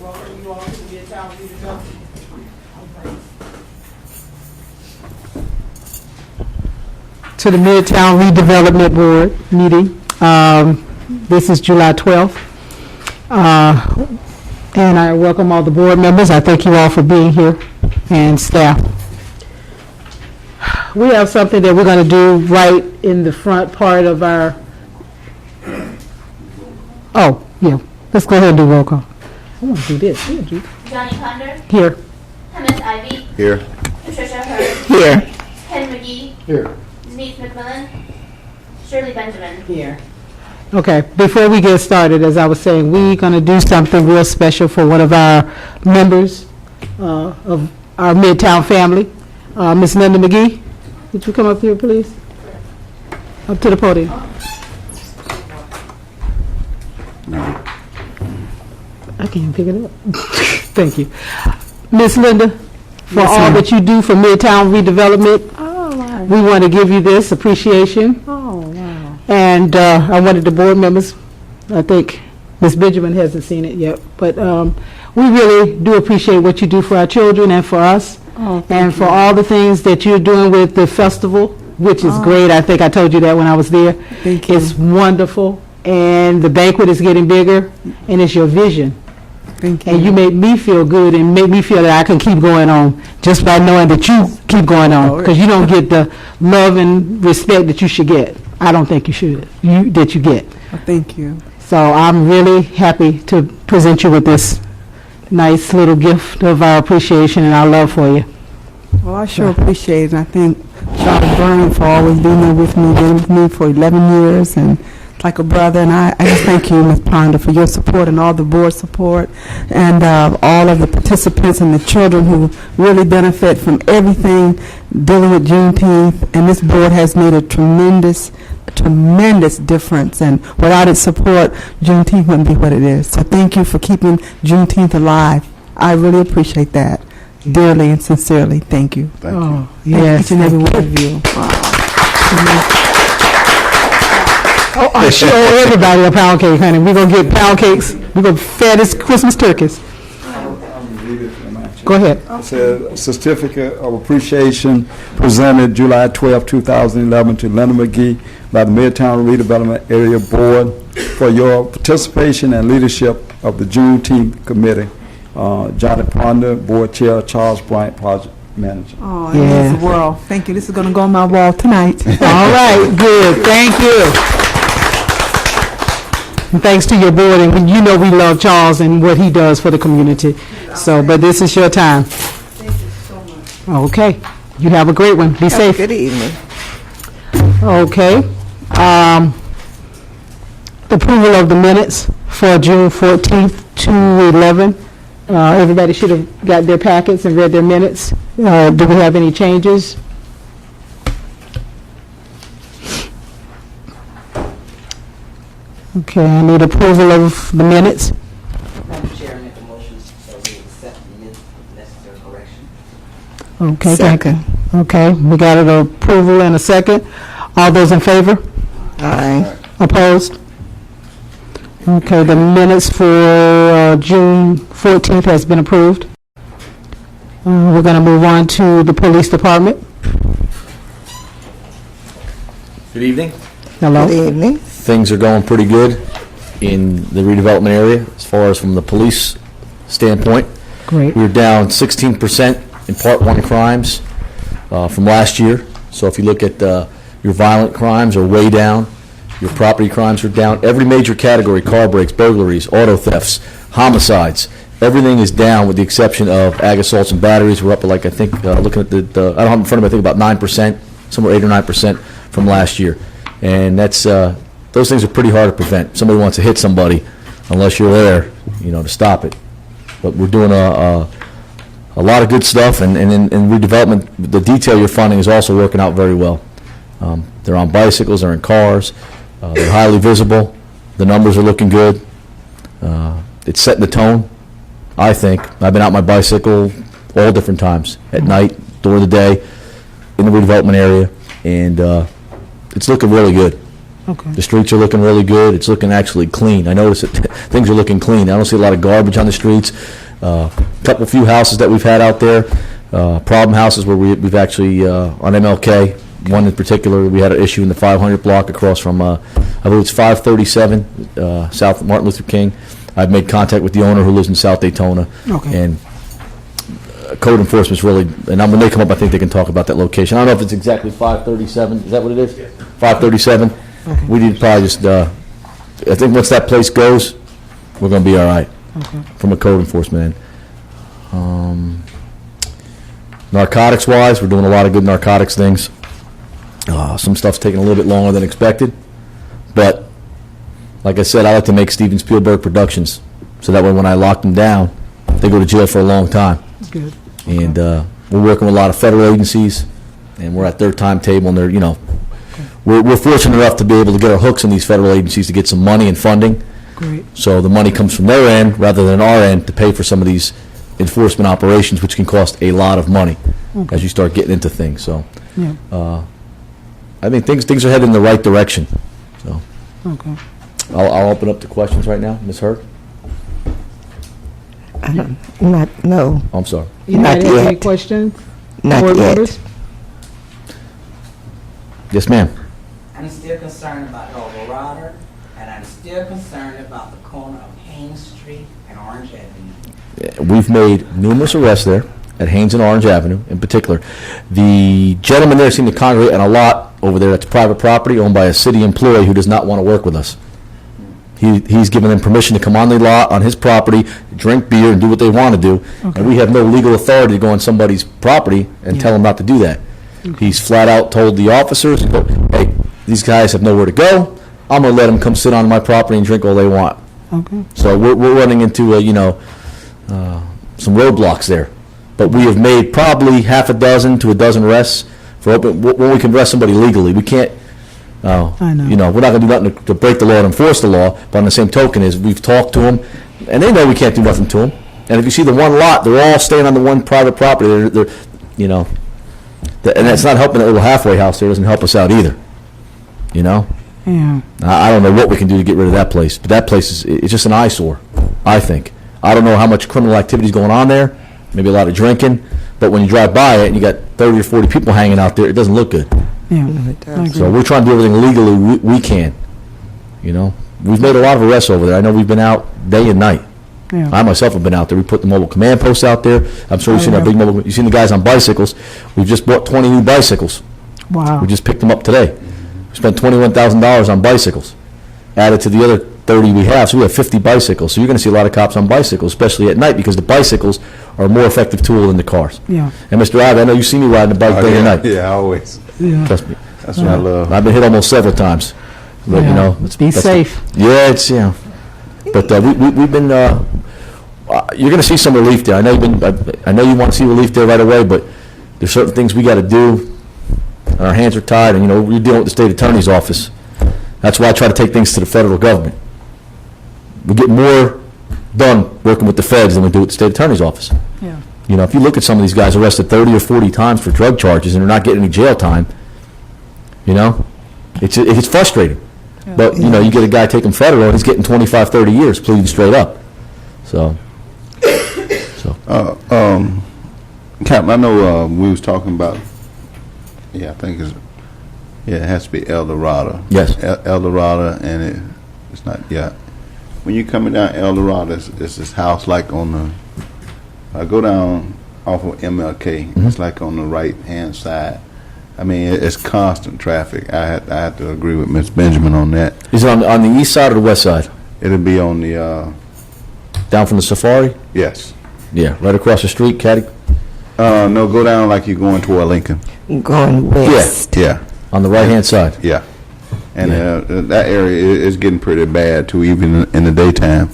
welcome you all to the Midtown Redevelopment. To the Midtown Redevelopment Board meeting. This is July 12th. And I welcome all the board members. I thank you all for being here and staff. We have something that we're going to do right in the front part of our, oh, yeah. Let's go ahead and do roll call. I want to do this. Johnny Ponder. Here. Thomas Ivy. Here. Patricia Hurd. Here. Ken McGee. Here. Denise McMillan. Shirley Benjamin. Here. Okay, before we get started, as I was saying, we're going to do something real special for one of our members of our Midtown family, Miss Linda McGee. Would you come up here, please? Up to the podium. No. I can't pick it up. Thank you. Miss Linda, for Yes, all ma'am. that you do for Midtown Redevelopment, Oh, wow. we want to give you this appreciation. Oh, wow. And I wanted the board members, I think Ms. Benjamin hasn't seen it yet, but we really do appreciate what you do for our children and for us, Oh, and for all the things that you're doing with the festival, which is great. I think I told you that when I was there. Thank you. It's wonderful, and the banquet is getting bigger, and it's your vision. Thank you. And you make me feel good and make me feel that I can keep going on just by knowing that you keep going on, because you don't get the love and respect that you should get. I don't think you should, that you get. Oh, thank you. So I'm really happy to present you with this nice little gift of our appreciation and our love for you. Well, I sure appreciate it. And I thank Charles Vernon for always being there with me, been with me for 11 years, and like a brother. And I just thank you, Ms. Ponder, for your support and all the board support, and all of the participants and the children who really benefit from everything dealing with Juneteenth. And this board has made a tremendous difference, and without its support, Juneteenth wouldn't be what it is. So thank you for keeping Juneteenth alive. I really appreciate that dearly and sincerely. Thank you. Thank you. Oh, yes. Each and every one of you. Oh, I show everybody a pound cake, honey. We're going to get pound cakes. We're going to fed as Christmas turkeys. Go ahead. It says certificate of appreciation presented July 12, 2011 to Linda McGee by the Midtown Redevelopment Area Board for your participation and leadership of the Juneteenth Committee. Johnny Ponder, Board Chair, Charles Bryant, Project Manager. Oh, Yeah. it means the world. Thank you. This is going to go on my wall tonight. All right, good. Thank you. And thanks to your board, and you know we love Charles and what he does for the community. So, but this is your time. Thank you so much. Okay. You have a great one. Be safe. Good evening. Okay. Approval of the minutes for June 14th, 2011. Everybody should have got their packets and read their minutes. Do we have any changes? Okay, I need approval of the minutes. Madam Chair, I make a motion that we accept the minutes with necessary correction. Okay, thank you. Okay, we got an approval and a second. All those in favor? Aye. Opposed? Okay, the minutes for June 14th has been approved. We're going to move on to the police department. Good evening. Hello? Good evening. Things are going pretty good in the redevelopment area as far as from the police standpoint. Great. We're down 16% in Part 1 crimes from last year. So if you look at your violent crimes are way down. Your property crimes are down. Every major category, car breaks, burglaries, auto thefts, homicides, everything is down with the exception of ag assaults and batteries. We're up to, like, I think, looking at the I don't have in front of me, I think about 9%, somewhere 8 or 9% from last year. And that's, those things are pretty hard to prevent. Somebody wants to hit somebody unless you're there, to stop it. But we're doing a lot of good stuff, and in redevelopment, the detail you're finding is also working out very well. They're on bicycles, they're in cars, they're highly visible, the numbers are looking good. It's setting the tone, I think. I've been out my bicycle all different times, at night, during the day, in the redevelopment area, and it's looking really good. Okay. The streets are looking really good. It's looking actually clean. I notice that things are looking clean. I don't see a lot of garbage on the streets. Couple few houses that we've had out there, problem houses where we've actually, on MLK, one in particular, we had an issue in the 500 block across from, I believe it's 537 South Martin Luther King. I've made contact with the owner who lives in South Daytona. Okay. And code enforcement's really, and when they come up, I think they can talk about that location. I don't know if it's exactly 537, is that what it is? Yes. 537? Okay. We need to probably just, I think once that place goes, we're going to be all right Okay. from a code enforcement end. Narcotics-wise, we're doing a lot of good narcotics things. Some stuff's taking a little bit longer than expected, but like I said, I like to make Steven Spielberg productions, so that way when I lock them down, they go to jail for a long time. Good. And we're working with a lot of federal agencies, and we're at their timetable, and they're, we're fortunate enough to be able to get our hooks in these federal agencies to get some money and funding. Great. So the money comes from their end rather than our end to pay for some of these enforcement operations, which can cost a lot of money as you start getting into things. So Yeah. I think things are headed in the right direction. So Okay. I'll open up to questions right now. Ms. Hurd? No, Oh, I'm sorry. Anybody have any yet. questions? not Board yet. members? Yes, ma'am. I'm still concerned about El Dorado, and I'm still concerned about the corner of Haynes Street and Orange Avenue. We've made numerous arrests there at Haynes and Orange Avenue in particular. The gentleman there seemed to congregate on a lot over there that's private property owned by a city employee who does not want to work with us. He's given them permission to come on the lot, on his property, drink beer and do what they want to do. And we have no legal authority to go on somebody's property and tell them not to do that. He's flat out told the officers, hey, these guys have nowhere to go. I'm going to let them come sit on my property and drink all they want. Okay. So we're running into, some roadblocks there. But we have made probably half a dozen to a dozen arrests for open, when we can arrest somebody legally. We can't, I know. we're not going to do nothing to break the law and enforce the law, but on the same token is we've talked to them, and they know we can't do nothing to them. And if you see the one lot, they're all staying on the one private property. They're and that's not helping that little halfway house there. Doesn't help us out either. Yeah. I don't know what we can do to get rid of that place, but that place it's just an eyesore, I think. I don't know how much criminal activity is going on there, maybe a lot of drinking, but when you drive by it and you got 30 or 40 people hanging out there, it doesn't look good. Yeah. It I does. agree. So we're trying to do everything legally we can, We've made a lot of arrests over there. I know we've been out day and night. Yeah. I myself have been out there. We put the mobile command posts out there. I'm sure you've seen our big mobile, you've seen the guys on bicycles. We've just bought 20 new bicycles. Wow. We just picked them up today. We spent $21,000 on bicycles, added to the other 30 we have, so we have 50 bicycles. So you're going to see a lot of cops on bicycles, especially at night, because the bicycles are a more effective tool than the cars. Yeah. And Mr. Ivey, I know you see me riding a bike day and night. Yeah, always. Yeah. Trust me. That's what I love. I've been hit almost several times. But, Yeah. Be that's- safe. Yeah, it's, But we've been, you're going to see some relief there. I know I know you want to see relief there right away, but there's certain things we got to do, and our hands are tied, and, we're dealing with the state attorney's office. That's why I try to take things to the federal government. We get more done working with the feds than we do with the state attorney's office. Yeah. If you look at some of these guys arrested 30 or 40 times for drug charges and they're not getting any jail time, it's frustrating. But, you get a guy taking federal and he's getting 25, 30 years pleading straight up. So. Captain, I know we was talking about, I think it has to be El Dorado. Yes. El Dorado, and it's not, When you're coming down El Dorado, it's this house like on I go down off of MLK, it's like on the right-hand side. I mean, it's constant traffic. I have to agree with Ms. Benjamin on that. Is it on the east side or the west side? It'll be on the, Down from the Safari? yes. Yeah, right across the street, Caddy, No, go down like you're going toward Lincoln. Going west. Yeah. on the right-hand side. Yeah, and that area is getting pretty bad too, even in the daytime.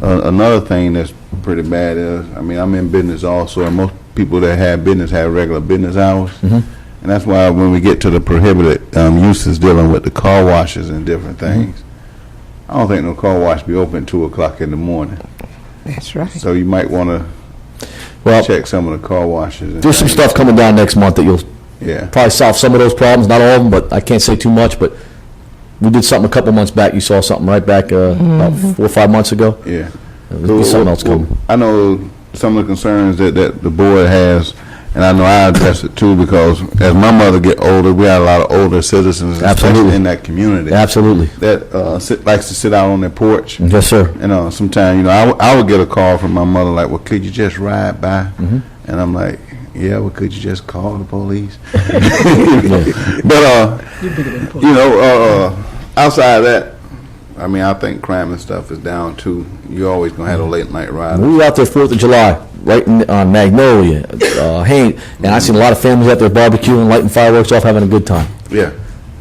Another thing that's pretty bad is, I'm in business also, and most people that have business have regular business hours, and that's why when we get to the prohibited uses dealing with the car washes and different things, I don't think no car wash be open 2 o'clock in the morning. That's right. So you might want to Well, check some of the car washes. and there's some things. stuff coming down next month that you'll Yeah. probably solve some of those problems, not all of them, but I can't say too much, but we did something a couple months back. You saw something right back about 4 or 5 months ago. Yeah. There'll be something else coming. I know some of the concerns that the board has, and I know I address it too, because as my mother get older, we have a lot of older citizens, especially Absolutely. in that community, Absolutely. that likes to sit out on their porch. Yes, sir. And sometimes, I would get a call from my mother like, well, could you just ride by? Mm-hmm. And I'm like, yeah, well, could you just call the police? But, outside of that, I mean, I think crime and stuff is down too. You're always going to have a late night ride. We were out there 4th of July, right on Magnolia, Haines, and I seen a lot of families out there barbecuing, lighting fireworks off, having a good time. Yeah.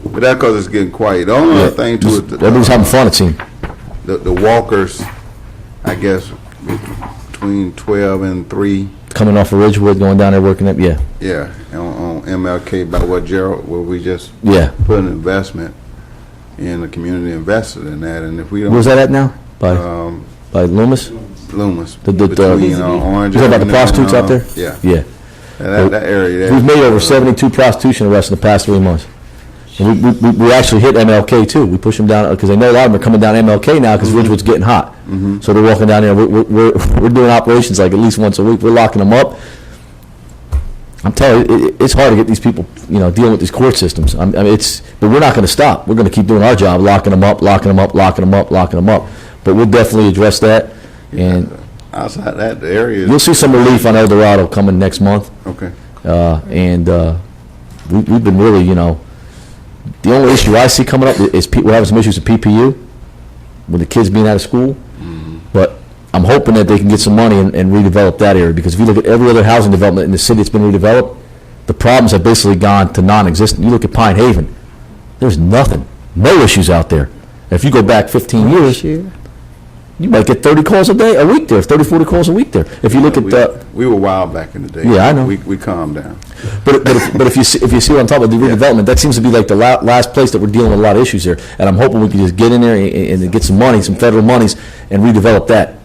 But that's because it's getting quiet. The only other thing too is Everybody's having fun, it seemed. the walkers, I guess, between 12 and 3, Coming off of Ridgewood, going down there working up, yeah. yeah, on MLK by what Gerald, where we just Yeah. put an investment in the community, invested in that, and if we don't. Where's that at now? By Loomis? Loomis. The Between Orange. You talking about the Avenue prostitutes and, out there? Yeah. Yeah. That area there. We've made over 72 prostitution arrests in the past 3 months. And we actually hit MLK too. We push them down because they know a lot of them are coming down MLK now because Ridgewood's getting hot. So they're walking down there. We're doing operations like at least once a week. We're locking them up. I'm telling you, it's hard to get these people, dealing with these court systems. But we're not going to stop. We're going to keep doing our job, locking them up, locking them up, locking them up, locking them up. But we'll definitely address that. And Outside that, the area is. you'll see some relief on El Dorado coming next month. Okay. We've been really, the only issue I see coming up is we're having some issues with PPU, with the kids being out of school. But I'm hoping that they can get some money and redevelop that area, because if you look at every other housing development in the city that's been redeveloped, the problems have basically gone to non-existent. You look at Pine Haven, there's nothing, no issues out there. If you go back 15 years, you might get 30 calls a week there, 30, 40 calls a week there. If you look at we were wild back in the day. Yeah, I know. We calmed down. But if you see what I'm talking about, the redevelopment, that seems to be like the last place that we're dealing with a lot of issues here. And I'm hoping we can just get in there and get some money, some federal monies, and redevelop that.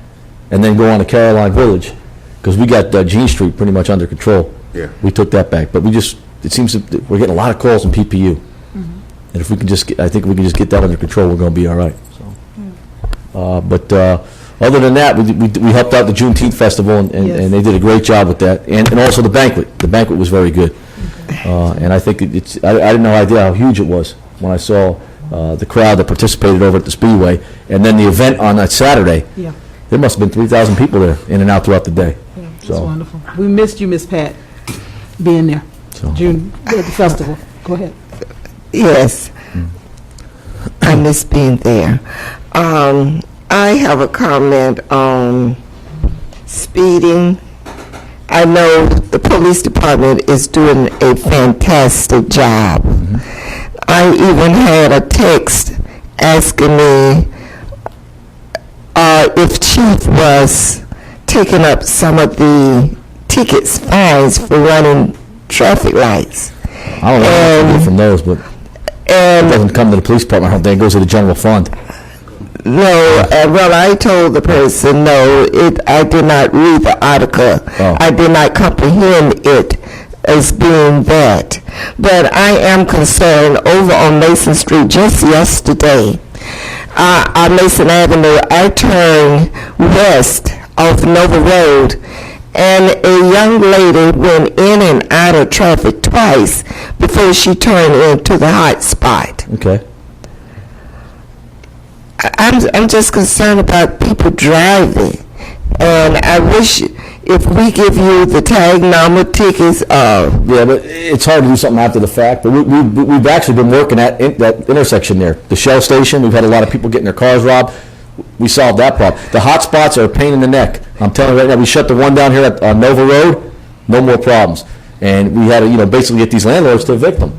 And then go on to Caroline Village, because we got Jean Street pretty much under control. Yeah. We took that back. But it seems we're getting a lot of calls on PPU. And if we can I think we can just get that under control, we're going to be all right. So, other than that, we helped out the Juneteenth Festival, and they did a great job with that. And also the banquet. The banquet was very good. And I think I didn't know idea how huge it was when I saw the crowd that participated over at the Speedway. And then the event on that Saturday, there must have been 3,000 people there in and out throughout the day. That's wonderful. We missed you, Miss Pat, being there. June at the festival. Go ahead. Yes. I miss being there. I have a comment on speeding. I know the police department is doing a fantastic job. I even had a text asking me if Chief was taking up some of the fines for running traffic lights. I don't know what to get from those, but it doesn't come to the police department. I don't think it goes to the general fund. No, well, I told the person, no, I did not read the article. Oh. I did not comprehend it as being that. But I am concerned over on Mason Street just yesterday. On Mason Avenue, I turned west off Nova Road, and a young lady went in and out of traffic twice before she turned into the hot spot. Okay. I'm just concerned about people driving, and I wish if we give you the tag number tickets. Yeah, but it's hard to do something after the fact. But we've actually been working at that intersection there, the Shell station. We've had a lot of people getting their cars robbed. We solved that problem. The hot spots are a pain in the neck. I'm telling you right now, we shut the one down here on Nova Road, no more problems. And we had to, basically get these landlords to evict them.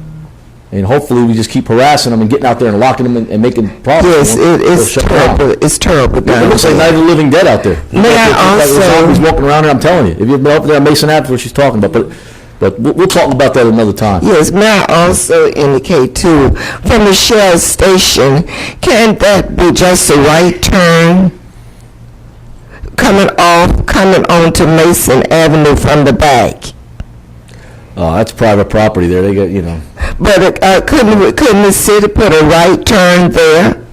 And hopefully we just keep harassing them and getting out there and locking them and making problems. Yes, it's terrible. It's terrible. It looks like Night of the Living Dead out there. May I also- Zombies walking around here, I'm telling you. If you've been up there on Mason Ave, what she's talking about. But we'll talk about that another time. Yes, may I also indicate too, from the Shell station, can't that be just a right turn coming on to Mason Avenue from the back? That's private property there. They get, But couldn't the city put a right turn there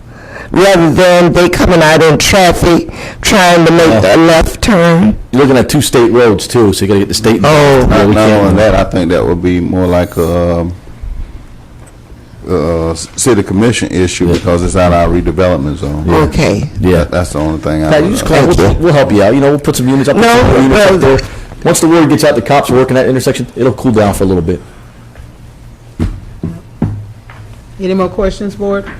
rather than they coming out in traffic trying to make a left turn? You're looking at two state roads too, so you gotta get the state. Oh. Yeah, we Not can't. only that, I think that would be more like a city commission issue because it's out our redevelopment zone. Okay. Yeah. That's the only thing I Pat, would. you just call, we'll help you out. You know, we'll put some units up. No, put some units up well, there. Once the word gets out, the cops are working that intersection, it'll cool down for a little bit. Any more questions, board?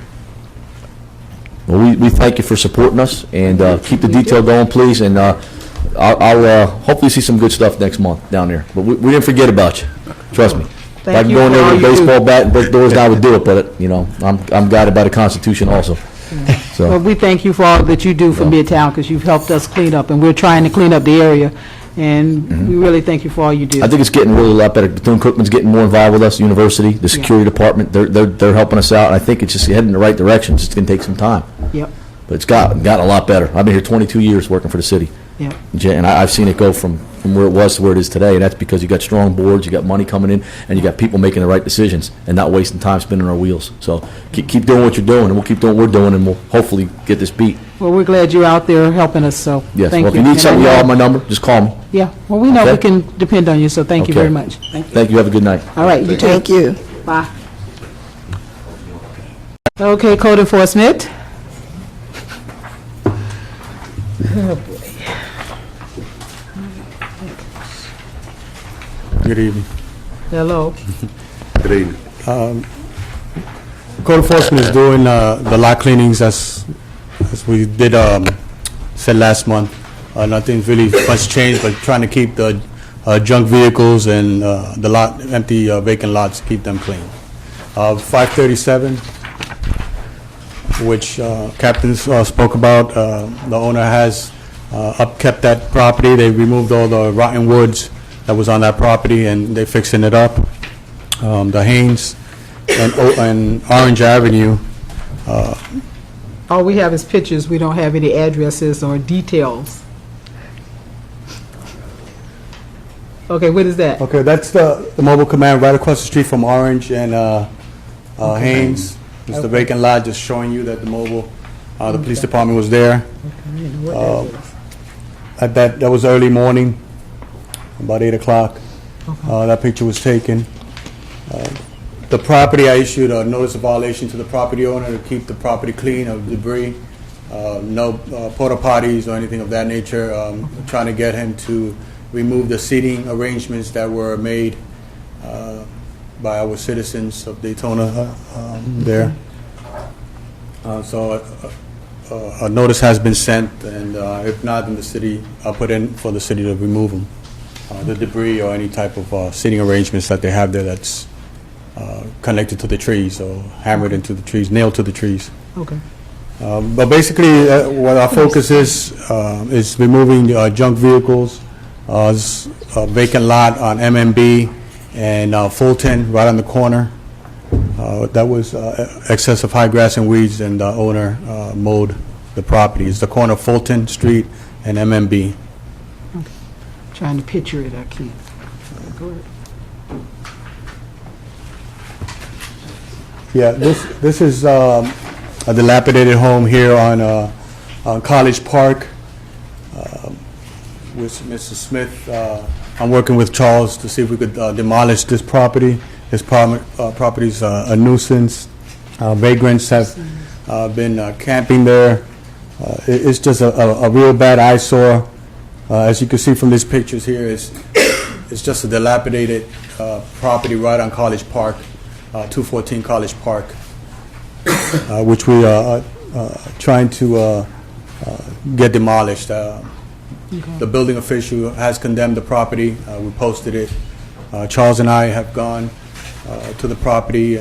Well, we thank you for supporting us, and keep the detail going, please, and I'll hopefully see some good stuff next month down there. But we didn't forget about you, trust me. If I Thank can you go in for there all with a you do. baseball bat and break doors down, I would do it, but, you know, I'm guided by the Constitution also. Well, So, we thank you for all that you do for Midtown, because you've helped us clean up, and we're trying to clean up the area, and we really thank you for all you do. I think it's getting really a lot better. Bethune-Cookman's getting more involved with us, the university, the security department, they're helping us out, and I think it's just heading in the right direction. It's just gonna take some time. Yep, But it's gotten a lot better. I've been here 22 years working for the city. yep. And I've seen it go from where it was to where it is today, and that's because you got strong boards, you got money coming in, and you got people making the right decisions and not wasting time spinning our wheels. So keep doing what you're doing, and we'll keep doing what we're doing, and we'll hopefully get this beat. Well, we're glad you're out there helping us, so Yes, thank well, you. if you need And something, I y'all know- have my number, just call me. Yeah, well, we know we Okay. can depend on you, so thank you Okay. very much. Thank you. Thank you, have a good night. All right, you too. Thank you. Bye. Okay, code enforcement. Oh, boy. Good evening. Hello. Good evening. Code enforcement is doing the lot cleanings as we did, said last month. Nothing's really much changed, but trying to keep the junk vehicles and the lot, empty vacant lots, keep them clean. 537, which Captain spoke about, the owner has upkept that property. They removed all the rotten woods that was on that property, and they're fixing it up. The Haynes and Orange Avenue, All we have is pictures, we don't have any addresses or details. Okay, what is that? okay, that's the mobile command right across the street from Orange and Haynes. It's the vacant lot, just showing you that the mobile, the police department was there. That was early morning, about 8 o'clock. That picture was taken. The property, I issued a notice of violation to the property owner to keep the property clean of debris, no porta potties or anything of that nature. Trying to get him to remove the seating arrangements that were made by our citizens of Daytona there. So a notice has been sent, and if not, then the city, I'll put in for the city to remove them, the debris or any type of seating arrangements that they have there that's connected to the trees or hammered into the trees, nailed to the trees. Okay. But basically, what our focus is removing junk vehicles, a vacant lot on MMB and Fulton, right on the corner. That was excessive high grass and weeds, and the owner mowed the property. It's the corner of Fulton Street and MMB. Trying to picture it, I can't. Go ahead. Yeah, this is a dilapidated home here on College Park with Mr. Smith. I'm working with Charles to see if we could demolish this property. This property's a nuisance. Vagrants have been camping there. It's just a real bad eyesore. As you can see from these pictures here, it's just a dilapidated property right on College Park. 214 College Park, which we are trying to get demolished. The building official has condemned the property. We posted it. Charles and I have gone to the property,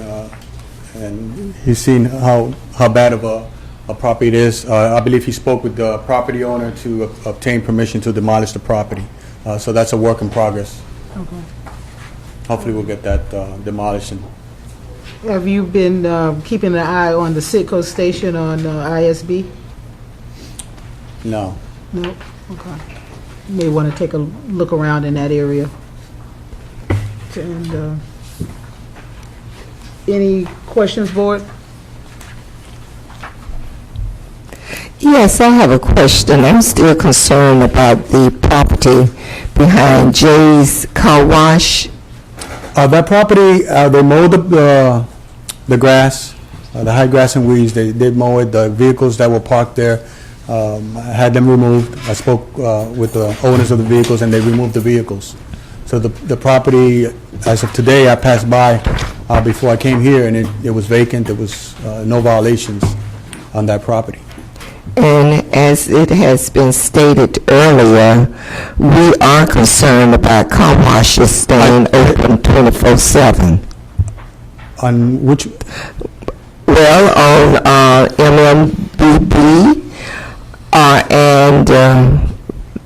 and he's seen how bad of a property it is. I believe he spoke with the property owner to obtain permission to demolish the property. So that's a work in progress. Okay. Hopefully we'll get that demolished. Have you been keeping an eye on the Sitco station on ISB? No. No? Okay. You may want to take a look around in that area. And Any questions, board? Yes, I have a question. I'm still concerned about the property behind Jay's Car Wash. That property, they mowed the grass, the high grass and weeds. They did mow it. The vehicles that were parked there, I had them removed. I spoke with the owners of the vehicles, and they removed the vehicles. So the property, as of today, I passed by before I came here, and it was vacant. There was no violations on that property. And as it has been stated earlier, we are concerned about car washes staying open 24/7. On which, Well, on MMBB and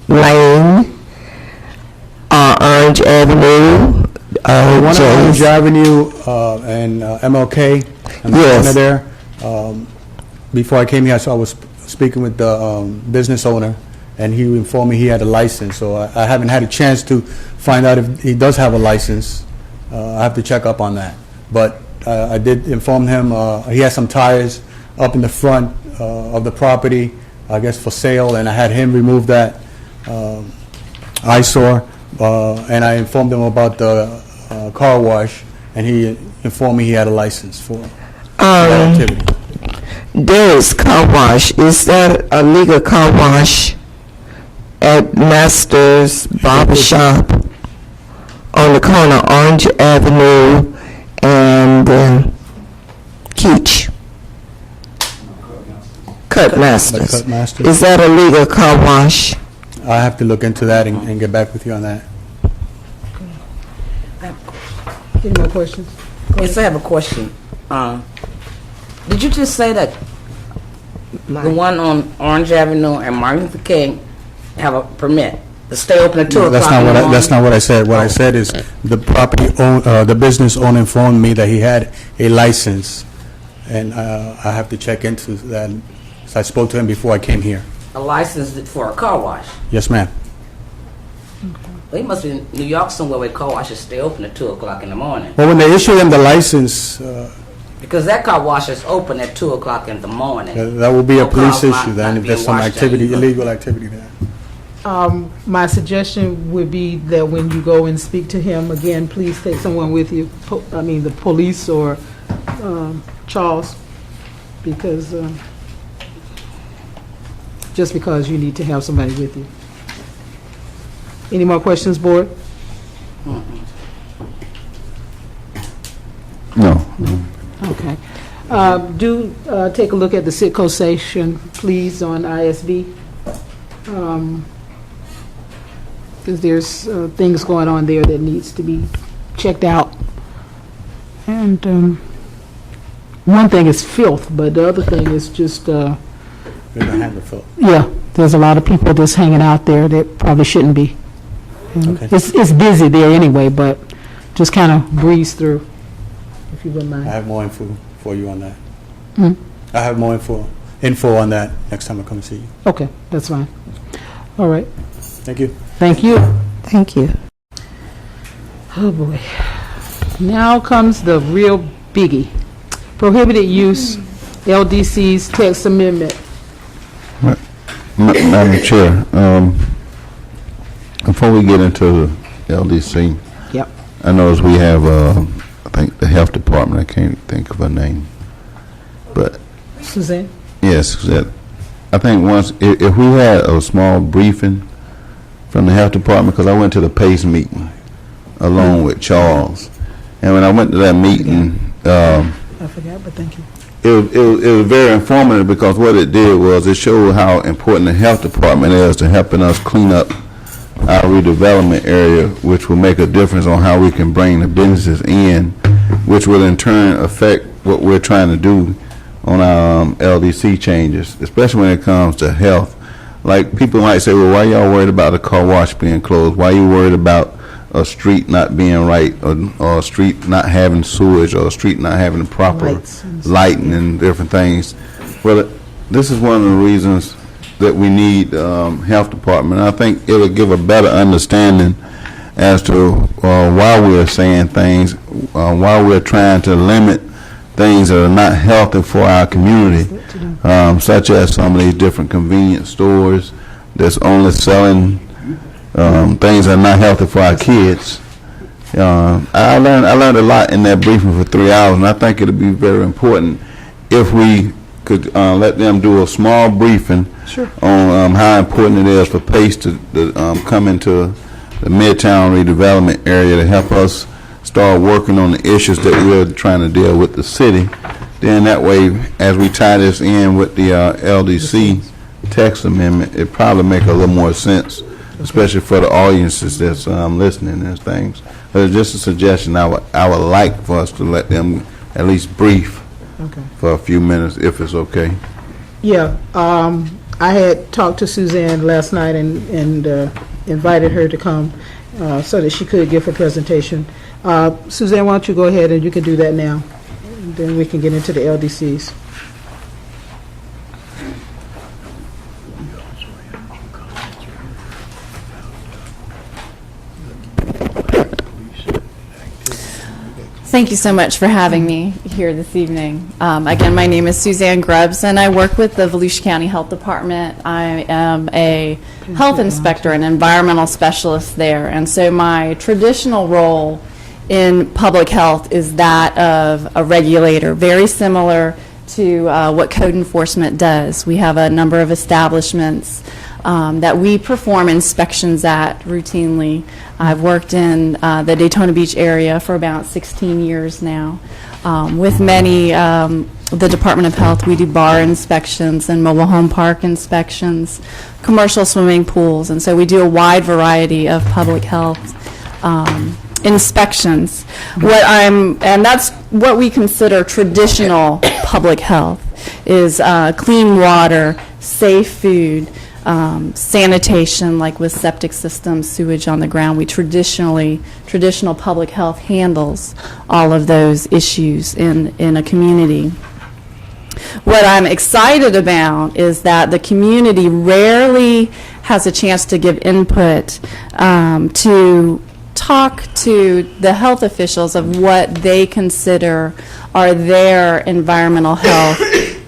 Lane, Orange Avenue, one on Orange Jay's. Avenue and MLK, and the Yes. corner there. Before I came here, I was speaking with the business owner, and he informed me he had a license. So I haven't had a chance to find out if he does have a license. I have to check up on that. But I did inform him he has some tires up in the front of the property, I guess for sale, and I had him remove that eyesore. And I informed him about the car wash, and he informed me he had a license for that activity. There's Car Wash. Is that a legal car wash at Master's Barber Shop on the corner Orange Avenue and Keach? Cut Masters. Cut Masters. Is that a legal car wash? I have to look into that and get back with you on that. Any more questions? Yes, I have a question. Did you just say that the one on Orange Avenue and Martin Luther King have a permit to stay open at 2 No, o'clock that's not in the what morning? that's not what I said. What I said is the the business owner informed me that he had a license, and I have to check into that. So I spoke to him before I came here. A license for a car wash. Yes, ma'am. Well, he must be in New York somewhere where car washes stay open at 2 o'clock in the morning. Well, when they issue him the license, Because that car wash is open at 2 o'clock in the morning. that will be a No police cars issue not then if being there's some washed activity, down. illegal activity there. My suggestion would be that when you go and speak to him, again, please take someone with you, the police or Charles, because, just because you need to have somebody with you. Any more questions, board? No. Okay. Do take a look at the Sitco station, please, on ISB. Because there's things going on there that needs to be checked out. And one thing is filth, but the other thing is just, They're gonna handle Phil. yeah, there's a lot of people just hanging out there that probably shouldn't be. And Okay. It's busy there anyway, but just kind of breeze through, if you wouldn't I mind. have more info for you on that. Hmm? I have more info on that next time I come and see you. Okay, that's fine. All right, Thank you. thank you. Thank you. Oh, boy. Now comes the real biggie. Prohibited use, LDC's text amendment. Madam Chair, before we get into the LDC, Yep. I notice we have, I think, the Health Department, I can't think of her name, but, Suzanne? yes, that, I think once, if we had a small briefing from the Health Department, because I went to the PACE meeting along with Charles, and when I went to that meeting, I forgot, but thank you. it was very informative, because what it did was it showed how important the health department is to helping us clean up our redevelopment area, which will make a difference on how we can bring the businesses in, which will in turn affect what we're trying to do on our LDC changes, especially when it comes to health. Like, people might say, well, why y'all worried about a car wash being closed? Why you worried about a street not being right, or a street not having sewage, or a street not having proper Lights and lighting and different things? Well, this is one of the reasons that we need health department. I think it'll give a better understanding as to why we're saying things, why we're trying to limit things that are not healthy for our community, such as some of these different convenience stores that's only selling things that are not healthy for our kids. I learned a lot in that briefing for 3 hours, and I think it'll be very important if we could let them do a small briefing on how important it is for PACE to come into the Midtown redevelopment area to help us start working on the issues that we're trying to deal with the city. Then that way, as we tie this in with the LDC text amendment, it probably make a little more sense, especially for the audiences that's listening and things. But it's just a suggestion. I would like for us to let them at least brief for a few minutes, if it's okay. Yeah, I had talked to Suzanne last night and invited her to come so that she could give her presentation. Suzanne, why don't you go ahead and you can do that now. And then we can get into the LDCs. Thank you so much for having me here this evening. Again, my name is Suzanne Grubbs, and I work with the Volusia County Health Department. I am a health inspector and environmental specialist there, and so my traditional role in public health is that of a regulator, very similar to what code enforcement does. We have a number of establishments that we perform inspections at routinely. I've worked in the Daytona Beach area for about 16 years now. With many, the Department of Health, we do bar inspections and mobile home park inspections, commercial swimming pools, and so we do a wide variety of public health inspections. And that's what we consider traditional public health, is clean water, safe food, sanitation, like with septic systems, sewage on the ground. Traditional public health handles all of those issues in a community. What I'm excited about is that the community rarely has a chance to give input, to talk to the health officials of what they consider are their environmental health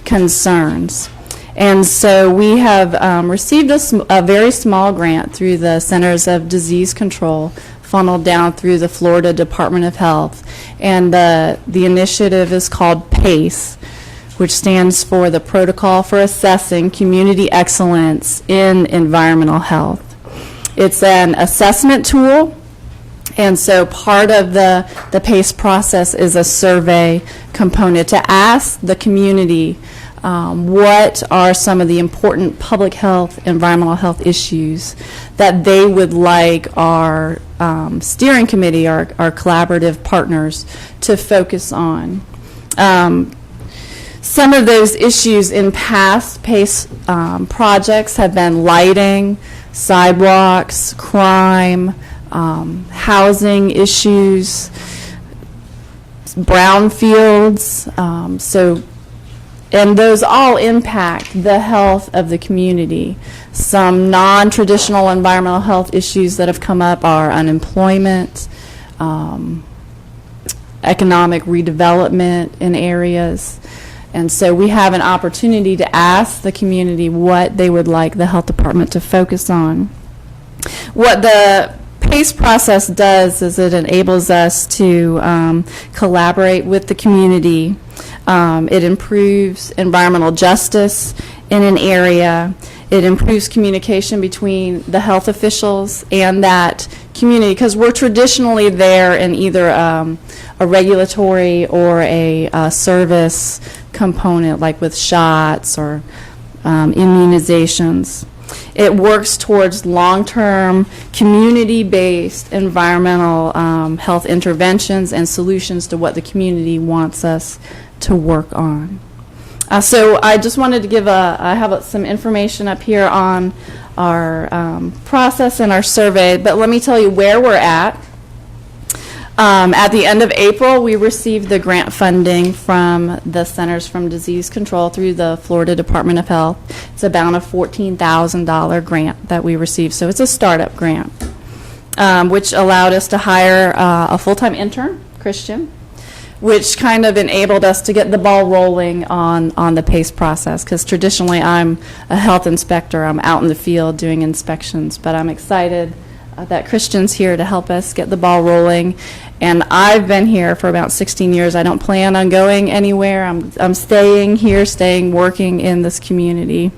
concerns. And so we have received a very small grant through the Centers of Disease Control, funneled down through the Florida Department of Health. And the initiative is called PACE, which stands for the Protocol for Assessing Community Excellence in Environmental Health. It's an assessment tool, and so part of the PACE process is a survey component to ask the community what are some of the important public health, environmental health issues that they would like our steering committee, our collaborative partners, to focus on. Some of those issues in past PACE projects have been lighting, sidewalks, crime, housing issues, brownfields, and those all impact the health of the community. Some non-traditional environmental health issues that have come up are unemployment, economic redevelopment in areas. And so we have an opportunity to ask the community what they would like the health department to focus on. What the PACE process does is it enables us to collaborate with the community. It improves environmental justice in an area. It improves communication between the health officials and that community, because we're traditionally there in either a regulatory or a service component, like with shots or immunizations. It works towards long-term, community-based environmental health interventions and solutions to what the community wants us to work on. So I just wanted to give I have some information up here on our process and our survey, but let me tell you where we're at. At the end of April, we received the grant funding from the Centers for Disease Control through the Florida Department of Health. It's about a $14,000 grant that we received, so it's a startup grant, which allowed us to hire a full-time intern, Christian. which kind of enabled us to get the ball rolling on the PACE process, because traditionally I'm a health inspector. I'm out in the field doing inspections, but I'm excited that Christian's here to help us get the ball rolling. And I've been here for about 16 years. I don't plan on going anywhere. I'm staying here, working in this community.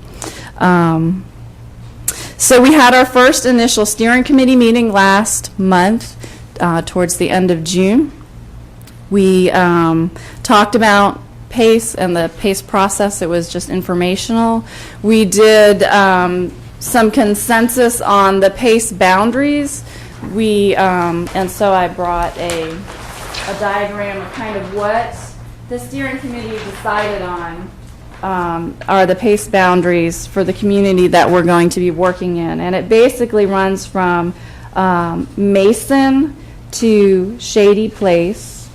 So we had our first initial steering committee meeting last month, towards the end of June. We talked about PACE and the PACE process. It was just informational. We did some consensus on the PACE boundaries. And so I brought a diagram of kind of what the steering committee decided on are the PACE boundaries for the community that we're going to be working in. And it basically runs from Mason to Shady Place,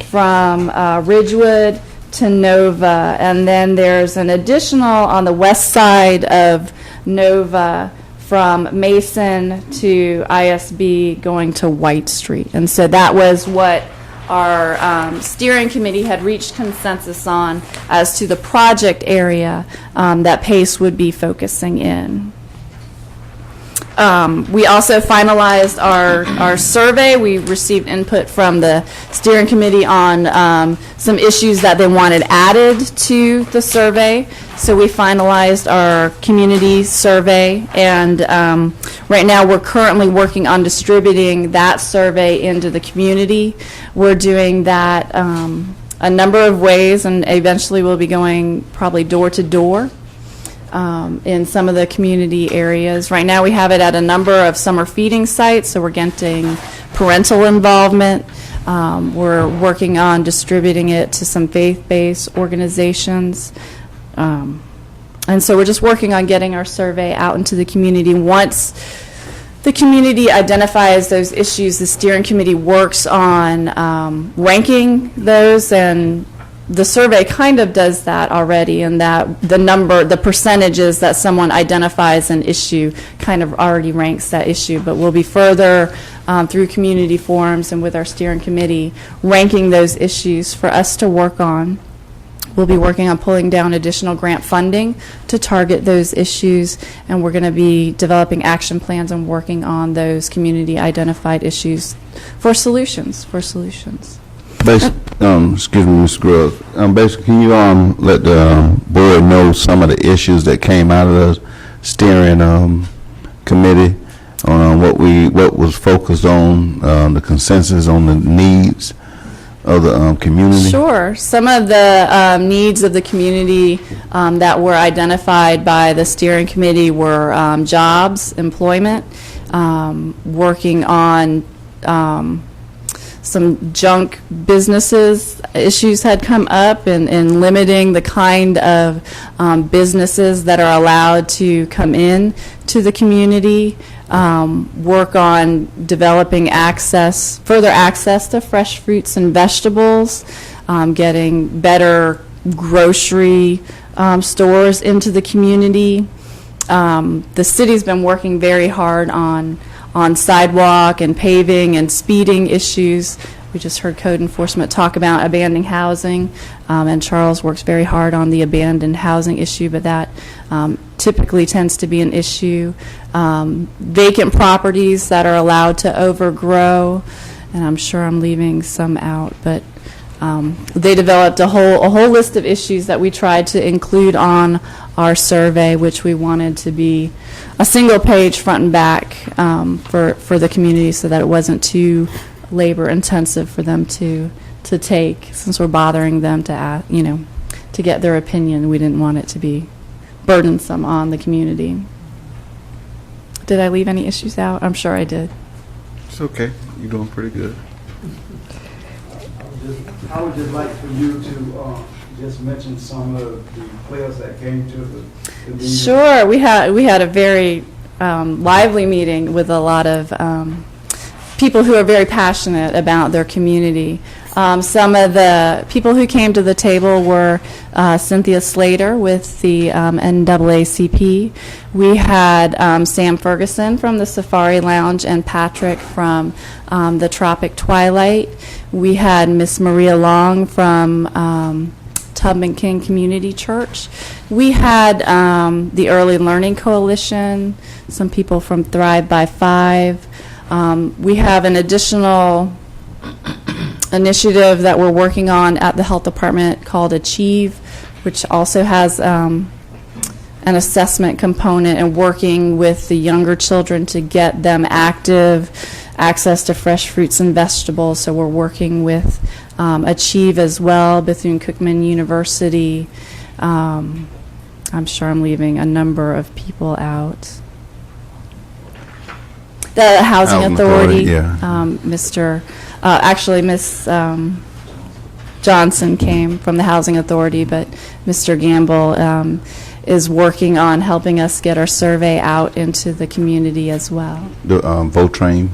from Ridgewood to Nova, and then there's an additional on the west side of Nova from Mason to ISB going to White Street. And so that was what our steering committee had reached consensus on as to the project area that PACE would be focusing in. We also finalized our survey. We received input from the steering committee on some issues that they wanted added to the survey. So we finalized our community survey, and right now we're currently working on distributing that survey into the community. We're doing that a number of ways, and eventually we'll be going probably door to door in some of the community areas. Right now we have it at a number of summer feeding sites, so we're getting parental involvement. We're working on distributing it to some faith-based organizations. And so we're just working on getting our survey out into the community. Once the community identifies those issues, the steering committee works on ranking those, and the survey kind of does that already, and that the percentages that someone identifies an issue kind of already ranks that issue. But we'll be further through community forums and with our steering committee ranking those issues for us to work on. We'll be working on pulling down additional grant funding to target those issues, and we're going to be developing action plans and working on those community identified issues for solutions. Excuse me, Ms. Scruggs. Basically, can you let the board know some of the issues that came out of the steering committee on what was focused on, the consensus on the needs of the community? Sure. Some of the needs of the community that were identified by the steering committee were jobs, employment, working on some junk businesses. Issues had come up in limiting the kind of businesses that are allowed to come in to the community. Work on developing further access to fresh fruits and vegetables, getting better grocery stores into the community. The city's been working very hard on sidewalk and paving and speeding issues. We just heard code enforcement talk about abandoned housing, and Charles works very hard on the abandoned housing issue, but that typically tends to be an issue. Vacant properties that are allowed to overgrow, and I'm sure I'm leaving some out, but they developed a whole list of issues that we tried to include on our survey, which we wanted to be a single page front and back for the community, so that it wasn't too labor intensive for them to take, since we're bothering them to get their opinion. We didn't want it to be burdensome on the community. Did I leave any issues out? I'm sure I did. It's okay. You're doing pretty good. I would just like for you to just mention some of the players that came to the meeting. Sure. We had a very lively meeting with a lot of people who are very passionate about their community. Some of the people who came to the table were Cynthia Slater with the NAACP. We had Sam Ferguson from the Safari Lounge and Patrick from the Tropic Twilight. We had Miss Maria Long from Tubman King Community Church. We had the Early Learning Coalition, some people from Thrive by Five. We have an additional initiative that we're working on at the health department called Achieve, which also has an assessment component and working with the younger children to get them active, access to fresh fruits and vegetables. So we're working with Achieve as well, Bethune-Cookman University. I'm sure I'm leaving a number of people out. The Housing Authority, yeah. Miss Johnson came from the Housing Authority, but Mr. Gamble is working on helping us get our survey out into the community as well. The Votrain.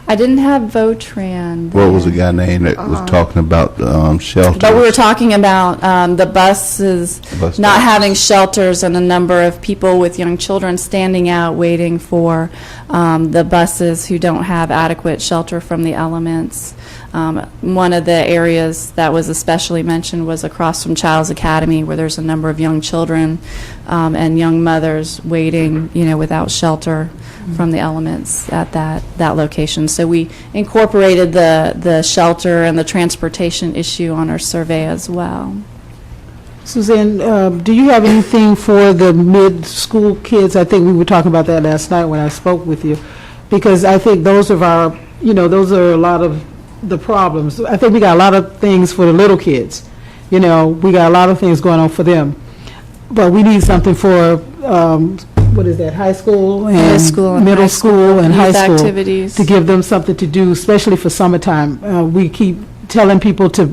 I didn't have Votran there. What was the guy name that was talking about shelters? But we were talking about the buses Bus not stops. having shelters and a number of people with young children standing out waiting for the buses who don't have adequate shelter from the elements. One of the areas that was especially mentioned was across from Child's Academy, where there's a number of young children and young mothers waiting, without shelter from the elements at that location. So we incorporated the shelter and the transportation issue on our survey as well. Suzanne, do you have anything for the mid-school kids? I think we were talking about that last night when I spoke with you, because I think those are those are a lot of the problems. I think we got a lot of things for the little kids. We got a lot of things going on for them, but we need something for what is that, high school and middle school and high school activities to give them something to do, especially for summertime. We keep telling people to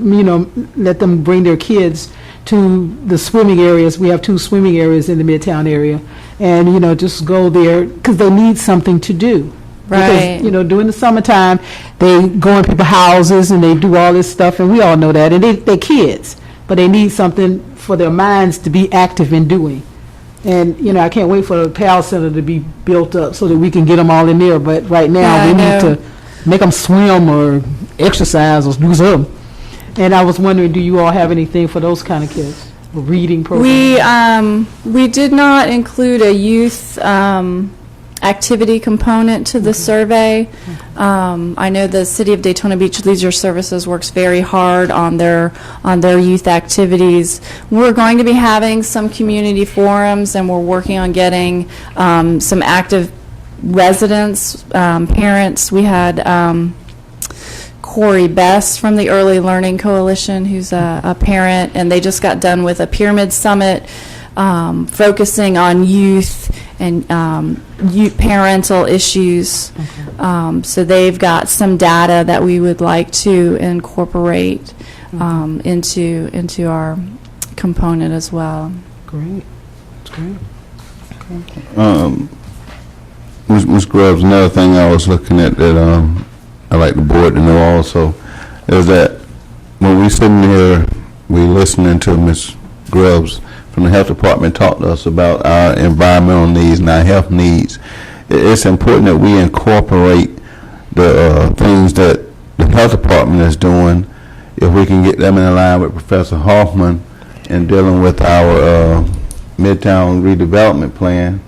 let them bring their kids to the swimming areas. We have 2 swimming areas in the Midtown area, and just go there because they need something to do. Right. Because, during the summertime, they go in people's houses and they do all this stuff, and we all know that. And they're kids, but they need something for their minds to be active in doing. And, I can't wait for the PAL Center to be built up so that we can get them all in there. But right now, we need to make them swim or exercise or do something. And I was wondering, do you all have anything for those kind of kids? A reading program? We did not include a youth activity component to the survey. I know the City of Daytona Beach Leisure Services works very hard on their youth activities. We're going to be having some community forums, and we're working on getting some active residents, parents. We had Corey Best from the Early Learning Coalition, who's a parent, and they just got done with a Pyramid Summit focusing on youth and youth parental issues. So they've got some data that we would like to incorporate into our component as well. Great. That's great. Ms. Grubbs, another thing I was looking at that I'd like the board to know also is that when we sitting here, we listening to Ms. Grubbs from the health department talk to us about our environmental needs and our health needs. It's important that we incorporate the things that the health department is doing. If we can get them in line with Professor Hoffman in dealing with our Midtown redevelopment plan,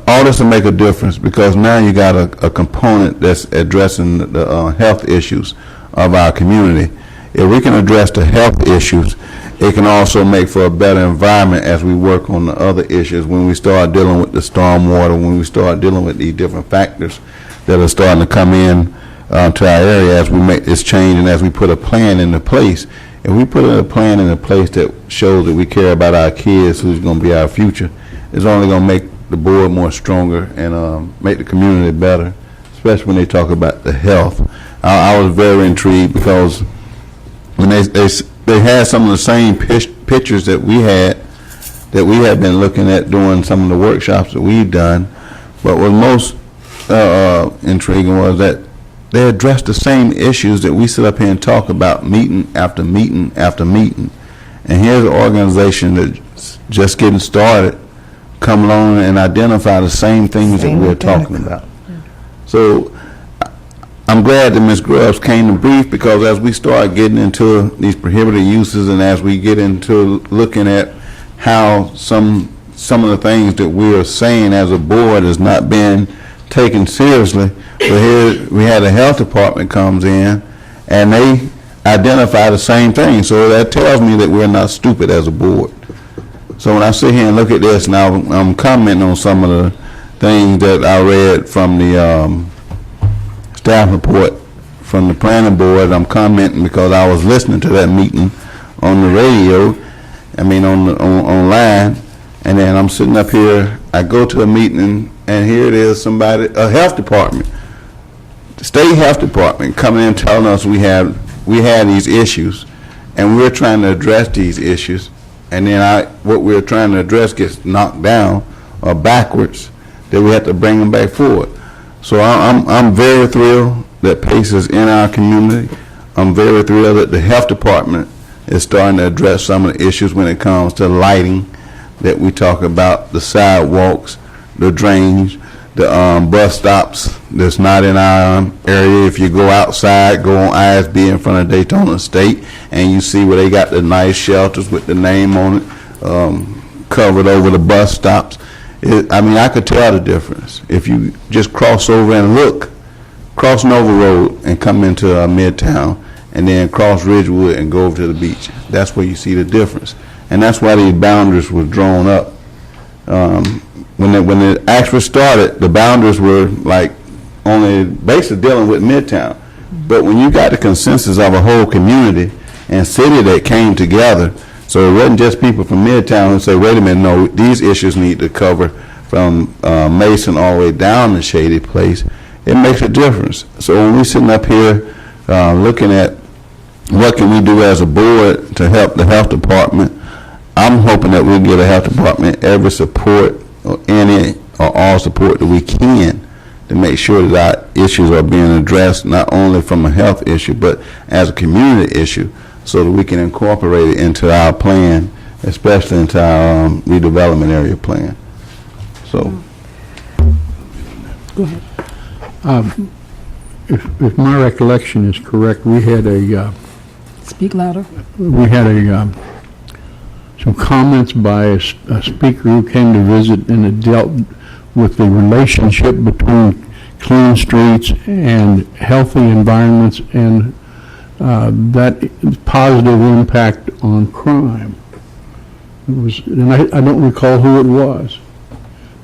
all this will make a difference, because now you got a component that's addressing the health issues of our community. If we can address the health issues, it can also make for a better environment as we work on the other issues. When we start dealing with the stormwater, when we start dealing with these different factors that are starting to come in to our area as we make this change and as we put a plan into place. If we put a plan into place that shows that we care about our kids, who's going to be our future, it's only going to make the board more stronger and make the community better, especially when they talk about the health. I was very intrigued because when they had some of the same pictures that we had been looking at during some of the workshops that we've done, but what most intriguing was that they address the same issues that we sit up here and talk about meeting after meeting after meeting. And here's an organization that's just getting started, come along and identify the same things that we're talking about. So I'm glad that Ms. Grubbs came to brief, because as we start getting into these prohibited uses and as we get into looking at how some of the things that we are saying as a board is not being taken seriously, but here we had the health department comes in and they identify the same thing. So that tells me that we're not stupid as a board. So when I sit here and look at this, now I'm commenting on some of the things that I read from the staff report from the planning board. I'm commenting because I was listening to that meeting on the radio, online, and then I'm sitting up here, I go to a meeting, and here it is, a health department, the state health department coming in telling us we had these issues, and we're trying to address these issues, and then what we're trying to address gets knocked down or backwards, that we have to bring them back forward. So I'm very thrilled that PACE is in our community. I'm very thrilled that the health department is starting to address some of the issues when it comes to lighting that we talk about, the sidewalks, the drains, the bus stops that's not in our area. If you go outside, go on ISB in front of Daytona State, and you see where they got the nice shelters with the name on it, covered over the bus stops. I could tell the difference. If you just cross over and look, cross Nova Road and come into Midtown, and then cross Ridgewood and go over to the beach. That's where you see the difference. And that's why these boundaries were drawn up. When it actually started, the boundaries were like only basically dealing with Midtown. But when you got the consensus of a whole community and city that came together, so it wasn't just people from Midtown who say, wait a minute, no, these issues need to cover from Mason all the way down to Shady Place. It makes a difference. So when we're sitting up here looking at what can we do as a board to help the health department, I'm hoping that we'll give the health department every support or any or all support that we can to make sure that our issues are being addressed not only from a health issue but as a community issue, so that we can incorporate it into our plan, especially into our redevelopment area plan. So. Go ahead. If my recollection is correct, we had Speak louder. some comments by a speaker who came to visit, and it dealt with the relationship between clean streets and healthy environments and that positive impact on crime. It was, and I don't recall who it was,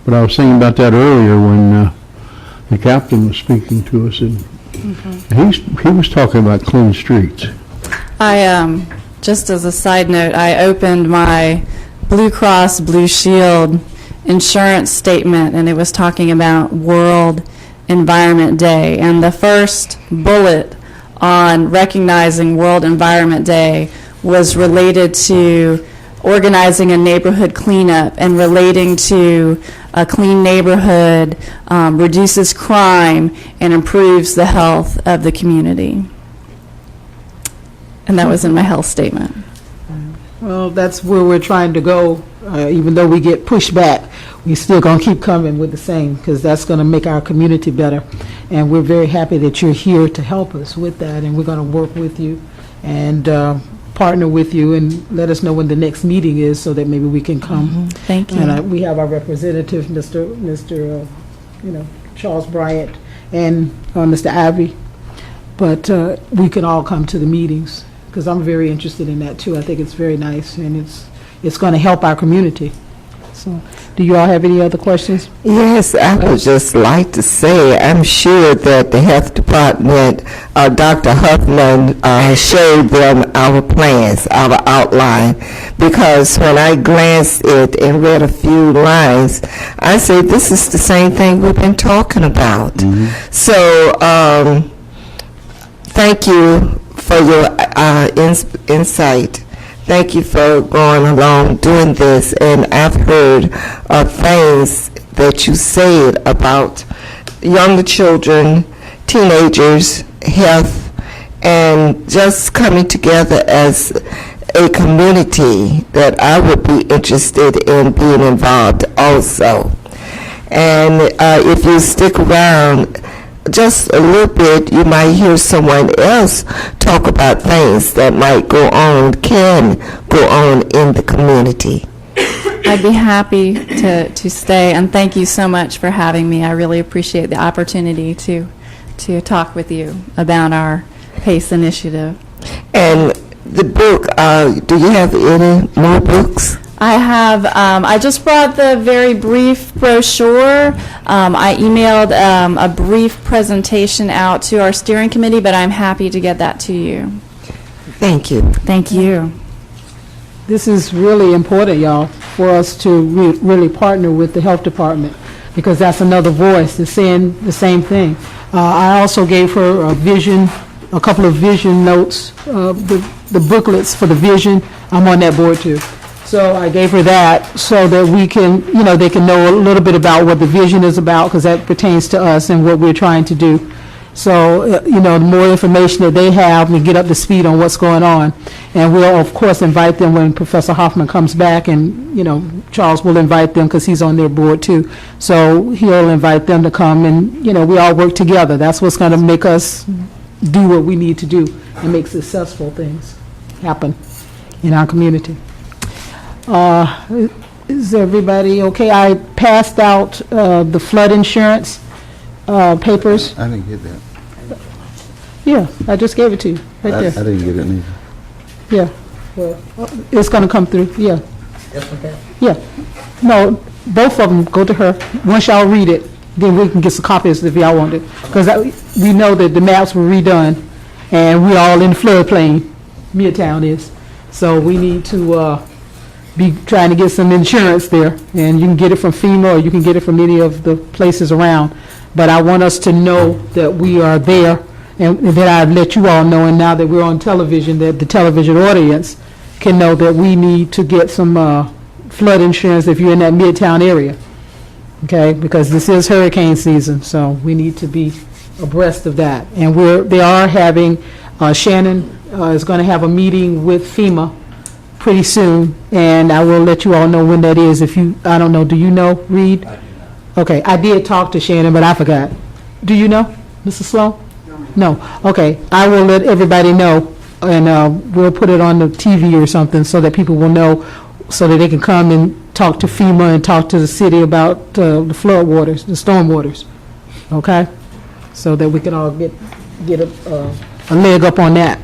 but I was thinking about that earlier when the captain was speaking to us, and he was talking about clean streets. Just as a side note, I opened my Blue Cross Blue Shield insurance statement, and it was talking about World Environment Day. And the first bullet on recognizing World Environment Day was related to organizing a neighborhood cleanup and relating to a clean neighborhood reduces crime and improves the health of the community. And that was in my health statement. Well, that's where we're trying to go. Even though we get pushed back, we still going to keep coming with the same, because that's going to make our community better. And we're very happy that you're here to help us with that, and we're going to work with you and partner with you and let us know when the next meeting is so that maybe we can come. Thank you. And we have our representative, Mr. Charles Bryant, and Mr. Ivy. But we can all come to the meetings, because I'm very interested in that too. I think it's very nice, and it's going to help our community. So, do you all have any other questions? Yes, I would just like to say, I'm sure that the health department, Dr. Huffman, showed them our plans, our outline, because when I glanced it and read a few lines, I said, this is the same thing we've been talking about. So, thank you for your insight. Thank you for going along doing this. And I've heard things that you said about younger children teenagers, health, and just coming together as a community that I would be interested in being involved also. And if you stick around just a little bit, you might hear someone else talk about things that might go on, can go on in the community. I'd be happy to stay, and thank you so much for having me. I really appreciate the opportunity to talk with you about our PACE initiative. And the book, do you have any more books? I have, I just brought the very brief brochure. I emailed a brief presentation out to our steering committee, but I'm happy to get that to you. Thank you. Thank you. This is really important, y'all, for us to really partner with the health department, because that's another voice that's saying the same thing. I also gave her a couple of vision notes, the booklets for the vision. I'm on that board too. So I gave her that so that we can, they can know a little bit about what the vision is about, because that pertains to us and what we're trying to do. So, the more information that they have, we get up to speed on what's going on. And we'll, of course, invite them when Professor Hoffman comes back, and, Charles will invite them because he's on their board too. So he'll invite them to come, and, we all work together. That's what's going to make us do what we need to do and make successful things happen in our community. Is everybody okay? I passed out the flood insurance papers. I didn't get that. Yeah, I just gave it to you, right I there. didn't get it neither. Yeah, well, it's going to come through, yeah. Yeah. No, both of them go to her. Once y'all read it, then we can get some copies if y'all want it. Because we know that the maps were redone, and we're all in the floodplain, Midtown is. So we need to be trying to get some insurance there. And you can get it from FEMA, or you can get it from any of the places around. But I want us to know that we are there, and that I've let you all know, and now that we're on television, that the television audience can know that we need to get some flood insurance if you're in that Midtown area, okay? Because this is hurricane season, so we need to be abreast of that. And they are having, Shannon is going to have a meeting with FEMA pretty soon, and I will let you all know when that is. I don't know, do you know, Reed? I do not. Okay, I did talk to Shannon, but I forgot. Do you know, Mrs. Sloan? No. Okay, I will let everybody know, and we'll put it on the TV or something so that people will know, so that they can come and talk to FEMA and talk to the city about the flood waters, the storm waters, okay? So that we can all get a leg up on that.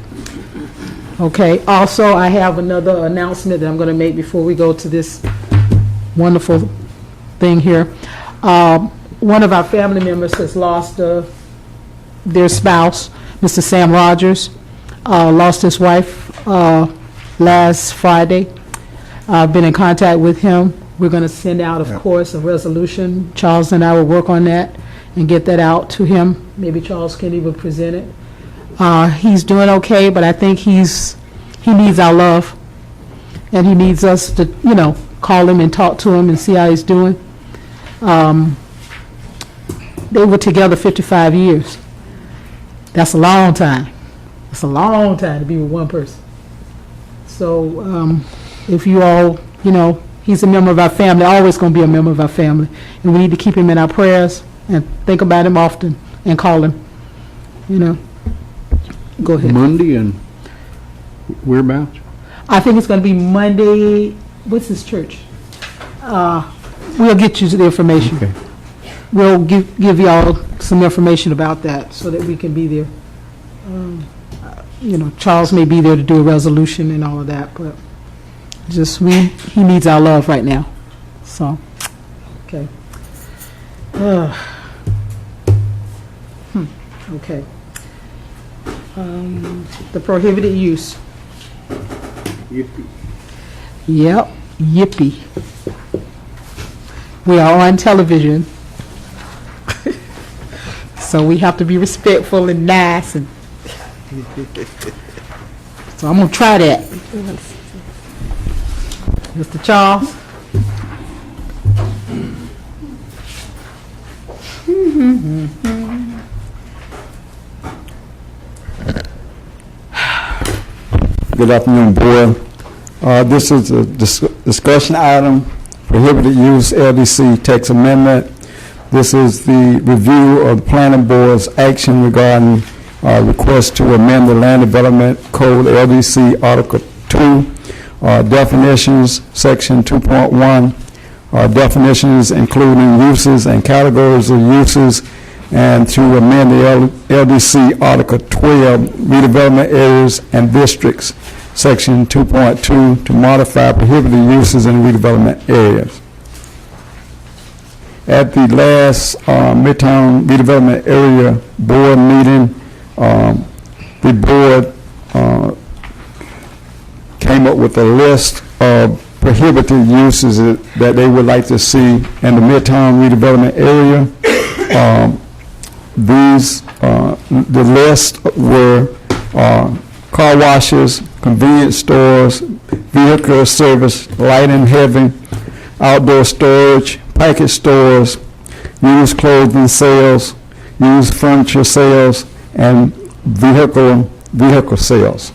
Okay, also I have another announcement that I'm going to make before we go to this wonderful thing here. One of our family members has lost their spouse, Mr. Sam Rogers, lost his wife last Friday. I've been in contact with him. We're going to send out, of course, a resolution. Charles and I will work on that and get that out to him. Maybe Charles can even present it. He's doing okay, but I think he needs our love, and he needs us to, call him and talk to him and see how he's doing. They were together 55 years. That's a long time. It's a long time to be with one person. So if you all, he's a member of our family, always going to be a member of our family. And we need to keep him in our prayers and think about him often and call him. Go ahead. Monday, and whereabouts? I think it's going to be Monday. What's his church? We'll get you the information. Okay. We'll give y'all some information about that so that we can be there. Charles may be there to do a resolution and all of that, but he needs our love right now. So, okay. Okay. The prohibited use. Yippee. Yep, yippee. We are on television. So we have to be respectful and nice, and so I'm gonna try that. Mr. Charles. Good afternoon, Board. This is a discussion item, prohibited use LDC text amendment. This is the review of the Planning Board's action regarding request to amend the Land Development Code LDC Article 2, definitions, Section 2.1, definitions including uses and categories of uses, and to amend the LDC Article 12, redevelopment areas and districts, Section 2.2, to modify prohibited uses in redevelopment areas. At the last Midtown Redevelopment Area Board meeting, the board came up with a list of prohibited uses that they would like to see in the Midtown Redevelopment Area. The list were car washes, convenience stores, vehicle service, light and heavy, outdoor storage, package stores, used clothing sales, used furniture sales, and vehicle sales.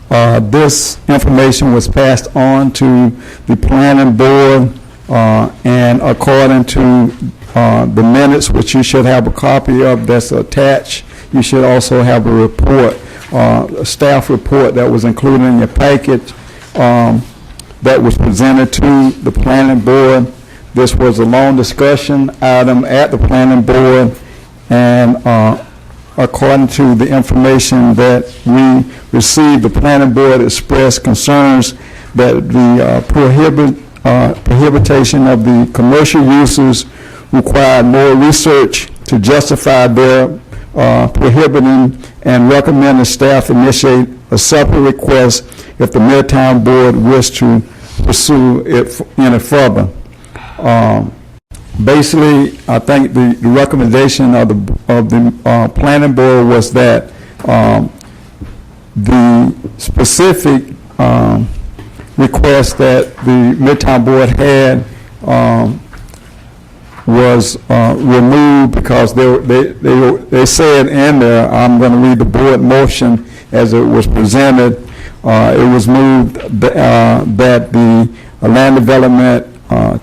This information was passed on to the planning board, and according to the minutes, which you should have a copy of that's attached, you should also have a report, a staff report that was included in your package that was presented to the planning board. This was a long discussion item at the planning board, and according to the information that we received, the planning board expressed concerns that the prohibition of the commercial uses required more research to justify their prohibiting, and recommended staff initiate a separate request if the Midtown board wished to pursue it any further. Basically, I think the recommendation of the planning board was that the specific request that the Midtown board had was removed because they said in there, I'm going to read the board motion as it was presented. It was moved that the land development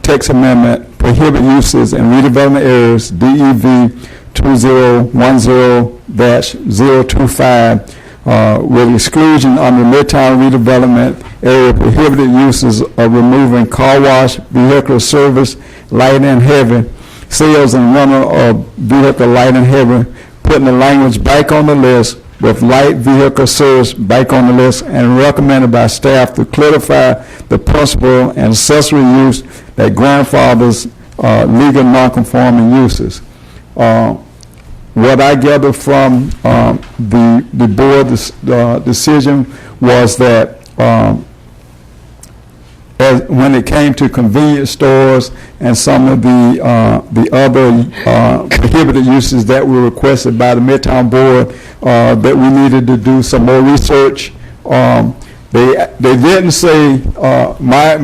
text amendment prohibit uses in redevelopment areas, DEV 2010-025, with exclusion under Midtown redevelopment area prohibited uses of removing car wash, vehicle service, light and heavy, sales and rental of vehicle light and heavy, putting the language back on the list with light vehicle service back on the list, and recommended by staff to clarify the principal and accessory use that grandfathers legal non-conforming uses. What I gathered from the board's decision was that when it came to convenience stores and some of the other prohibited uses that were requested by the Midtown board, that we needed to do some more research. They didn't say, my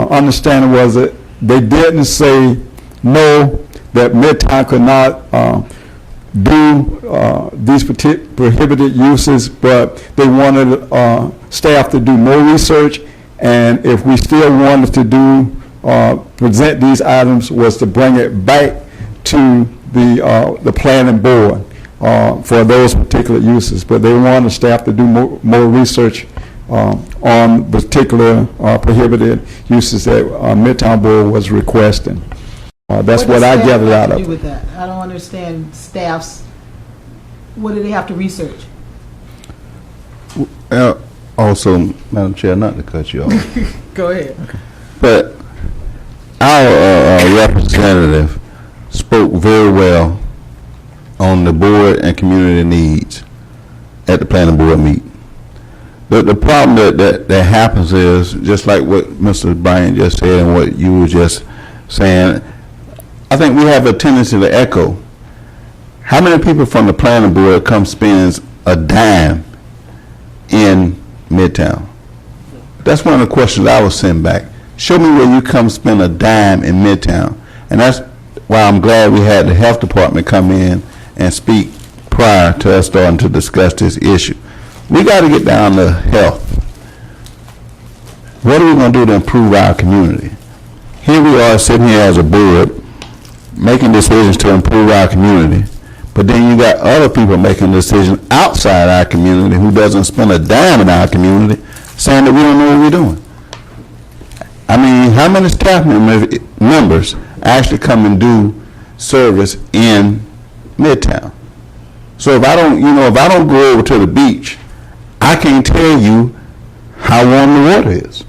understanding was that they didn't say no, that Midtown could not do these prohibited uses, but they wanted staff to do more research, and if we still wanted to do present these items, was to bring it back to the planning board for those particular uses. But they wanted staff to do more research on particular prohibited uses that Midtown board was requesting. That's what I gathered out of it. I don't understand staff's, what do they have to research? Also, Madam Chair, not to cut you off, Go ahead. but our representative spoke very well on the board and community needs at the planning board meeting. The problem that happens is, just like what Mr. Bryant just said and what you were just saying, I think we have a tendency to echo. How many people from the planning board come spends a dime in Midtown? That's one of the questions I was sent back. Show me where you come spend a dime in Midtown. And that's why I'm glad we had the health department come in and speak prior to us starting to discuss this issue. we got to get down to health. What are we going to do to improve our community? Here we are sitting here as a board making decisions to improve our community, but then you got other people making decisions outside our community who doesn't spend a dime in our community saying that we don't know what we're doing. I mean, how many staff members actually come and do service in Midtown? So if I don't, if I don't go over to the beach, I can't tell you how warm the water is.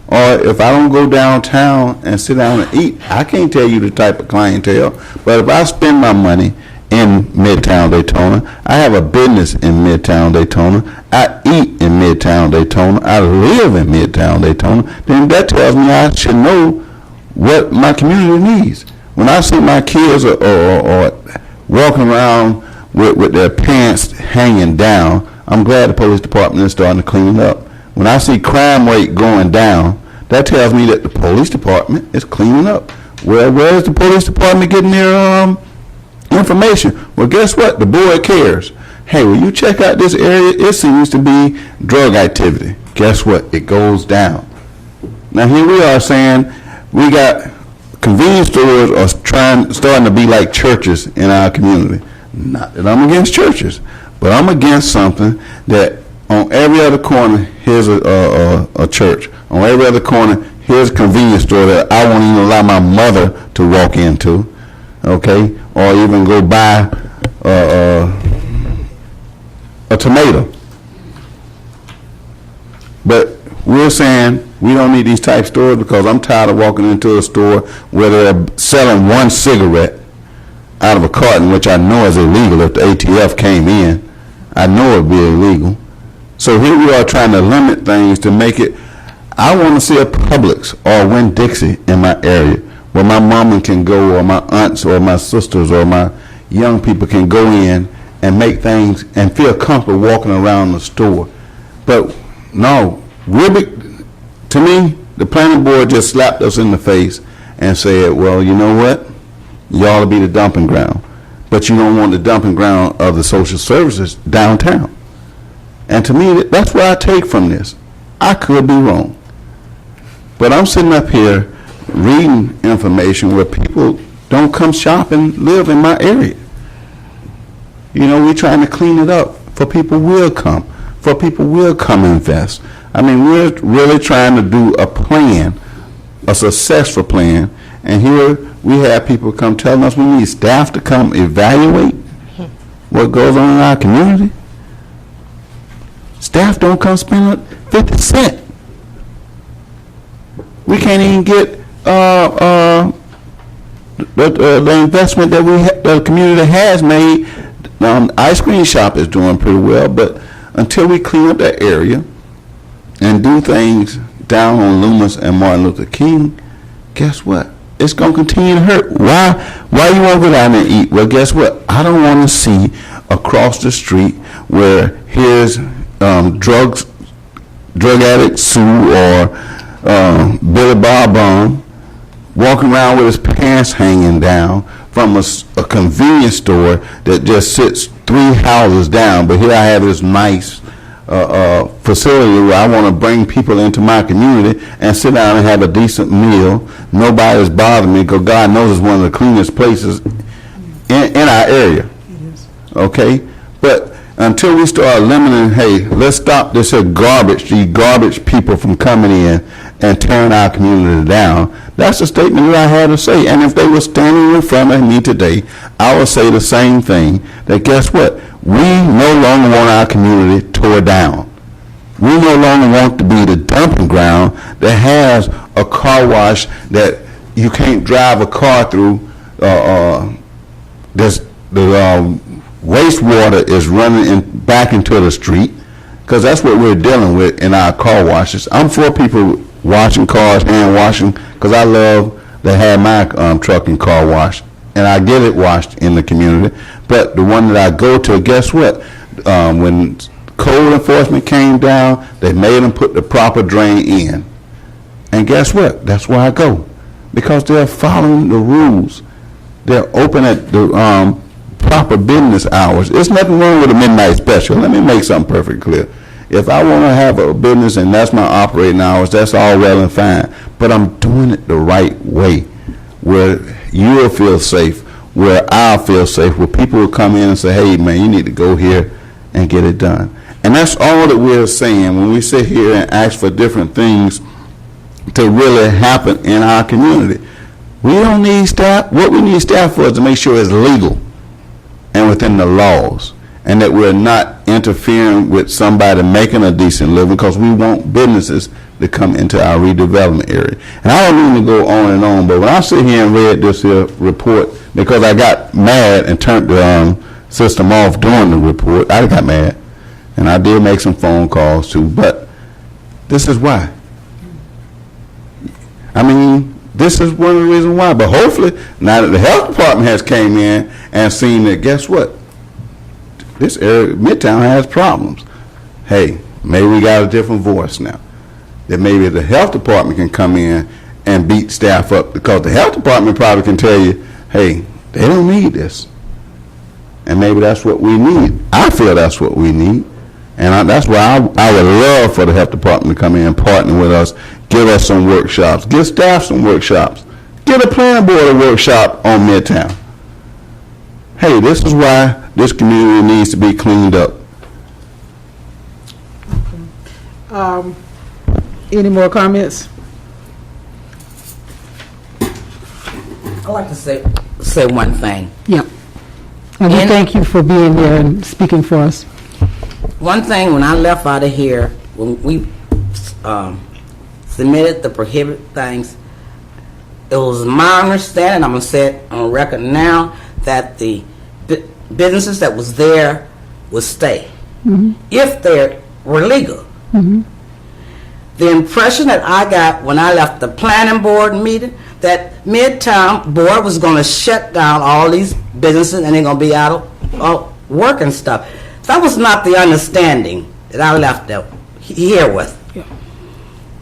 Or if I don't go downtown and sit down and eat, I can't tell you the type of clientele. But if I spend my money in Midtown Daytona, I have a business in Midtown Daytona, I eat in Midtown Daytona, I live in Midtown Daytona, then that tells me I should know what my community needs. When I see my kids or walking around with their pants hanging down, I'm glad the police department is starting to clean up. When I see crime rate going down, that tells me that the police department is cleaning up. Well, where is the police department getting their information? Well, guess what? The board cares. Hey, will you check out this area? It seems to be drug activity. Guess what? It goes down. Now, here we are saying we got convenience stores are starting to be like churches in our community. Not that I'm against churches, but I'm against something that on every other corner, here's a church. On every other corner, here's a convenience store that I won't even allow my mother to walk into, okay? Or even go buy a tomato. But we're saying we don't need these type stores because I'm tired of walking into a store where they're selling one cigarette out of a carton, which I know is illegal. If the ATF came in, I know it would be illegal. So here we are trying to limit things to make it. I want to see a Publix or a Winn-Dixie in my area where my mama can go, or my aunts or my sisters or my young people can go in and make things and feel comfortable walking around the store. But no, to me, the planning board just slapped us in the face and said, well, you know what? You ought to be the dumping ground. But you don't want the dumping ground of the social services downtown. And to me, that's what I take from this. I could be wrong. But I'm sitting up here reading information where people don't come shop and live in my area. We're trying to clean it up for people will come. For people will come invest. I mean, we're really trying to do a plan, a successful plan. And here we have people come telling us we need staff to come evaluate what goes on in our community. Staff don't come spend 50 cents. We can't even get the investment that the community has made. Ice cream shop is doing pretty well, but until we clean up that area and do things down on Loomis and Martin Luther King, guess what? It's going to continue to hurt. Why you want to go down there and eat? Well, guess what? I don't want to see across the street where here's drug addict Sue or Billy Bob walking around with his pants hanging down from a convenience store that just sits 3 houses down. But here I have this nice facility where I want to bring people into my community and sit down and have a decent meal. Nobody's bothering me because God knows it's one of the cleanest places in our area. Okay? But until we start limiting, hey, let's stop this here garbage, these garbage people from coming in and tearing our community down. That's a statement that I had to say. And if they were standing in front of me today, I would say the same thing, that guess what? We no longer want our community tore down. We no longer want to be the dumping ground that has a car wash that you can't drive a car through. Wastewater is running back into the street, because that's what we're dealing with in our car washes. I'm for people washing cars, hand washing, because I love to have my truck and car washed, and I get it washed in the community. But the one that I go to, guess what? When code enforcement came down, they made them put the proper drain in. And guess what? That's where I go, because they're following the rules. They're open at the proper business hours. There's nothing wrong with a midnight special. Let me make something perfectly clear. If I want to have a business and that's my operating hours, that's all well and fine. But I'm doing it the right way, where you'll feel safe, where I'll feel safe, where people will come in and say, hey, man, you need to go here and get it done. And that's all that we're saying when we sit here and ask for different things to really happen in our community. We don't need staff. What we need staff for is to make sure it's legal and within the laws, and that we're not interfering with somebody making a decent living, because we want businesses to come into our redevelopment area. And I don't mean to go on and on, but when I sit here and read this here report, because I got mad and turned the system off during the report, I got mad, and I did make some phone calls too, but this is why. I mean, this is one of the reasons why. But hopefully, now that the health department has came in and seen that, guess what? This area, Midtown, has problems. Hey, maybe we got a different voice now. That maybe the health department can come in and beat staff up, because the health department probably can tell you, hey, they don't need this. And maybe that's what we need. I feel that's what we need. And that's why I would love for the health department to come in and partner with us, give us some workshops, give staff some workshops, give the planning board a workshop on Midtown. Hey, this is why this community needs to be cleaned up. Any more comments? I'd like to say one thing. Yeah. And we thank you for being here and speaking for us. One thing, when I left out of here, when we submitted the prohibited things, it was my understanding, I'm going to say it on record now, that the businesses that was there would stay, if they were legal. The impression that I got when I left the planning board meeting, that Midtown board was going to shut down all these businesses and they're going to be out of work and stuff. That was not the understanding that I left here with. Yeah.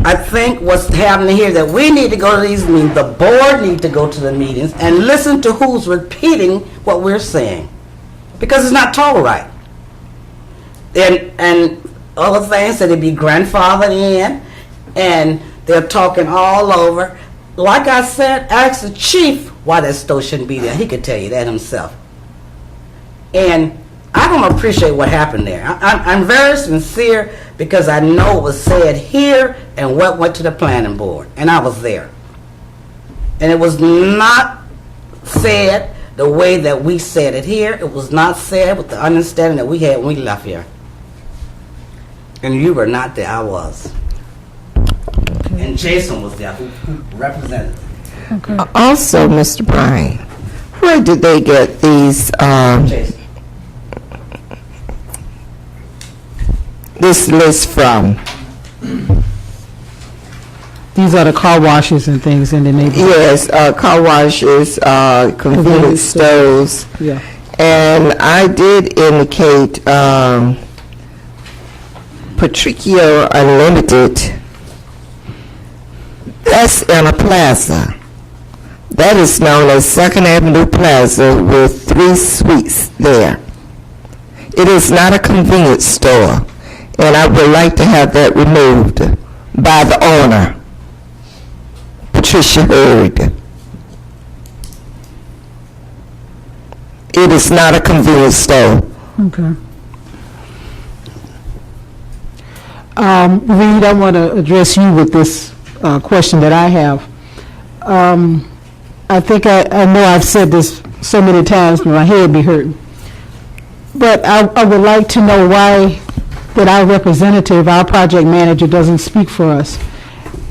I think what's happening here, that we need to go to these meetings, the board need to go to the meetings and listen to who's repeating what we're saying, because it's not told right. And other things that it be grandfathered in, and they're talking all over. Like I said, ask the chief why that store shouldn't be there. He could tell you that himself. And I don't appreciate what happened there. I'm very sincere, because I know what was said here and what went to the planning board, and I was there. And it was not said the way that we said it here. It was not said with the understanding that we had when we left here. And you were not there, I was. And Jason was there, who represented. Okay. Also, Mr. Bryan, where did they get these, Jason. this list from? These are the car washes and things in the neighborhood. Yes, car washes, convenience stores. Yeah. And I did indicate Patricio Unlimited. That's in a plaza. That is known as 2nd Avenue Plaza with 3 suites there. It is not a convenience store, and I would like to have that removed by the owner, Patricia Hurd. It is not a convenience store. Okay. Reed, I want to address you with this question that I have. I think I know I've said this so many times, but my head be hurting. But I would like to know why that our representative, our project manager, doesn't speak for us.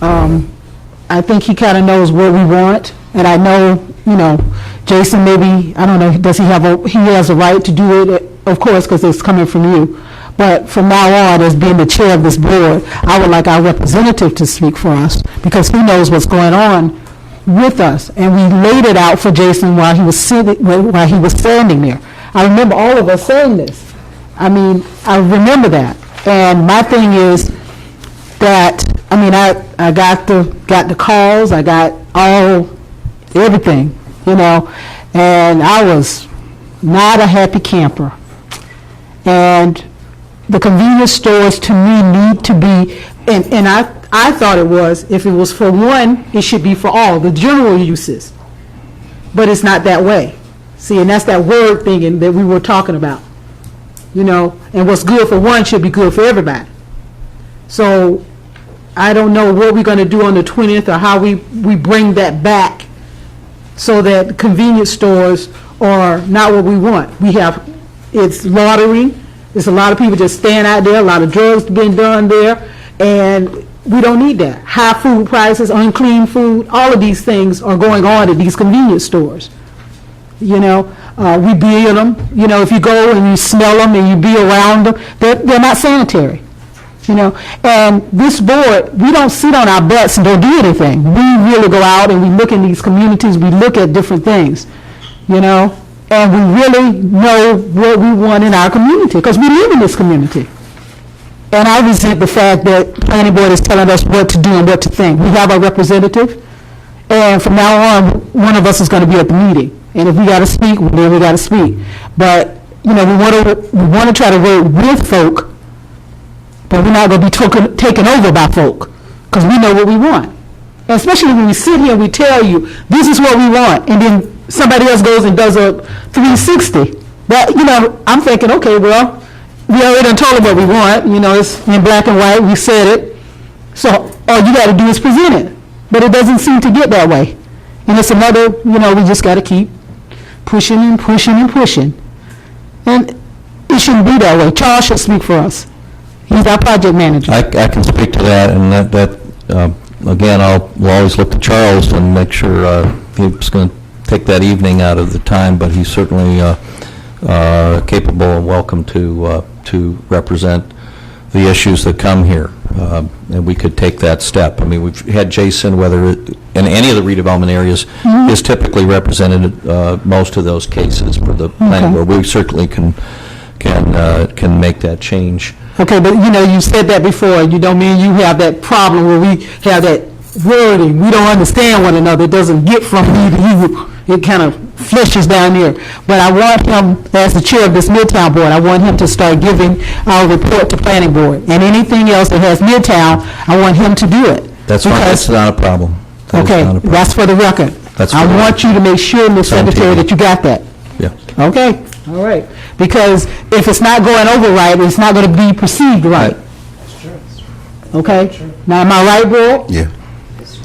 I think he kind of knows what we want, and I know, Jason, maybe, I don't know, does he has a right to do it, of course, because it's coming from you. But from now on, as being the chair of this board, I would like our representative to speak for us, because he knows what's going on with us. And we laid it out for Jason while he was standing there. I remember all of us saying this. I mean, I remember that. And my thing is that, I got the calls, I got everything, and I was not a happy camper. And the convenience stores, to me, need to be, and I thought it was, if it was for one, it should be for all, the general uses. But it's not that way. See, and that's that word thing that we were talking about. You know, and what's good for one should be good for everybody. So I don't know what we're going to do on the 20th or how we bring that back so that convenience stores are not what we want. It's lottery. There's a lot of people just staying out there, a lot of drugs being done there, and we don't need that. High food prices, unclean food, all of these things are going on at these convenience stores. You know, we build them. You know, if you go and you smell them and you be around them, they're not sanitary. You know, and this board, we don't sit on our butts and don't do anything. We really go out and we look in these communities, we look at different things, you know, and we really know what we want in our community, because we live in this community. And I resent the fact that planning board is telling us what to do and what to think. We have our representative, and from now on, one of us is going to be at the meeting. And if we got to speak, then we got to speak. But, you know, we want to try to work with folk, but we're not going to be taken over by folk, because we know what we want. And especially when we sit here and we tell you, this is what we want, and then somebody else goes and does a 360. That, you know, I'm thinking, okay, well, we already done told them what we want. You know, it's in black and white. We said it. So all you got to do is present it. But it doesn't seem to get that way. And it's another, you know, we just got to keep pushing and pushing and pushing. And it shouldn't be that way. Charles should speak for us. He's our project manager. I can speak to that, and again, we'll always look to Charles and make sure he's going to take that evening out of the time, but he's certainly capable and welcome to represent the issues that come here, and we could take that step. I mean, we've had Jason, whether in any of the redevelopment areas, is typically represented most of those cases for the planning board. We certainly can make that change. Okay, but you know, you said that before. You don't mean you have that problem where we have that wording. We don't understand one another. It doesn't get from me to you. It kind of flushes down there. But I want him, as the chair of this Midtown board, I want him to start giving our report to planning board. And anything else that has Midtown, I want him to do it. That's fine. That's not a problem. Okay, that's for the record. I want you to make sure, Ms. Secretary, that you got that. Yeah. Okay, all right. Because if it's not going over right, it's not going to be perceived right. Okay? Now, am I right, Bill? Yeah.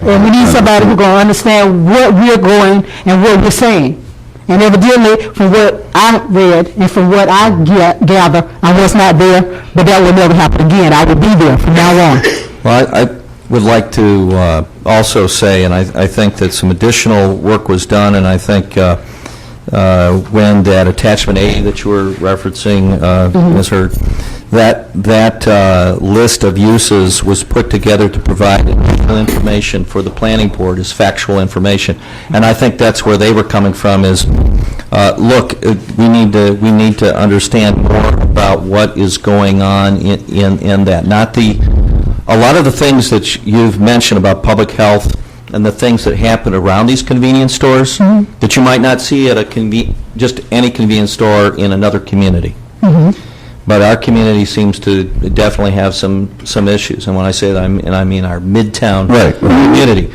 And we need somebody who's going to understand what we're going and what we're saying. And evidently, from what I read and from what I gather, I was not there, but that will never happen again. I will be there from now on. Well, I would like to also say, and I think that some additional work was done, and I think when that attachment A that you were referencing, Ms. Hurd, that list of uses was put together to provide additional information for the planning board as factual information. And I think that's where they were coming from is, look, we need to understand more about what is going on in that. Not a lot of the things that you've mentioned about public health and the things that happen around these convenience stores that you might not see at just any convenience store in another community. But our community seems to definitely have some issues, and when I say that, I mean our Midtown community,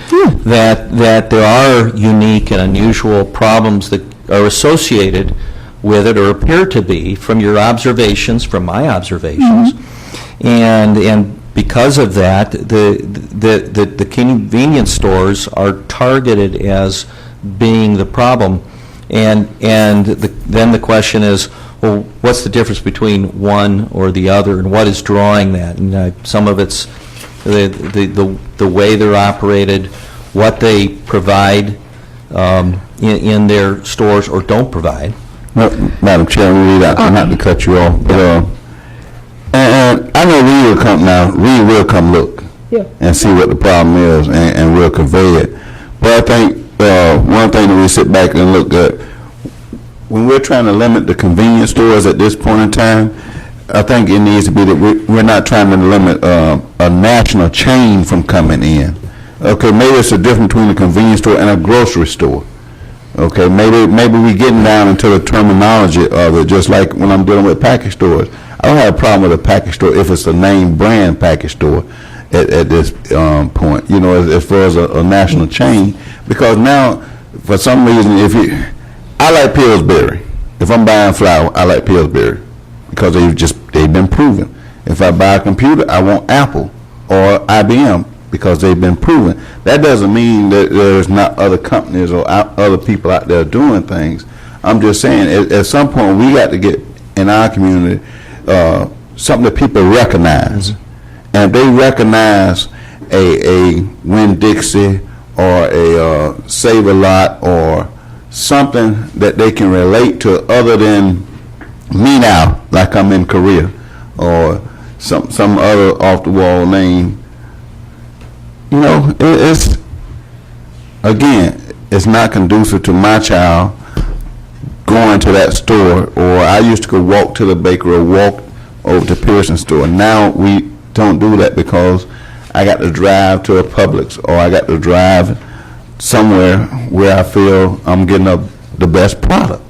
that there are unique and unusual problems that are associated with it, or appear to be, from your observations, from my observations, and because of that, the convenience stores are targeted as being the problem, and then the question is, well, what's the difference between one or the other, and what is drawing that? And some of it's the way they're operated, what they provide in their stores or don't provide. Madam Chairman, not to cut you off, but and I know Reed will come now. Reed will come look and see what the problem is, and we'll convey it. But I think one thing that we sit back and look at, when we're trying to limit the convenience stores at this point in time, I think it needs to be that we're not trying to limit a national chain from coming in. Okay, maybe it's a difference between a convenience store and a grocery store. Okay, maybe we getting down into the terminology of it, just like when I'm dealing with package stores. I don't have a problem with a package store if it's a name brand package store at this point, you know, as far as a national chain. Because now, for some reason, I like Pillsbury. If I'm buying flour, I like Pillsbury because they've been proven. If I buy a computer, I want Apple or IBM because they've been proven. That doesn't mean that there's not other companies or other people out there doing things. I'm just saying, at some point, we got to get in our community something that people recognize. And if they recognize a Winn-Dixie or a Save-A-Lot or something that they can relate to other than me now, like I'm in Korea, or some other off-the-wall name. You know, it's not conducive to my child going to that store, or I used to go walk to the bakery or walk over to Pearson's store. Now we don't do that because I got to drive to a Publix, or I got to drive somewhere where I feel I'm getting the best product.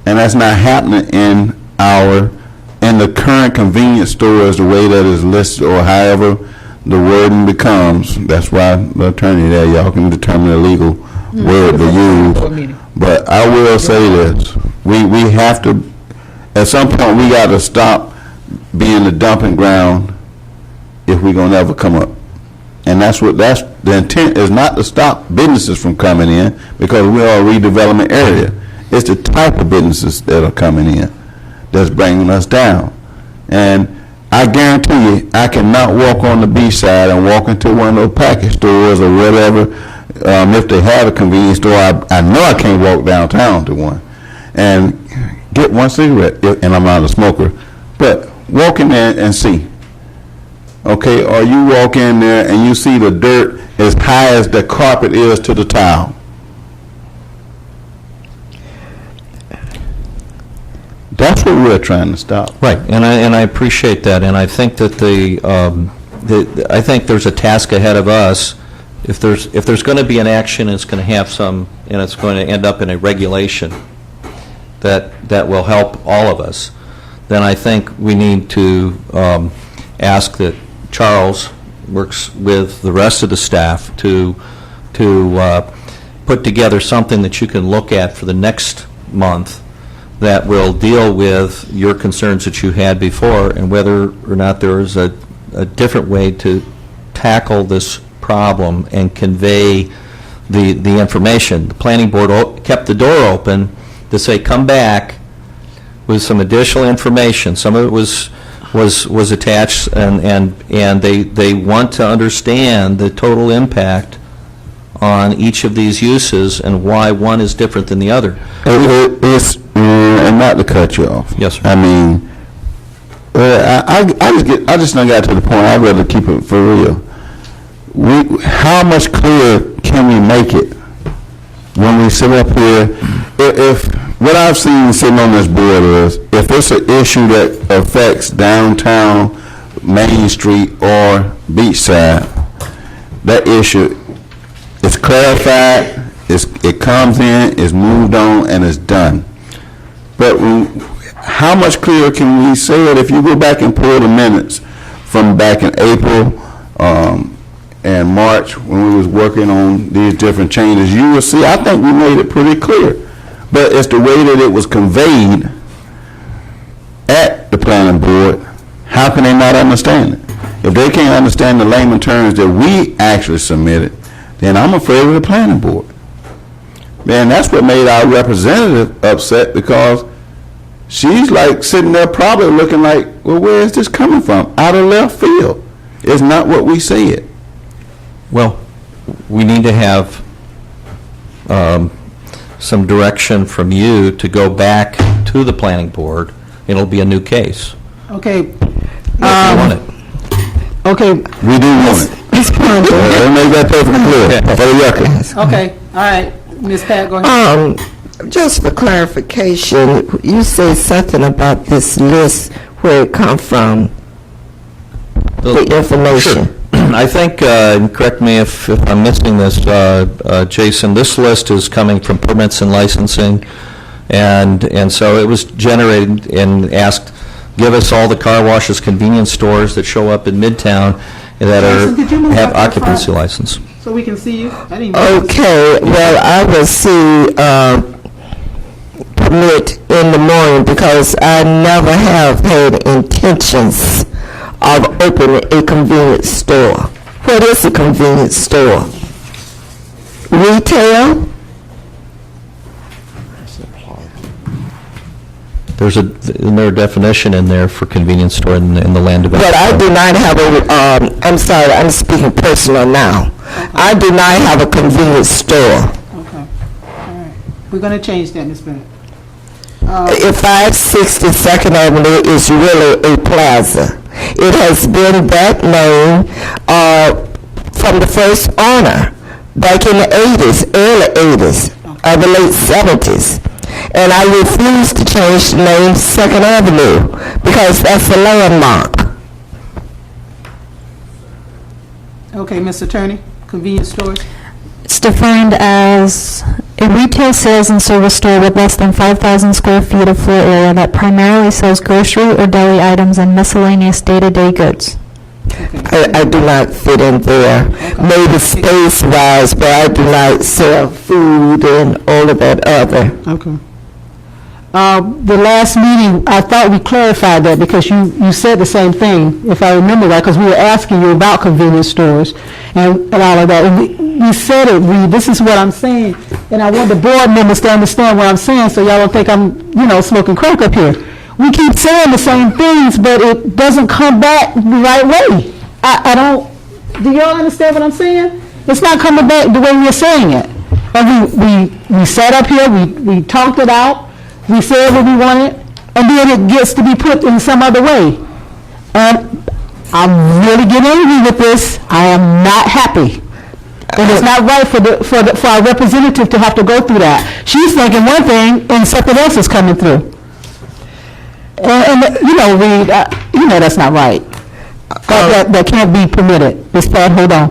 And that's not happening in the current convenience stores the way that is listed, or however the wording becomes. That's why the attorney there, y'all can determine the legal word to use. But I will say this, we have to, at some point, we got to stop being the dumping ground if we're going to ever come up. And the intent is not to stop businesses from coming in because we are a redevelopment area. It's the type of businesses that are coming in that's bringing us down. And I guarantee you, I cannot walk on the beach side and walk into one of those package stores or whatever. If they have a convenience store, I know I can't walk downtown to one and get one cigarette, and I'm not a smoker. But walk in there and see. Okay, or you walk in there and you see the dirt as high as the carpet is to the tile. That's what we're trying to stop. Right, and I appreciate that, and I think that I think there's a task ahead of us. If there's going to be an action, it's going to have some, and it's going to end up in a regulation that will help all of us, then I think we need to ask that Charles works with the rest of the staff to put together something that you can look at for the next month that will deal with your concerns that you had before, and whether or not there is a different way to tackle this problem and convey the information. The planning board kept the door open to say, come back with some additional information. Some of it was attached, and they want to understand the total impact on each of these uses and why one is different than the other. And not to cut you off. Yes, sir. I mean, I just don't got to the point. I'd rather keep it for real. How much clearer can we make it when we sit up here? If what I've seen sitting on this board is, if it's an issue that affects downtown, Main Street, or Beachside, that issue is clarified, it comes in, is moved on, and is done. But how much clearer can we say it if you go back and pull the minutes from back in April and March when we was working on these different changes? You will see, I think we made it pretty clear. But it's the way that it was conveyed at the planning board. How can they not understand it? If they can't understand the layman terms that we actually submitted, then I'm afraid of the planning board. Man, that's what made our representative upset, because she's like sitting there probably looking like, well, where is this coming from? Out of left field. It's not what we said. Well, we need to have some direction from you to go back to the planning board. It'll be a new case. Okay. If you want it. Okay. We do want it. Ms. Ponder. Let's make that perfectly clear for the record. Okay, all right. Ms. Pat, go ahead. Just for clarification, you said something about this list, where it come from, the information. Sure. I think, and correct me if I'm missing this, Jason, this list is coming from permits and licensing, and so it was generated and asked, give us all the car washes, convenience stores that show up in Midtown that Jason, could you move have up to the occupancy front? license. So we can see you? I didn't even- Okay, well, I will see permit in the morning because I never have had intentions of opening a convenience store. What is a convenience store? Retail? Isn't there a definition in there for convenience store in the land development? But I do not have a, I'm sorry, I'm speaking personal now. I do not have a convenience store. Okay, all right. We're going to change that, Ms. Bennett. If 560 Second Avenue is really a plaza. It has been that name from the first owner back in the 80s, early 80s, or the late 70s. And I refuse to change the name Second Avenue because that's a landmark. Okay, Ms. Attorney, convenience stores? It's defined as a retail sales and service store with less than 5,000 square feet of floor area that primarily sells grocery or deli items and miscellaneous day-to-day goods. I do not fit in there. Maybe space-wise, but I do not sell food and all of that other. Okay. The last meeting, I thought we clarified that because you said the same thing, if I remember right, because we were asking you about convenience stores and all of that. And we said it, this is what I'm saying, and I want the board members to understand what I'm saying so y'all don't think I'm, smoking crack up here. We keep saying the same things, but it doesn't come back the right way. I don't, do y'all understand what I'm saying? It's not coming back the way we're saying it. And we sat up here, we talked it out, we said what we wanted, and then it gets to be put in some other way. And I'm really getting angry with this. I am not happy. And it's not right for our representative to have to go through that. She's thinking one thing and something else is coming through. And Reed, that's not right. That can't be permitted. Ms. Todd, hold on.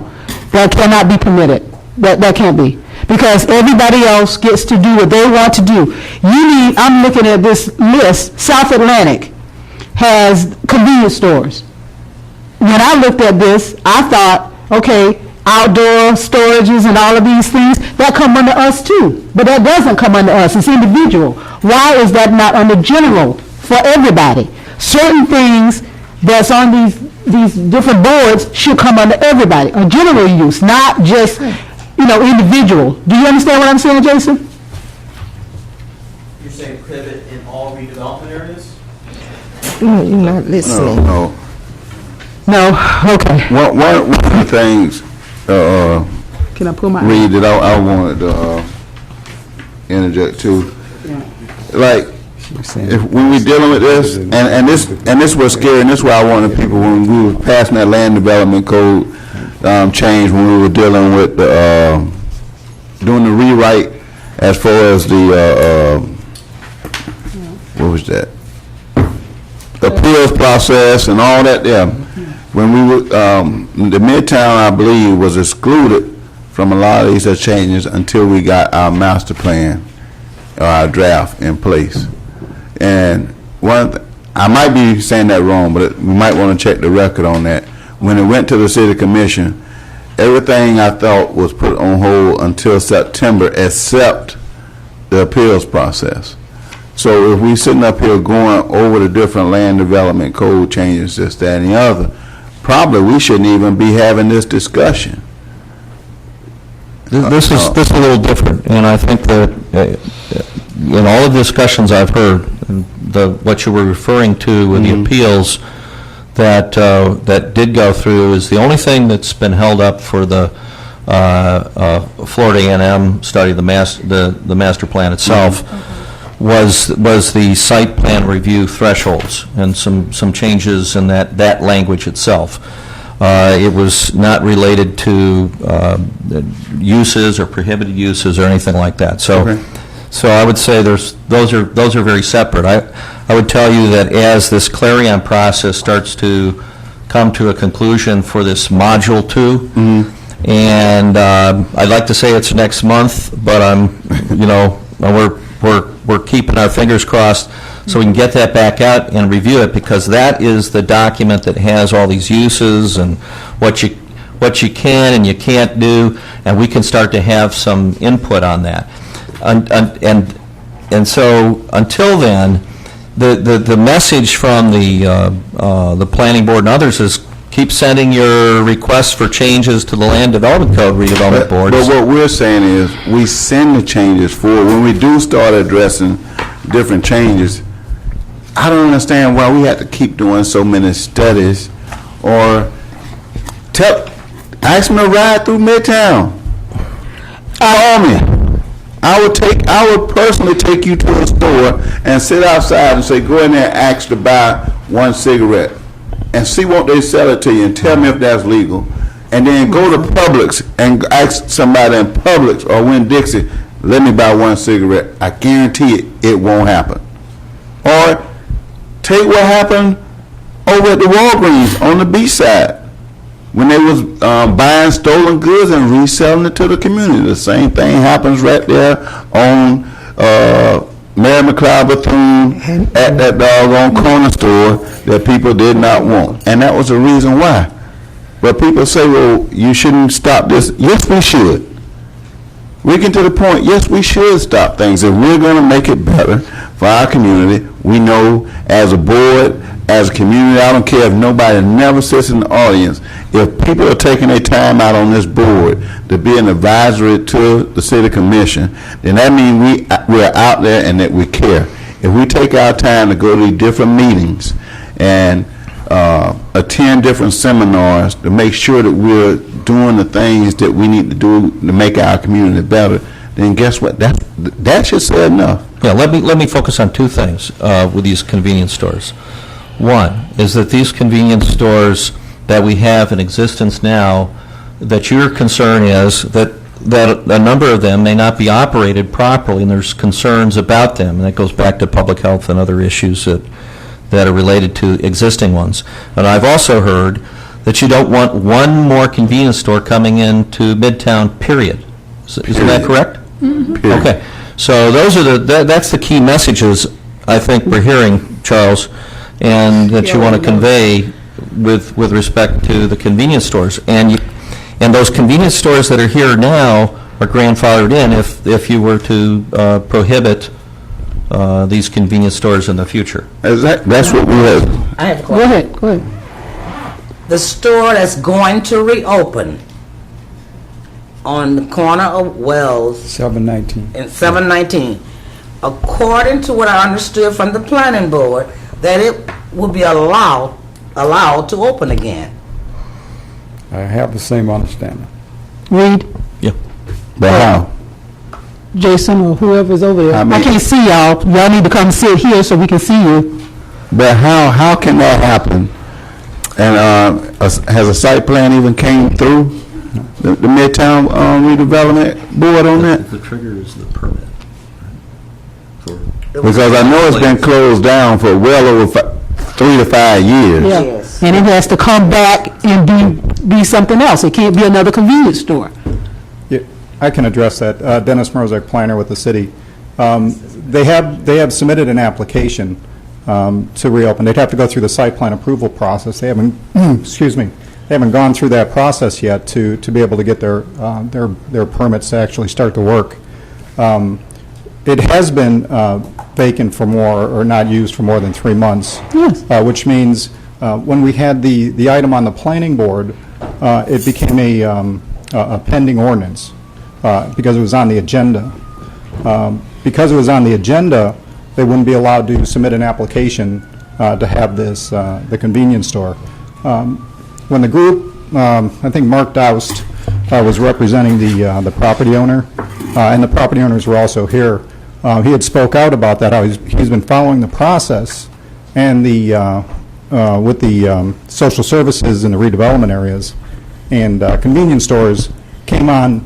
That cannot be permitted. That can't be. Because everybody else gets to do what they want to do. I'm looking at this list, South Atlantic has convenience stores. When I looked at this, I thought, okay, outdoor storages and all of these things, that come under us too. But that doesn't come under us, it's individual. Why is that not under general for everybody? Certain things that's on these different boards should come under everybody, a general use, not just, individual. Do you understand what I'm saying, Jason? You're saying prohibit in all redevelopment areas? No, you're not listening. No. No, okay. One of the things, Can I pull my? Reed, that I wanted to interject too. Like, when we dealing with this, and this was scary, and this is why I wanted people, when we were passing that land development code change, when we were dealing with doing the rewrite as far as the what was that? Appeals process and all that there. When we were, the Midtown, I believe, was excluded from a lot of these changes until we got our master plan, our draft in place. And I might be saying that wrong, but we might want to check the record on that. When it went to the city commission, everything I thought was put on hold until September except the appeals process. So if we sitting up here going over the different land development code changes, this, that, and the other, probably we shouldn't even be having this discussion. This is a little different, and I think that in all of the discussions I've heard, what you were referring to with the appeals that did go through is the only thing that's been held up for the Florida A&M study, the master plan itself, was the site plan review thresholds and some changes in that language itself. It was not related to uses or prohibited uses or anything like that. So I would say those are very separate. I would tell you that as this clarion process starts to come to a conclusion for this Module 2. And I'd like to say it's next month, but we're keeping our fingers crossed so we can get that back out and review it, because that is the document that has all these uses and what you can and you can't do, and we can start to have some input on that. And so until then, the message from the planning board and others is keep sending your requests for changes to the Land Development Code redevelopment boards. But what we're saying is, we send the changes forward. When we do start addressing different changes, I don't understand why we have to keep doing so many studies, or ask me to ride through Midtown. Call me. I would personally take you to a store and sit outside and say, go in there and ask to buy one cigarette and see what they sell it to you and tell me if that's legal. And then go to Publix and ask somebody in Publix or Winn-Dixie, let me buy one cigarette. I guarantee it won't happen. Or take what happened over at the Walgreens on the beach side when they was buying stolen goods and reselling it to the community. The same thing happens right there on Mary McLeod Bethune at that doggone corner store that people did not want. And that was the reason why. But people say, well, you shouldn't stop this. Yes, we should. We get to the point, yes, we should stop things. If we're going to make it better for our community, we know as a board, as a community, I don't care if nobody never sits in the audience, if people are taking their time out on this board to be an advisory to the city commission, then that means we're out there and that we care. If we take our time to go to these different meetings and attend different seminars to make sure that we're doing the things that we need to do to make our community better, then guess what? That should say enough. Yeah, let me focus on two things with these convenience stores. One is that these convenience stores that we have in existence now, that your concern is that a number of them may not be operated properly, and there's concerns about them, and that goes back to public health and other issues that are related to existing ones. And I've also heard that you don't want one more convenience store coming into Midtown, period. Isn't that correct? Mm-hmm. Okay. So those are that's the key messages I think we're hearing, Charles, and that you want to convey with respect to the convenience stores. And those convenience stores that are here now are grandfathered in if you were to prohibit these convenience stores in the future. That's what we have. I have a question. Go ahead. The store that's going to reopen on the corner of Wells 719. and 719, according to what I understood from the planning board, that it will be allowed to open again. I have the same understanding. Reed, Yeah. But how? Jason, or whoever's over there. I can't see y'all. Y'all need to come sit here so we can see you. But how can that happen? And has a site plan even came through the Midtown redevelopment board on that? The trigger is the permit. Because I know it's been closed down for well over 3 to 5 years. Yeah. Yes. And it has to come back and be something else. It can't be another convenience store. Yeah, I can address that. Dennis Merzik, planner with the city. They have submitted an application to reopen. They'd have to go through the site plan approval process. They haven't, excuse me, they haven't gone through that process yet to be able to get their permits to actually start to work. It has been vacant for more, or not used for more than 3 months. Yes. Which means when we had the item on the planning board, it became a pending ordinance because it was on the agenda. Because it was on the agenda, they wouldn't be allowed to submit an application to have this, the convenience store. When the group, I think Mark Doust was representing the property owner, and the property owners were also here. He had spoke out about that, how he's been following the process and with the social services in the redevelopment areas, and convenience stores came on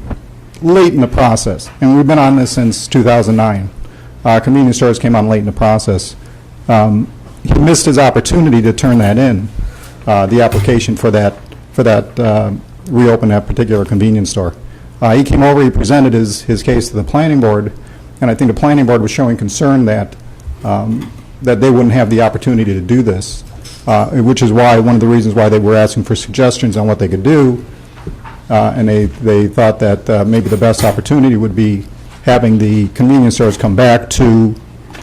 late in the process, and we've been on this since 2009. Convenience stores came on late in the process. He missed his opportunity to turn that in. the application for that reopen that particular convenience store. He came over, he presented his case to the planning board, and I think the planning board was showing concern that that they wouldn't have the opportunity to do this, which is why, one of the reasons why they were asking for suggestions on what they could do, and they thought that maybe the best opportunity would be having the convenience stores come back to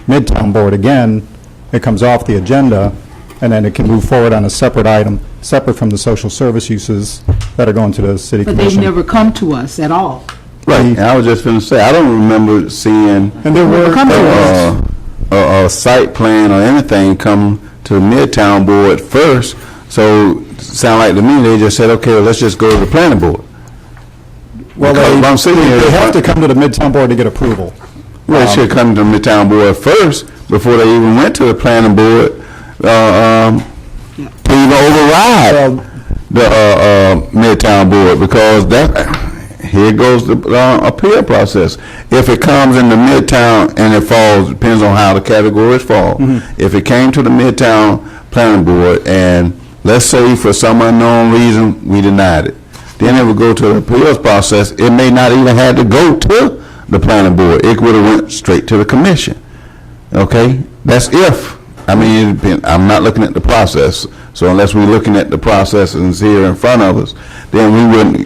Midtown Board again. It comes off the agenda, and then it can move forward on a separate item, separate from the social service uses that are going to the city But commission. they've never come to us at all. Right, and I was just going to say, I don't remember seeing And there were, a site plan or anything come to the Midtown Board first, so sound like to me, they just said, okay, well, let's just go to the planning board. well, Because I'm sitting here- they have to come to the Midtown Board to get approval. Well, it should come to the Midtown Board first, before they even went to the planning board, to even override the Midtown Board, because here goes the appeal process. If it comes in the Midtown and it falls, depends on how the categories fall. If it came to the Midtown Planning Board and, let's say, for some unknown reason, we denied it, then it would go to the appeals process. It may not even have to go to the planning board. It would have went straight to the commission. Okay? That's if. I mean, I'm not looking at the process. So unless we're looking at the processes here in front of us, then we wouldn't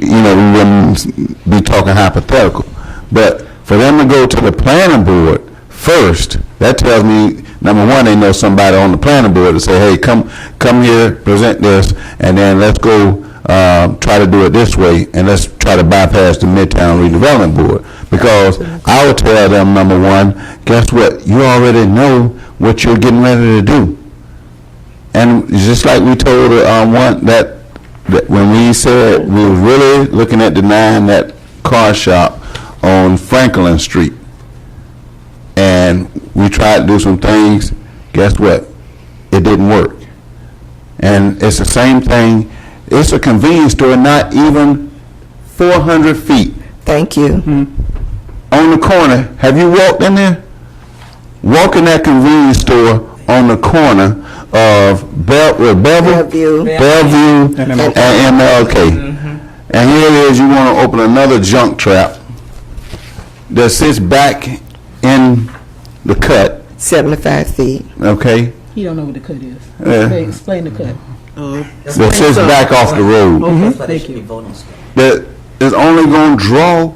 be talking hypothetical. But for them to go to the planning board first, that tells me, number one, they know somebody on the planning board to say, hey, come here, present this, and then let's go try to do it this way, and let's try to bypass the Midtown Redevelopment Board. Because I would tell them, number one, guess what? You already know what you're getting ready to do. And just like we told one that when we said we were really looking at denying that car shop on Franklin Street, and we tried to do some things, guess what? It didn't work. And it's the same thing. It's a convenience store, not even 400 feet. Thank you. On the corner. Have you walked in there? Walk in that convenience store on the corner of Bellevue and MLK. And here it is, you want to open another junk trap that sits back in the cut. 75 feet. Okay? He don't know what the cut is. Yeah. Explain the cut. That sits back off the road. Thank you. That is only going to draw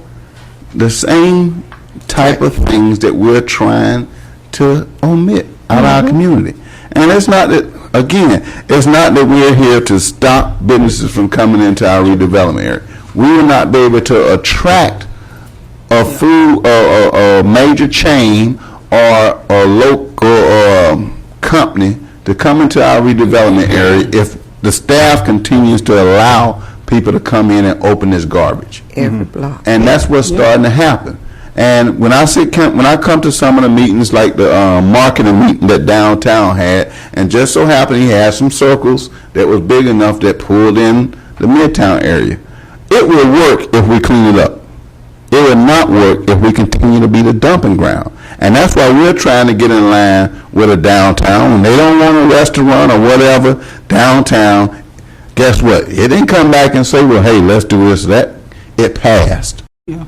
the same type of things that we're trying to omit out of our community. And it's not that, again, it's not that we're here to stop businesses from coming into our redevelopment area. We will not be able to attract a food, a major chain or a local company to come into our redevelopment area if the staff continues to allow people to come in and open this garbage. Every block. And that's what's starting to happen. And when I come to some of the meetings, like the marketing meeting that downtown had, and just so happened he had some circles that was big enough that pulled in the Midtown area. It will work if we clean it up. It will not work if we continue to be the dumping ground. And that's why we're trying to get in line with a downtown. When they don't want a restaurant or whatever downtown, guess what? It didn't come back and say, well, hey, let's do this, that. It passed. Yeah.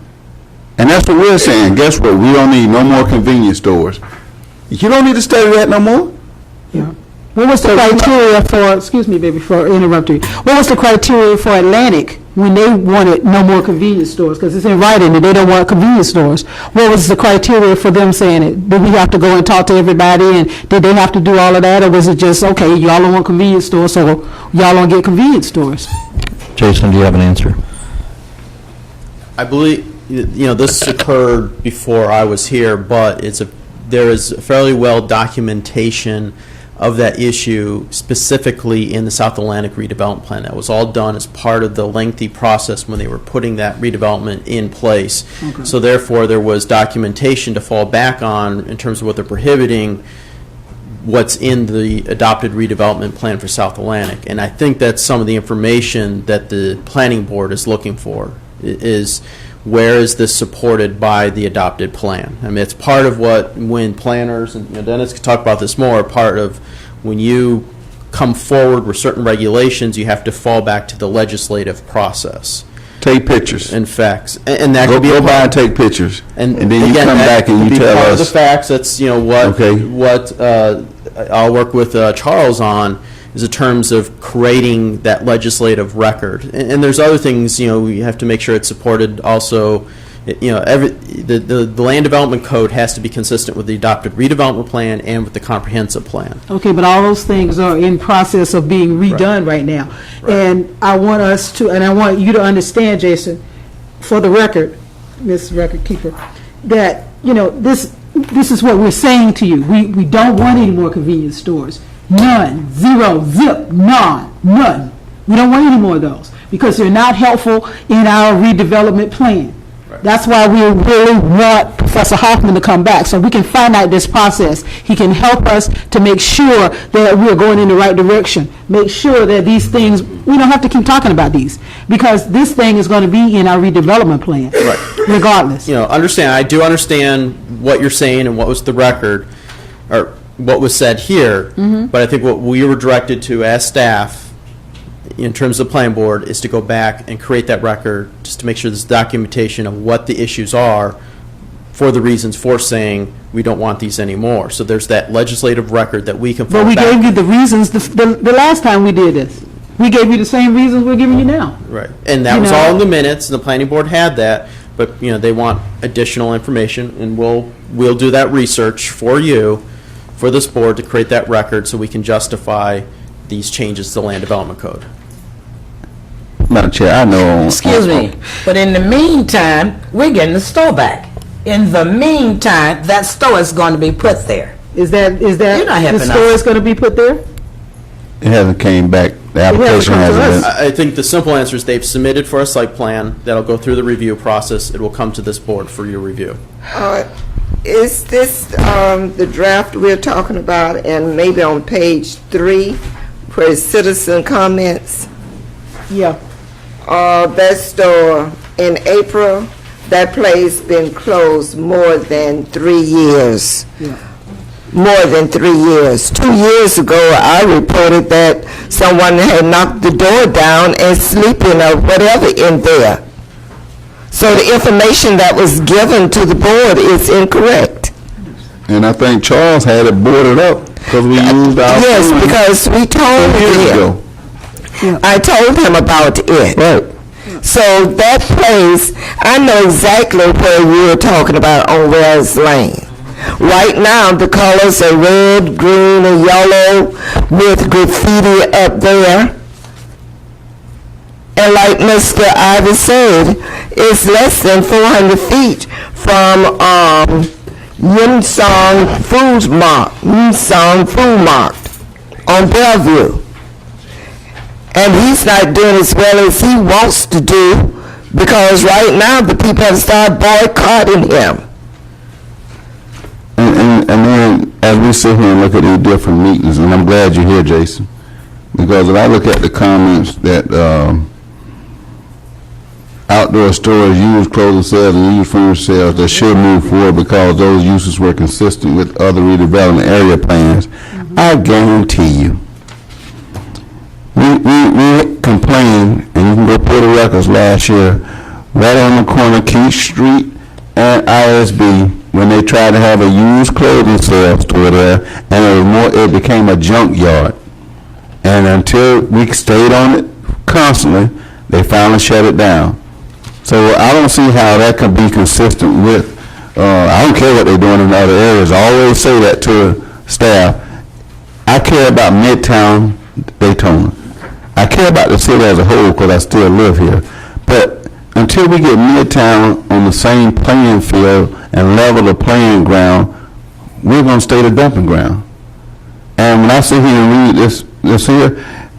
And that's what we're saying. Guess what? We don't need no more convenience stores. You don't need to study that no more. Yeah. What was the criteria for, excuse me, baby, for interrupting you. What was the criteria for Atlantic when they wanted no more convenience stores? Because it's in writing that they don't want convenience stores. What was the criteria for them saying it? Did we have to go and talk to everybody, and did they have to do all of that? Or was it just, okay, y'all don't want convenience stores, so y'all don't get convenience stores? Jason, do you have an answer? I believe, this occurred before I was here, but there is fairly well documentation of that issue specifically in the South Atlantic redevelopment plan. That was all done as part of the lengthy process when they were putting that redevelopment in place. Okay. So therefore, there was documentation to fall back on in terms of what they're prohibiting, what's in the adopted redevelopment plan for South Atlantic. And I think that's some of the information that the planning board is looking for, is where is this supported by the adopted plan? I mean, it's part of what, when planners, and Dennis could talk about this more, part of when you come forward with certain regulations, you have to fall back to the legislative process. Take pictures. And facts. And that Go, could be go a by part. and take pictures. And then you again, come that back and could you be tell part of us. the facts. That's, what, Okay. I'll work with Charles on is in terms of creating that legislative record. And there's other things, we have to make sure it's supported also. The land development code has to be consistent with the adopted redevelopment plan and with the comprehensive plan. Okay, but all those things are in process of being redone right now. And I want us to, and I want you to understand, Jason, for the record, Ms. Record Keeper, that, this is what we're saying to you. We don't want any more convenience stores. None, zero, zip, none. We don't want any more of those because they're not helpful in our redevelopment plan. That's why we really want Professor Hoffman to come back, so we can find out this process. He can help us to make sure that we're going in the right direction. Make sure that these things, we don't have to keep talking about these, because this thing is going to be in our redevelopment plan, regardless. I do understand what you're saying and what was the record, or what was said here, but I think what we were directed to as staff, in terms of the planning board, is to go back and create that record just to make sure there's documentation of what the issues are for the reasons for saying we don't want these anymore. So there's that legislative record that we can fall But we back. gave you the reasons the last time we did this. We gave you the same reasons we're giving you now. Right. And that was all in the minutes, and the planning board had that, but they want additional information, and we'll do that research for you, for this board, to create that record so we can justify these changes to the land development code. Madam Chair, I know. Excuse me, but in the meantime, we're getting the store back. In the meantime, that store is going to be put there. Is that You're not helping the store us. is going to be put there? It hasn't came back. The application come to hasn't us. been. I think the simple answer is they've submitted for a site plan. That'll go through the review process. It will come to this board for your review. Is this the draft we're talking about, and maybe on page 3, where it's citizen comments? Yeah. That store in April, that place been closed more than 3 years. More than 3 years. 2 years ago, I reported that someone had knocked the door down and sleeping or whatever in there. So the information that was given to the board is incorrect. And I think Charles had it boarded up because we used our. Yes, because we told years him. ago. I told him about it. Right. So that place, I know exactly where you were talking about on Wells Lane. Right now, the colors are red, green, and yellow with graffiti up there. And like Mr. Ivy said, it's less than 400 feet from Yimsong Food Mart on Bellevue. And he's not doing as well as he wants to do, because right now the people have started boycotting him. And then as we sit here and look at these different meetings, and I'm glad you're here, Jason, because if I look at the comments that outdoor stores, used clothing sales, and used furniture sales that should move forward because those uses were consistent with other redevelopment area plans, I guarantee you, we complained, and you can go pull the records last year, right on the corner of Keith Street and ISB, when they tried to have a used clothing sales store there, and it became a junkyard. And until we stayed on it constantly, they finally shut it down. So I don't see how that can be consistent with, I don't care what they're doing in other areas. I always say that to staff. I care about Midtown, Daytona. I care about the city as a whole because I still live here. But until we get Midtown on the same playing field and level the playing ground, we're going to stay the dumping ground. And when I sit here and read this here,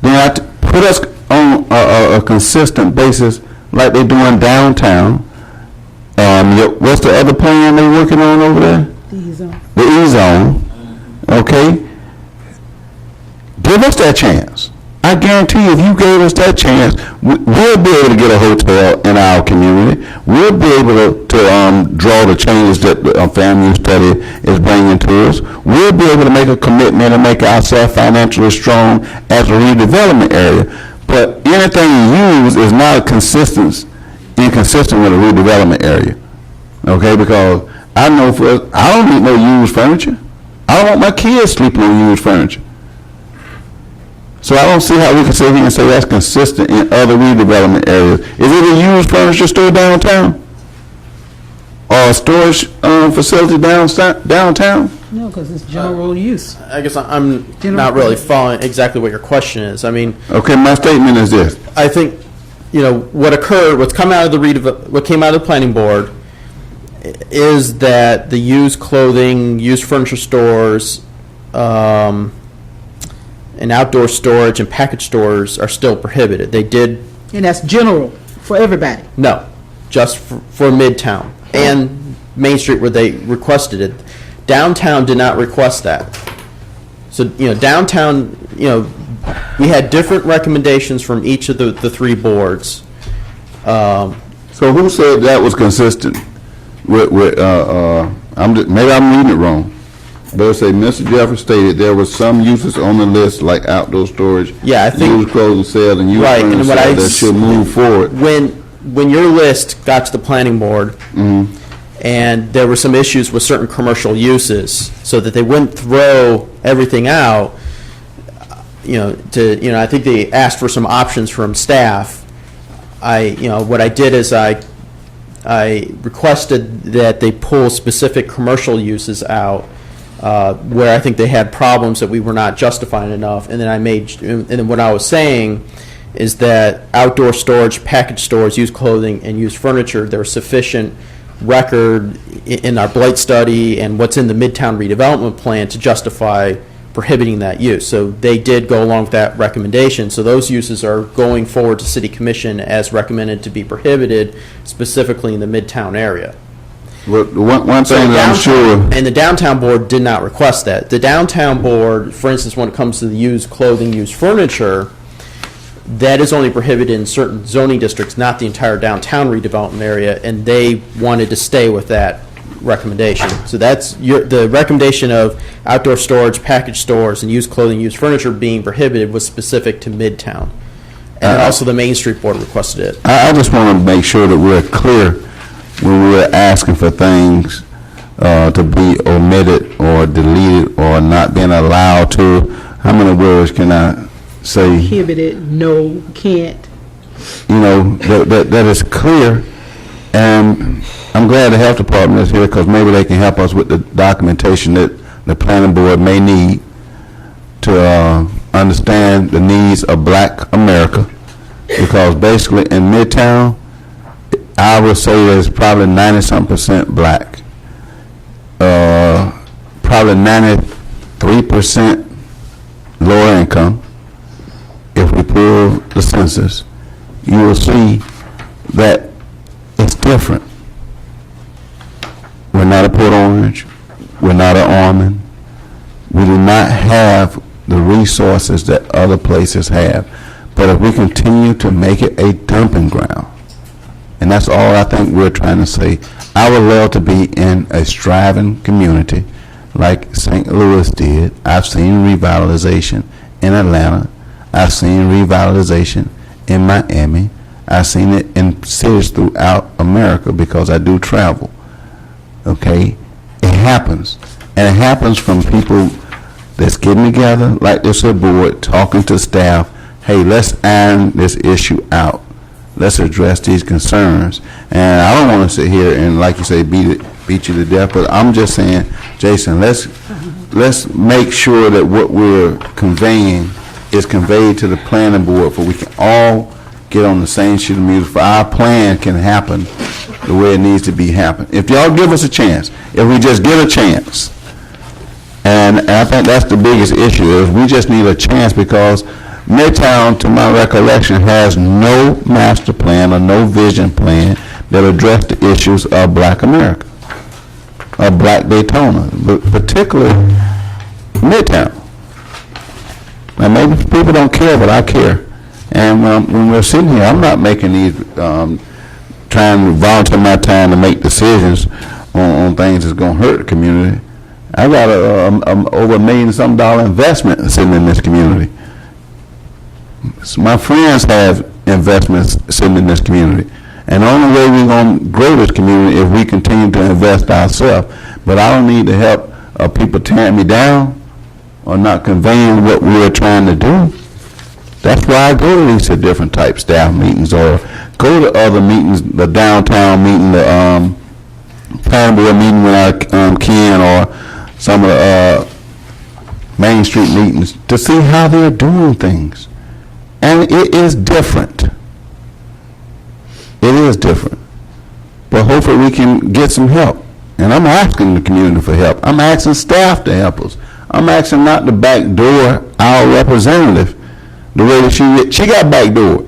then I put us on a consistent basis like they're doing downtown. What's the other plan they're working on over there? The E-zone. The E-zone. Okay. Give us that chance. I I guarantee you, if you gave us that chance, we'll be able to get a hotel in our community. We'll be able to draw the changes that the FAMU study is bringing to us. We'll be able to make a commitment and make ourselves financially strong as a redevelopment area. But anything you use is not inconsistent with a redevelopment area. Okay, because I know I don't need no used furniture. I don't want my kids sleeping on used furniture. So I don't see how we can sit here and say that's consistent in other redevelopment areas. Is it a used furniture store downtown? Or a storage facility downtown? No, because it's general use. I guess I'm not really following exactly what your question is. I mean, okay, my statement is this. I think, what came out of the planning board is that the used clothing, used furniture stores, and outdoor storage and package stores are still prohibited. They did. And that's general for everybody. No, just for Midtown and Main Street where they requested it. Downtown did not request that. So, downtown, we had different recommendations from each of the three boards. So who said that was consistent with maybe I'm reading it wrong. But say Mr. Jeffers stated there were some uses on the list like outdoor storage, I think used clothing sales, and used furniture sales that should move forward. When your list got to the planning board, and there were some issues with certain commercial uses, so that they wouldn't throw everything out. I think they asked for some options from staff. What I did is I requested that they pull specific commercial uses out. Where I think they had problems that we were not justifying enough, and then what I was saying is that outdoor storage, package stores, used clothing, and used furniture, there was sufficient record in our blight study and what's in the Midtown redevelopment plan to justify prohibiting that use. So they did go along with that recommendation. So those uses are going forward to City Commission as recommended to be prohibited, specifically in the Midtown area. Well, one thing that I'm sure. And the downtown board did not request that. The downtown board, for instance, when it comes to the used clothing, used furniture, that is only prohibited in certain zoning districts, not the entire downtown redevelopment area, and they wanted to stay with that recommendation. So that's the recommendation of outdoor storage, package stores, and used clothing, used furniture being prohibited was specific to Midtown. And also the Main Street board requested it. I just want to make sure that we're clear when we're asking for things to be omitted or deleted or not being allowed to. How many words can I say? Prohibited, no, can't. That is clear. And I'm glad the health department is here because maybe they can help us with the documentation that the planning board may need to understand the needs of Black America. Because basically in Midtown, I would say there's probably 90-something% Black. Probably 93% lower income. If we pull the census, you will see that it's different. We're not a Port Orange. We're not an Ormond. We do not have the resources that other places have. But if we continue to make it a dumping ground, and that's all I think we're trying to say, I would love to be in a striving community like St. Louis did. I've seen revitalization in Atlanta. I've seen revitalization in Miami. I've seen it in cities throughout America because I do travel. Okay? It happens. And it happens from people that's getting together, like this board, talking to staff, hey, let's iron this issue out. Let's address these concerns. And I don't want to sit here and, like you say, beat you to death, but I'm just saying, Jason, let's make sure that what we're conveying is conveyed to the planning board for we can all get on the same sheet of music for our plan can happen the way it needs to be happen. If y'all give us a chance, if we just get a chance, and I think that's the biggest issue, is we just need a chance because Midtown, to my recollection, has no master plan or no vision plan that address the issues of Black America, of Black Daytona, but particularly Midtown. Now maybe people people don't care, but I care. And when we're sitting here, I'm not making these, trying to volunteer my time to make decisions on things that's going to hurt the community. I got over $1 million investment sitting in this community. So my friends have investments sitting in this community. And the only way we're going to grow this community is if we continue to invest ourselves. But I don't need the help of people tearing me down or not conveying what we're trying to do. That's why I go to these different type staff meetings or go to other meetings, the downtown meeting, the planning board meeting when I can, or some of the Main Street meetings to see how they're doing things. And it is different. It is different. But hopefully we can get some help. And I'm asking the community for help. I'm asking staff to help us. I'm asking not to backdoor our representative the way that she got backdoored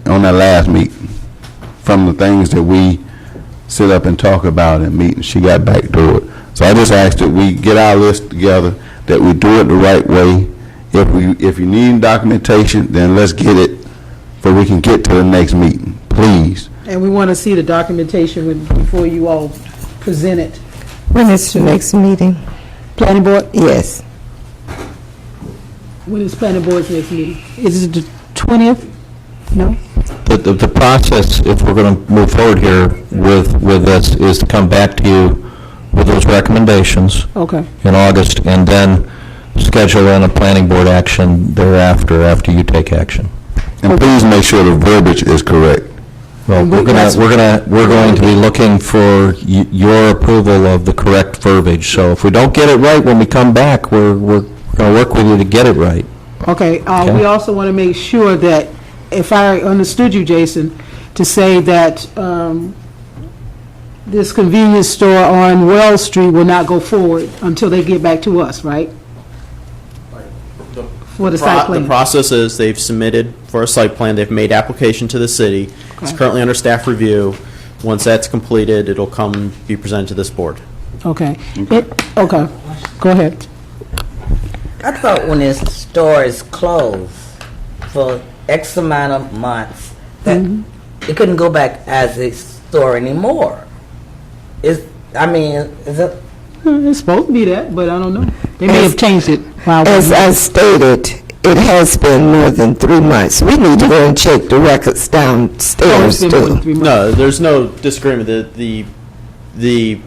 on that last meeting from the things that we sit up and talk about in meetings. She got backdoored. So I just ask that we get our list together, that we do it the right way. If you need documentation, then let's get it so we can get to the next meeting, please. And we want to see the documentation before you all present it. When is the next meeting? Planning board? Yes. When is planning board's next meeting? Is it the 20th? No? The process, if we're going to move forward here with this, is to come back to you with those recommendations Okay. in August, and then schedule in a planning board action thereafter, after you take action. And please make sure the verbiage is correct. Well, we're going to be looking for your approval of the correct verbiage. So if we don't get it right when we come back, we're going to work with you to get it right. Okay. We also want to make sure that, if I understood you, Jason, to say that this convenience store on Wells Street will not go forward until they get back to us, right? For the site plan. The process is they've submitted for a site plan, they've made application to the city. It's Okay. currently under staff review. Once that's completed, it'll come be presented to this board. Okay. Okay. Go ahead. I thought when this store is closed for X amount of months, that it couldn't go back as a store anymore. Is it? It's supposed to be that, but I don't know. They may have changed it. As I stated, it has been more than 3 months. We need to go and check the records downstairs, too. No, there's no disagreement. The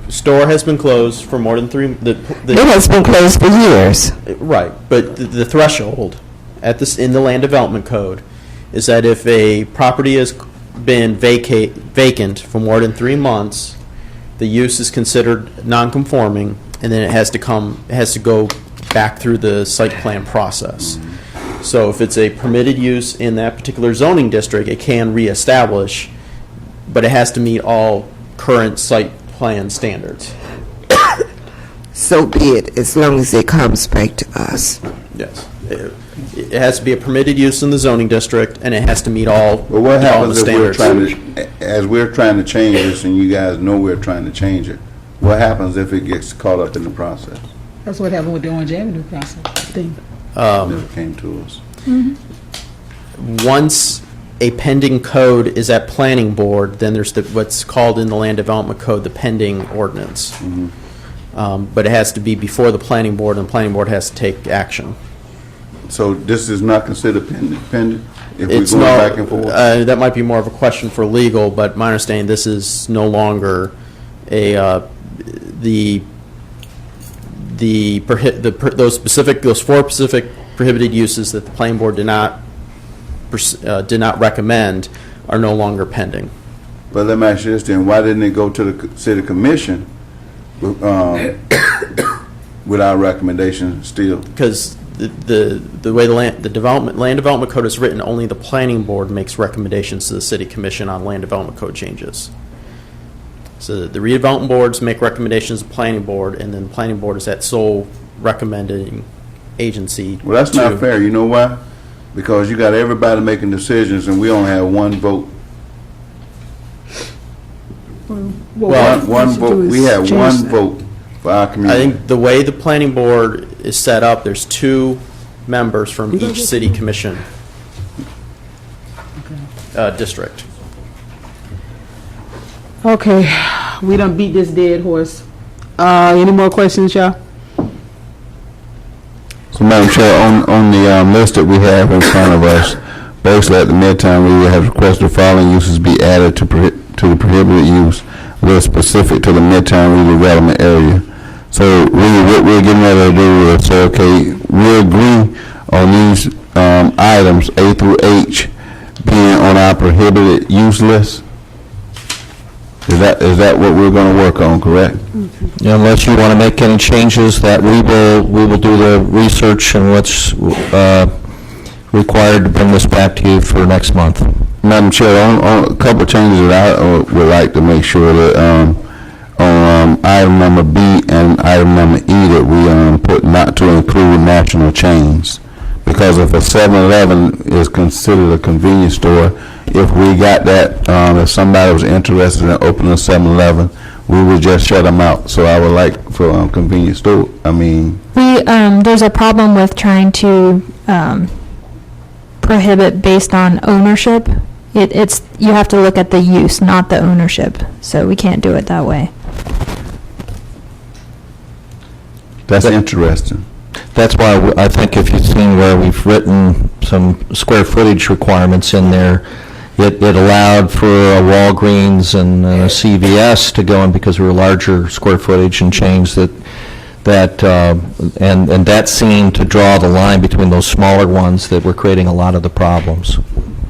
store has been closed for more than It has been closed for years. Right, but the threshold in the land development code is that if a property has been vacant for more than 3 months, the use is considered non-conforming, and then it has to go back through the site plan process. So if it's a permitted use in that particular zoning district, it can reestablish, but it has to meet all current site plan standards. So be it, as long as it comes back to us. Yes. It has to be a permitted use in the zoning district, and it has to meet all But what happens if standards. we're trying to change this and you guys know we're trying to change it? What happens if it gets caught up in the process? That's what happened with the Orange Avenue process thing. Never came to us. Once a pending code is at planning board, then there's what's called in the land development code the pending ordinance. But it has to be before the planning board, and the planning board has to take action. So this is not considered pending? If It's we're going no, back and forth? that might be more of a question for legal, but my understanding, this is no longer those four specific prohibited uses that the planning board did not recommend are no longer pending. But let me ask you this then, why didn't it go to the city commission with our recommendation still? Because the way the land development code is written, only the planning board makes recommendations to the city commission on land development code changes. So the redevelopment boards make recommendations to the planning board, and then the planning board is that sole recommending agency. Well, that's not fair. You know why? Because you got everybody making decisions and we only have one vote. One vote. We have one vote for our I community. think the way the planning board is set up, there's two members from each city commission district. Okay, we done beat this dead horse. Any more questions, y'all? So, Madam Chair, on the list that we have in front of us, basically at the Midtown, we have requested the following uses be added to the prohibited use list specific to the Midtown redevelopment area. So, really, what we're getting ready to do is say, okay, we agree on these items, A through H, being on our prohibited use list. Is that what we're going to work on, correct? Unless you want to make any changes, that we will do the research and what's required to bring this back to you for next month. Madam Chair, on a couple of changes that I would like to make sure that on item number B and item number E that we put not to include national chains. Because if a 7-Eleven is considered a convenience store, if we got that, if somebody was interested in opening a 7-Eleven, we would just shut them out. So I would like for convenience store, There's a problem with trying to prohibit based on ownership. You have to look at the use, not the ownership. So we can't do it that way. that's interesting. That's why I think if you've seen where we've written some square footage requirements in there, it allowed for a Walgreens and a CVS to go in because we were larger square footage and chains and that seemed to draw the line between those smaller ones that were creating a lot of the problems.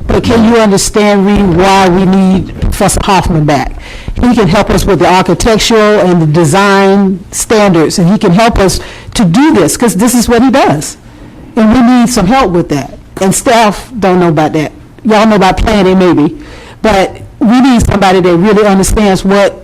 But can you understand, Reed, why we need Professor Hoffman back? He can help us with the architectural and the design standards, and he can help us to do this, because this is what he does. And we need some help with that. And staff don't know about that. Y'all know about planning, maybe. But we need somebody that really understands what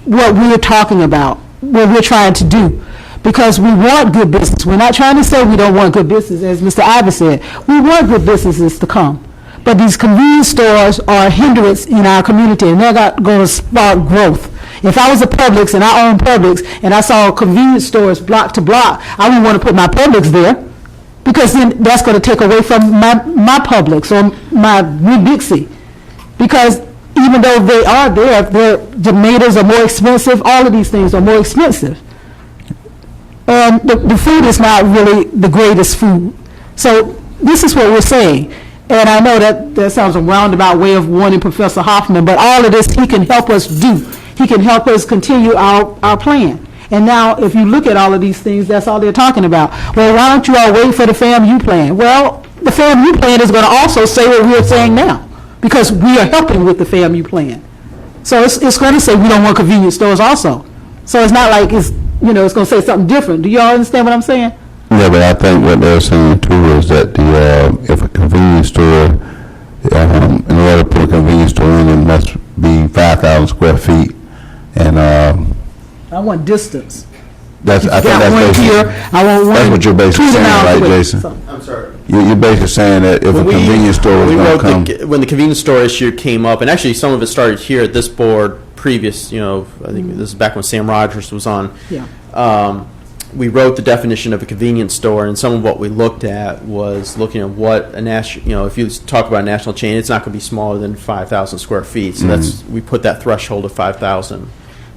we're talking about, what we're trying to do. Because we want good business. We're not trying to say we don't want good business, as Mr. Ivey said. We want good businesses to come. But these convenience stores are a hindrance in our community, and they're not going to spark growth. If I was a Publix and I own Publix and I saw convenience stores block to block, I wouldn't want to put my Publix there, because then that's going to take away from my Publix or my Winn-Dixie. Because even though they are there, the tomatoes are more expensive, all of these things are more expensive. And the food is not really the greatest food. So this is what we're saying. And I know that sounds a roundabout way of wanting Professor Hoffman, but all of this he can help us do. He can help us continue our plan. And now, if you look at all of these things, that's all they're talking about. Well, why don't you all wait for the FAMU plan? Well, the FAMU plan is going to also say what we're saying now, because we are helping with the FAMU plan. So it's going to say we don't want convenience stores also. So it's not like it's going to say something different. Do you all understand what I'm saying? Yeah, but I think what they're saying too is that if a convenience store, in order to put a convenience store in, it must be 5,000 square feet, and I want distance. I think that's what you're basically saying, right, Jason? I'm sorry. You're basically saying that if a convenience store was going to come. When the convenience store issue came up, and actually some of it started here at this board previous, I think this is back when Sam Rogers was on. Yeah. We wrote the definition of a convenience store, and some of what we looked at was looking at what a national, if you talk about a national chain, it's not going to be smaller than 5,000 square feet. So we put that threshold of 5,000.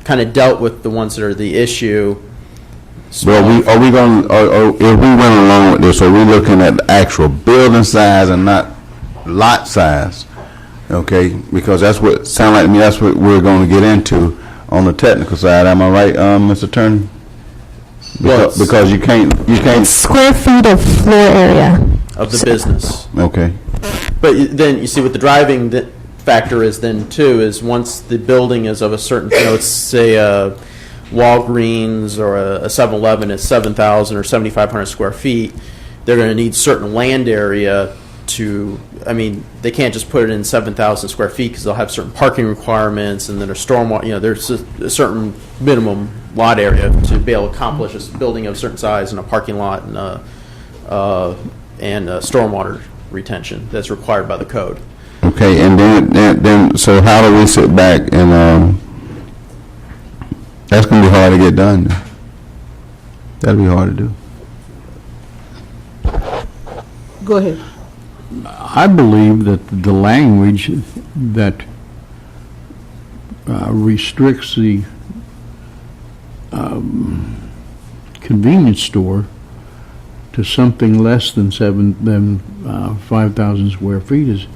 Kind of dealt with the ones that are the issue. Well, if we went along with this, are we looking at the actual building size and not lot size? Okay, because that's what sound like to me. That's what we're going to get into on the technical side. Am I right, Mr. Attorney? Because you can't Square feet of floor area. Of the business. Okay. But then you see what the driving factor is then too, is once the building is of a certain, let's say a Walgreens or a 7-Eleven is 7,000 or 7,500 square feet, they're going to need certain land area to, they can't just put it in 7,000 square feet because they'll have certain parking requirements, and then a stormwater, there's a certain minimum lot area to be able to accomplish a building of a certain size and a parking lot and stormwater retention that's required by the code. Okay, and then so how do we sit back and that's going to be hard to get done. That'll be hard to do. Go ahead. I believe that the language that restricts the convenience store to something less than 5,000 square feet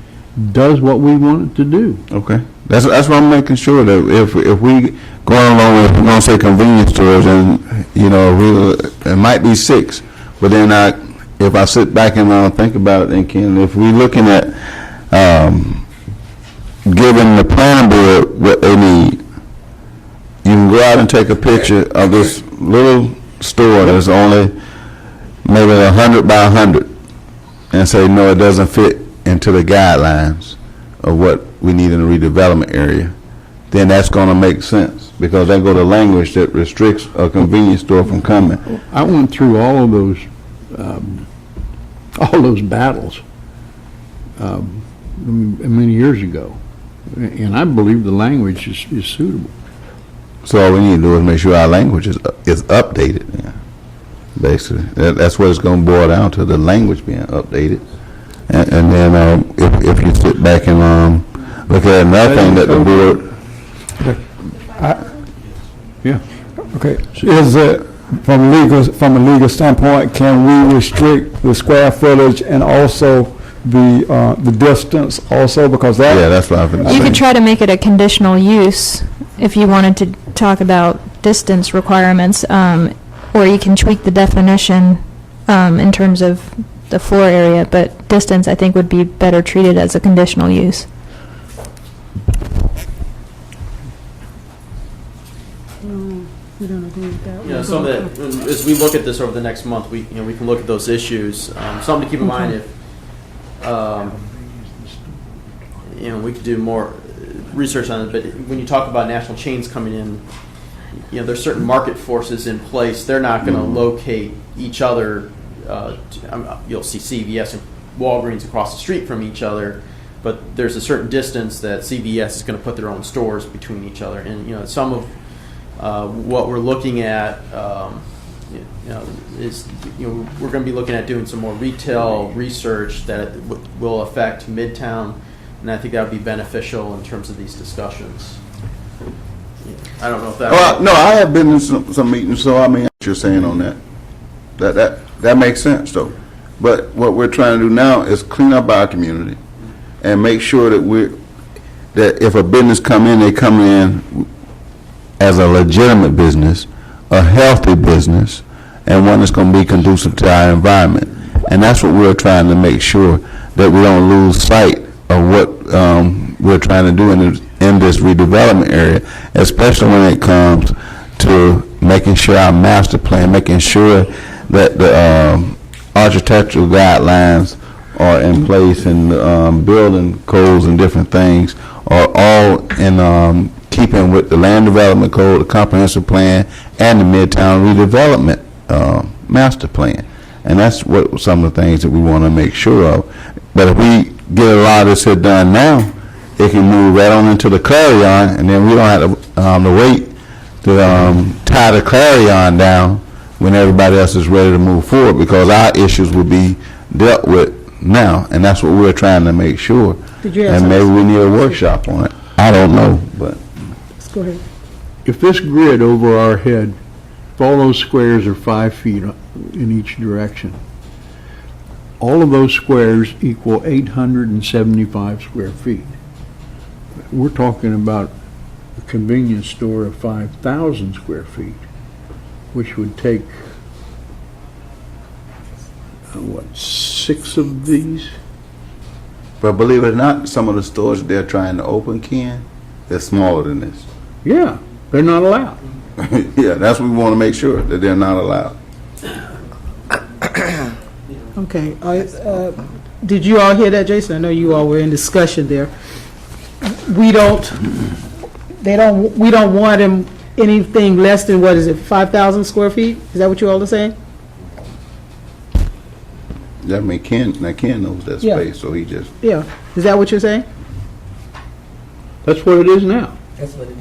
does what we want it to do. Okay, that's what I'm making sure that if we going along with, we're gonna say convenience stores, and it might be 6, but then if I sit back and think about it, and if we're looking at giving the planning board what they need, you can go out and take a picture of this little store that's only maybe 100 by 100, and say no, it doesn't fit into the guidelines of what we need in the redevelopment area, then that's going to make sense, because they go to language that restricts a convenience store from coming. I went through all of those battles many years ago, and I believe the language is suitable. So all we need to do is make sure our language is updated. Yeah. Basically, that's what it's going to boil down to, the language being updated. And then if you sit back and look at another thing that the board. Yeah. Okay. Is it from a legal standpoint? Can we restrict the square footage and also the distance also, because that? Yeah, that's what I've been saying. You could try to make it a conditional use if you wanted to talk about distance requirements, or you can tweak the definition in terms of the floor area, but distance, I think, would be better treated as a conditional use. We don't agree with that. Some of that, as we look at this over the next month, we can look at those issues. Something to keep in mind, if we could do more research on it, but when you talk about national chains coming in, there's certain market forces in place. They're not going to locate each other. You'll see CVS and Walgreens across the street from each other, but there's a certain distance that CVS is going to put their own stores between each other. And some of what we're looking at is we're going to be looking at doing some more retail research that will affect Midtown, and I think that would be beneficial in terms of these discussions. I don't know if that. Well, no, I have been in some meetings, so I mean, what you're saying on that. That makes sense, though. But what we're trying to do now is clean up our community and make sure that if a business come in, they come in as a legitimate business, a healthy business, and one that's going to be conducive to our environment. And that's what we're trying to make sure, that we don't lose sight of what we're trying to do in this redevelopment area, especially when it comes to making sure our master plan, making sure that the architectural guidelines are in place, and building codes and different things are all in keeping with the land development code, the comprehensive plan, and the Midtown redevelopment master plan. And that's what some of the things that we want to make sure of. But if we get a lot of this here done now, it can move right on into the clarion, and then we don't have to wait to tie the clarion down when everybody else is ready to move forward, because our issues will be dealt with now, and that's what we're trying to make sure. And maybe we need a workshop on it. I don't know, but. Let's go ahead. If this grid over our head, if all those squares are 5 feet in each direction, all of those squares equal 875 square feet. We're talking about a convenience store of 5,000 square feet, which would take, 6 of these? But believe it or not, some of the stores they're trying to open, Ken, they're smaller than this. Yeah, they're not allowed. Yeah, that's what we want to make sure, that they're not allowed. Okay. Did you all hear that, Jason? I know you all were in discussion there. We don't want them anything less than, 5,000 square feet? Is that what you all are saying? I mean, Ken knows that Yeah. space, so he just. Yeah. Is that what you're saying? That's what it is now. That's what it is.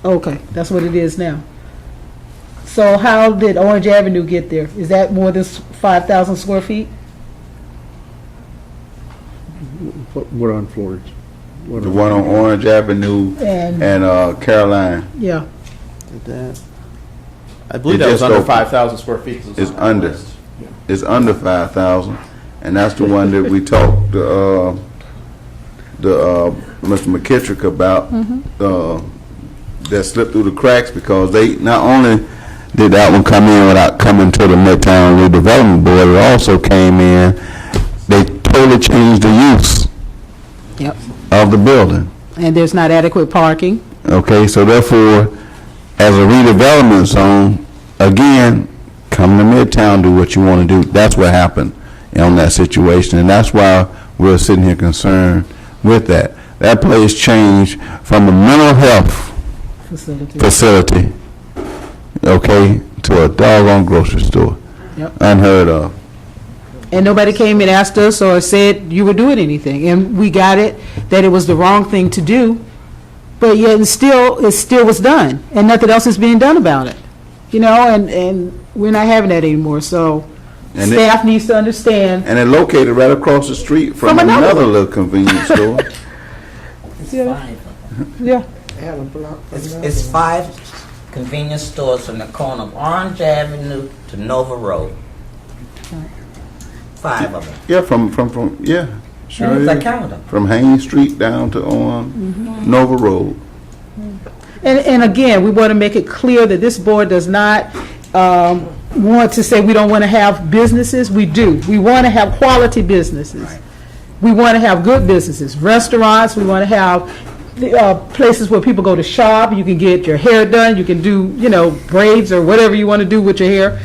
Okay, that's what it is now. So how did Orange Avenue get there? Is that more than 5,000 square feet? What on Florence? What The one on Orange Avenue And, and Caroline. yeah, I believe It that was just under opened. 5,000 square feet. It's under. It's under 5,000, and that's the one that we talked to Mr. McKittrick about. That slipped through the cracks because they not only did that one come in without coming to the Midtown Redevelopment Board, it also came in. They totally changed the use yep. of the building. And there's not adequate parking. Okay, so therefore, as a redevelopment zone, again, come to Midtown, do what you want to do. That's what happened on that situation, and that's why we're sitting here concerned with that. That place changed from a mental health facility, okay, to a doggone grocery store. Yep. Unheard of. And nobody came and asked us or said you were doing anything. And we got it, that it was the wrong thing to do, but yet it still was done, and nothing else is being done about it. You know, and we're not having that anymore, so And staff needs to understand. And they're located right across the street from another little convenience store. Yeah. It's 5 convenience stores from the corner of Orange Avenue to Nova Road. 5 of them. Yeah, from yeah, sure. Yes, I is. counted them. From Haynes Street down to Nova Road. And again, we want to make it clear that this board does not want to say we don't want to have businesses. We do. We want to have quality businesses. We want to have good businesses, restaurants. We want to have places where people go to shop. You can get your hair done. You can do, braids or whatever you want to do with your hair.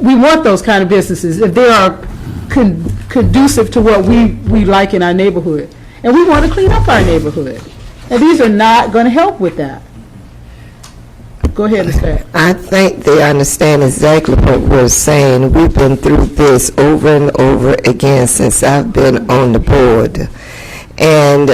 We want those kind of businesses if they are conducive to what we like in our neighborhood. And we want to clean up our neighborhood. And these are not going to help with that. Go ahead, Ms. Pat. I think they understand exactly what we're saying. We've been through this over and over again since I've been on the board. And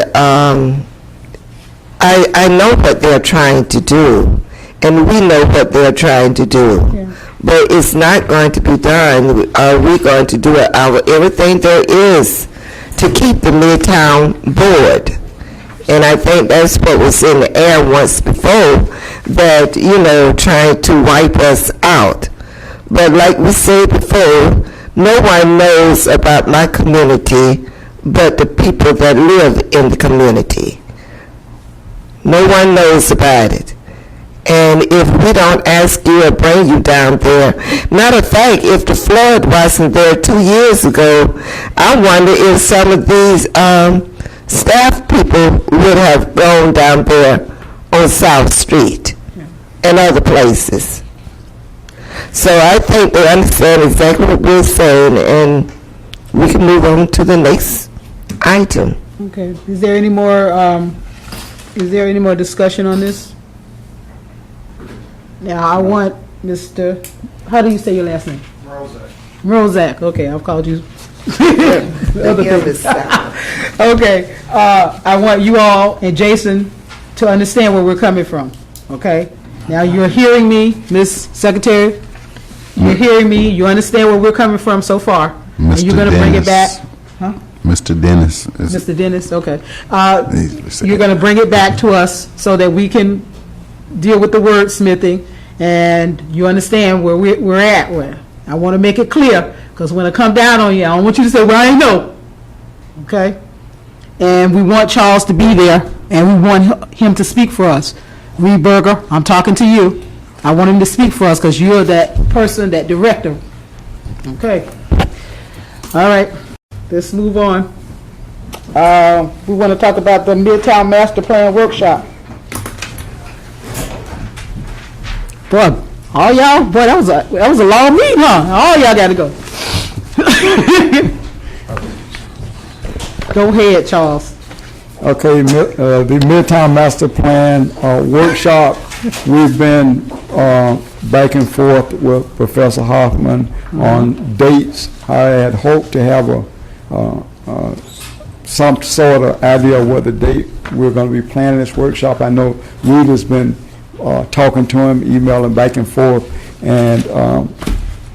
I know what they're trying to do, and we know what they're trying to do. Yeah. But it's not going to be done. Are we going to do everything there is to keep the Midtown board? And I think that's what was in the air once before, that, trying to wipe us out. But like we said before, no one knows about my community but the people that live in the community. No one knows about it. And if we don't ask you or bring you down there, matter of fact, if the flood wasn't there 2 years ago, I wonder if some of these staff people would have gone down there on South Street and other places. So I think they understand exactly what we're saying, and we can move on to the next item. Okay. Is there any more discussion on this? Now, I want Mr. How do you say your last name? Rozak. Okay, I've called you. Other things. Okay. I want you all and Jason to understand where we're coming from. Okay. Now you're hearing me, Ms. Secretary. You're hearing me. You understand where we're coming from so far. Mr. And you're going to bring it back. Huh? Mr. Dennis. Mr. Dennis. Okay. You're going to bring it back to us so that we can deal with the wordsmithing, and you understand where we're at. I want to make it clear, because when I come down on you, I don't want you to say, well, I ain't know. Okay? And we want Charles to be there, and we want him to speak for us. Reed Berger, I'm talking to you. I want him to speak for us, because you're that person, that director. Okay. All right. Let's move on. We want to talk about the Midtown Master Plan Workshop. Boy, all y'all, that was a long meeting, huh? All y'all got to go. Go ahead, Charles. Okay, the Midtown Master Plan Workshop, we've been back and forth with Professor Hoffman on dates. I had hoped to have some sort of idea of what the date we're going to be planning this workshop. I know Reed has been talking to him, emailing back and forth, and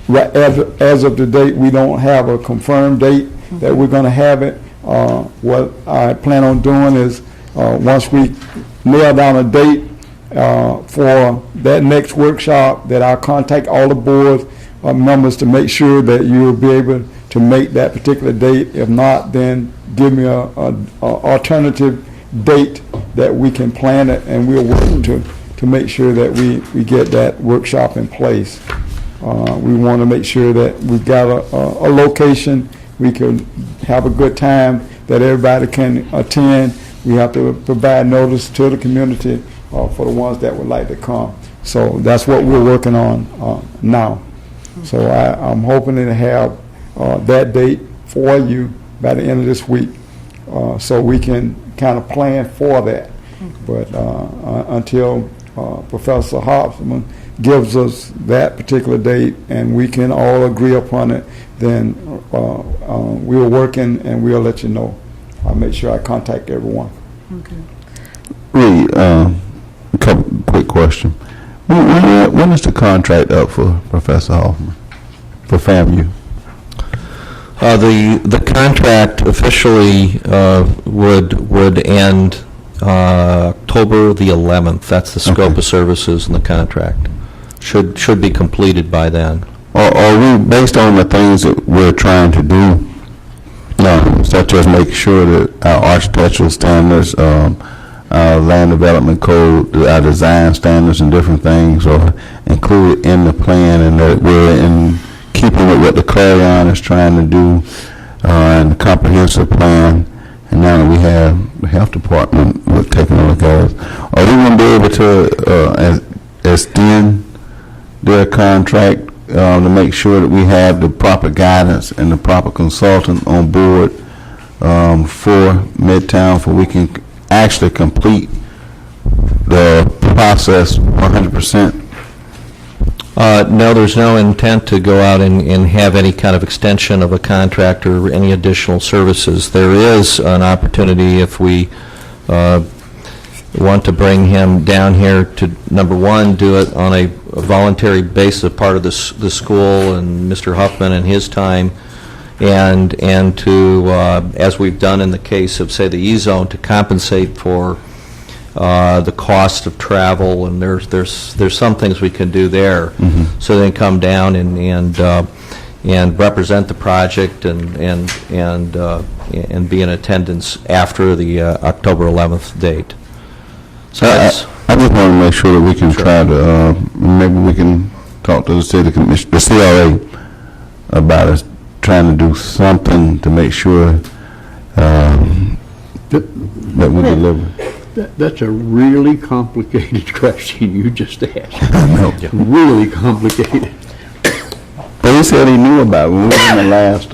as of the date, we don't have a confirmed date that we're going to have it, What I plan on doing is, once we nail down a date for that next workshop, that I'll contact all the board members to make sure that you'll be able to make that particular date. If not, then give me a alternative date that we can plan it, and we'll work to make sure that we get that workshop in place. We want to make sure that we've got a location, we can have a good time, that everybody can attend. We have to provide notice to the community for the ones that would like to come. So that's what we're working on now. So I'm hoping to have that date for you by the end of this week, so we can kind of plan for that. But until Professor Hobson gives us that particular date and we can all agree upon it, then we'll work and we'll let you know. I'll make sure I contact everyone. Okay. Reed, a couple quick question. When is the contract up for Professor Hoffman for FAMU? The contract officially would end October the 11th. That's the scope of services in the contract. Should be completed by then. Are we, based on the things that we're trying to do, such as make sure that our architectural standards, our land development code, our design standards and different things are included in the plan, and that we're in keeping with what the Clarion is trying to do, and the comprehensive plan, and now that we have the health department taking a look at us, are we going to be able to extend their contract to make sure that we have the proper guidance and the proper consultant on board for Midtown, for we can actually complete the process 100%? No, there's no intent to go out and have any kind of extension of a contract or any additional services. There is an opportunity if we want to bring him down here to, number one, do it on a voluntary basis, part of the school and Mr. Huffman and his time, and to, as we've done in the case of, say, the E-zone, to compensate for the cost of travel, and there's some things we can do there. Mm-hmm. So they can come down and represent the project and be in attendance after the October 11th date. So I just want to make sure that we can try to, maybe we can talk to the city commission, the CRA, about us trying to do something to make sure that we deliver. That's a really complicated question you just asked. I know. Really complicated. But he said he knew about it when we were in the last,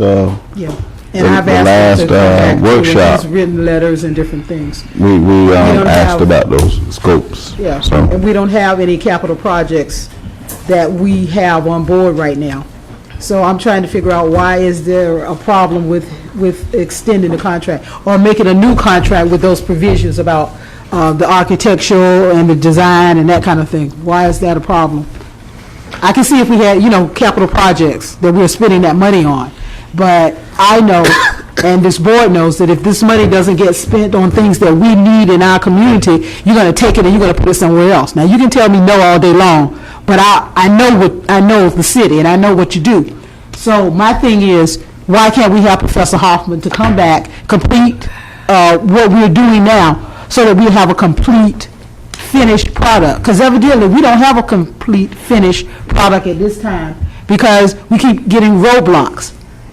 Yeah. And I've the asked him to come back with workshop. his written letters and different things. We don't asked have- about those scopes. Yeah, So, and we don't have any capital projects that we have on board right now. So I'm trying to figure out, why is there a problem with extending the contract or making a new contract with those provisions about the architectural and the design and that kind of thing? Why is that a problem? I can see if we had, capital projects that we're spending that money on, but I know, and this board knows, that if this money doesn't get spent on things that we need in our community, you're going to take it and you're going to put it somewhere else. Now, you can tell me no all day long, but I know of the city, and I know what you do. So my thing is, why can't we have Professor Hoffman to come back, complete what we're doing now, so that we have a complete finished product? Because evidently, we don't have a complete finished product at this time, because we keep getting roadblocks.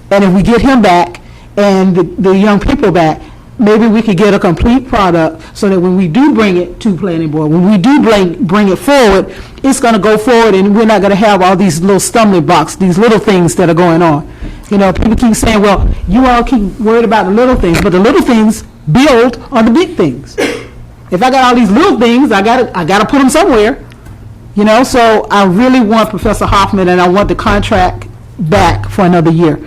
And if we get him back and the young people back, maybe we could get a complete product, so that when we do bring it to planning board, when we do bring it forward, it's going to go forward, and we're not going to have all these little stumbling blocks, these little things that are going on. People keep saying, well, you all keep worried about the little things, but the little things build on the big things. If I got all these little things, I got to put them somewhere. So I really want Professor Hoffman, and I want the contract back for another year.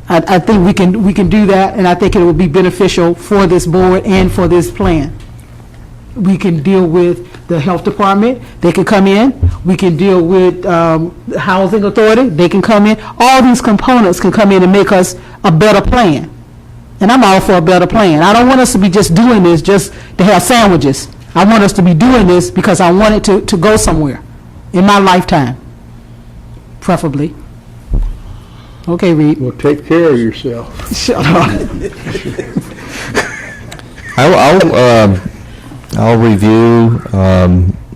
I think we can do that, and I think it would be beneficial for this board and for this plan. We can deal with the health department, they can come in. We can deal with the housing authority, they can come in. All these components can come in and make us a better plan. And I'm all for a better plan. I don't want us to be just doing this just to have sandwiches. I want us to be doing this because I want it to go somewhere in my lifetime, preferably. Okay, Reed. Well, take care of yourself. Shut up. I'll review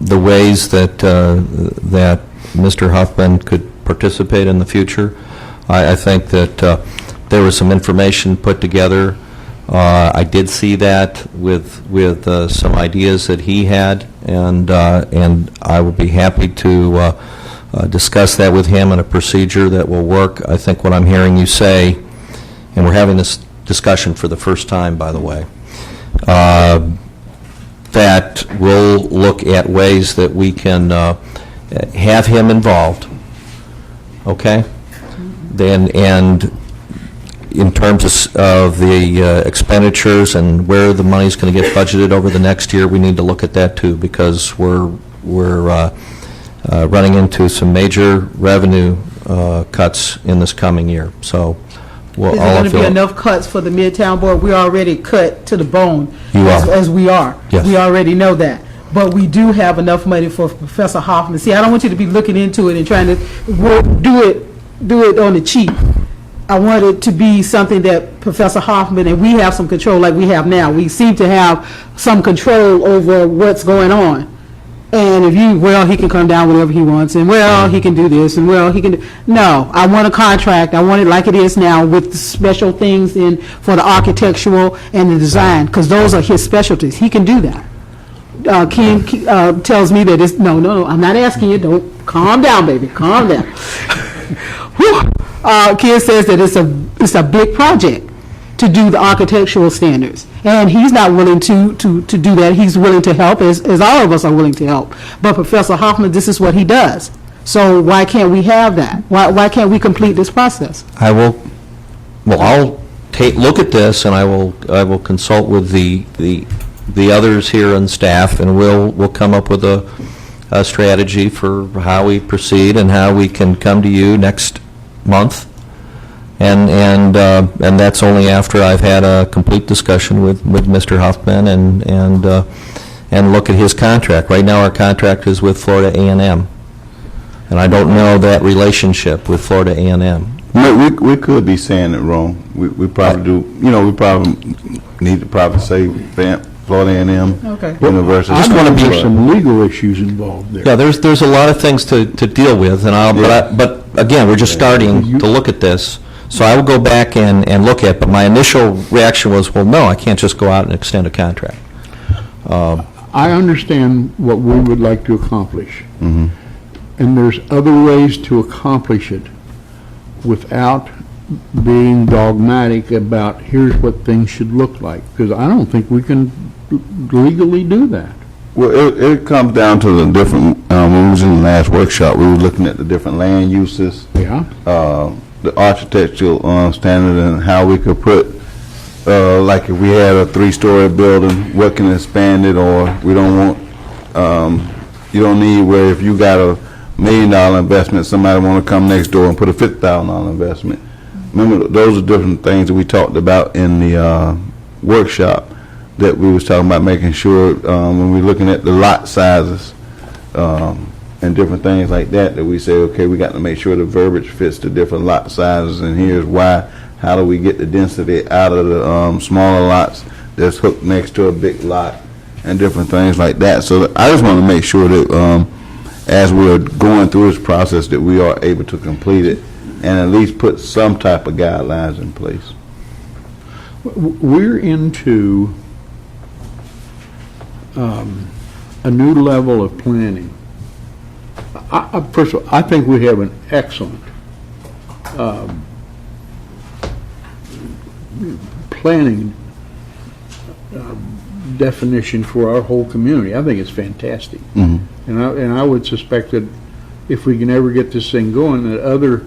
the ways that that Mr. Huffman could participate in the future. I think that there was some information put together. I did see that with some ideas that he had, and I would be happy to discuss that with him in a procedure that will work. I think what I'm hearing you say, and we're having this discussion for the first time, by the way, that we'll look at ways that we can have him involved, okay? Then, and in terms of the expenditures and where the money's going to get budgeted over the next year, we need to look at that too, because we're running into some major revenue cuts in this coming year. So, Is there going to be enough cuts for the Midtown Board? We're already cut to the bone as we are. Yes. We already know that. But we do have enough money for Professor Hoffman. See, I don't want you to be looking into it and trying to do it on the cheap. I want it to be something that Professor Hoffman, and we have some control like we have now. We seem to have some control over what's going on. And if he can come down whenever he wants, and he can do this, and he can do. No, I want a contract. I want it like it is now with special things in for the architectural and the design, because those are his specialties. He can do that. Ken tells me that it's, no, I'm not asking you, don't, calm down, baby, calm down. Ken says that it's a big project to do the architectural standards, and he's not willing to do that. He's willing to help, as all of us are willing to help. But Professor Hoffman, this is what he does. So why can't we have that? Why can't we complete this process? I'll look at this, and I will consult with the others here on staff, and we'll come up with a strategy for how we proceed and how we can come to you next month. And that's only after I've had a complete discussion with Mr. Huffman and look at his contract. Right now, our contract is with Florida A&M, and I don't know that relationship with Florida A&M. We could be saying it wrong. We probably do. We probably need to probably say Florida A&M University. I just want to be some legal issues involved there. Yeah, there's a lot of things to deal with, and but again, we're just starting to look at this. So I will go back and look at it, but my initial reaction was, well, no, I can't just go out and extend a contract. I understand what we would like to accomplish. Mm-hmm. And there's other ways to accomplish it without being dogmatic about here's what things should look like, because I don't think we can legally do that. Well, it comes down to the different, when we was in the last workshop, we were looking at the different land uses. Yeah. The architectural standard and how we could put, like if we had a 3-story building, what can expand it, or we don't want, you don't need where if you got a $1 million investment, somebody want to come next door and put a $50,000 investment. Remember, those are different things that we talked about in the workshop, that we was talking about making sure when we're looking at the lot sizes and different things like that, that we say, okay, we got to make sure the verbiage fits the different lot sizes, and here's why. How do we get the density out of the smaller lots that's hooked next to a big lot, and different things like that. So I just want to make sure that as we're going through this process, that we are able to complete it and at least put some type of guidelines in place. We're into a new level of planning. First of all, I think we have an excellent planning definition for our whole community. I think it's fantastic. Mm-hmm. And I would suspect that if we can ever get this thing going, that other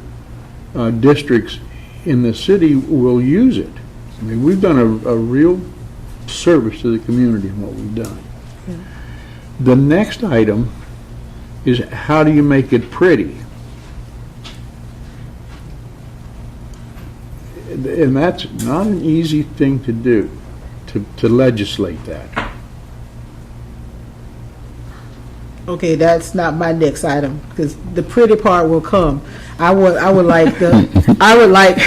districts in the city will use it. I mean, we've done a real service to the community in what we've done. Yeah. The next item is how do you make it pretty? And that's not an easy thing to do, to legislate that. Okay, that's not my next item, because the pretty part will come. I would like the, I would like,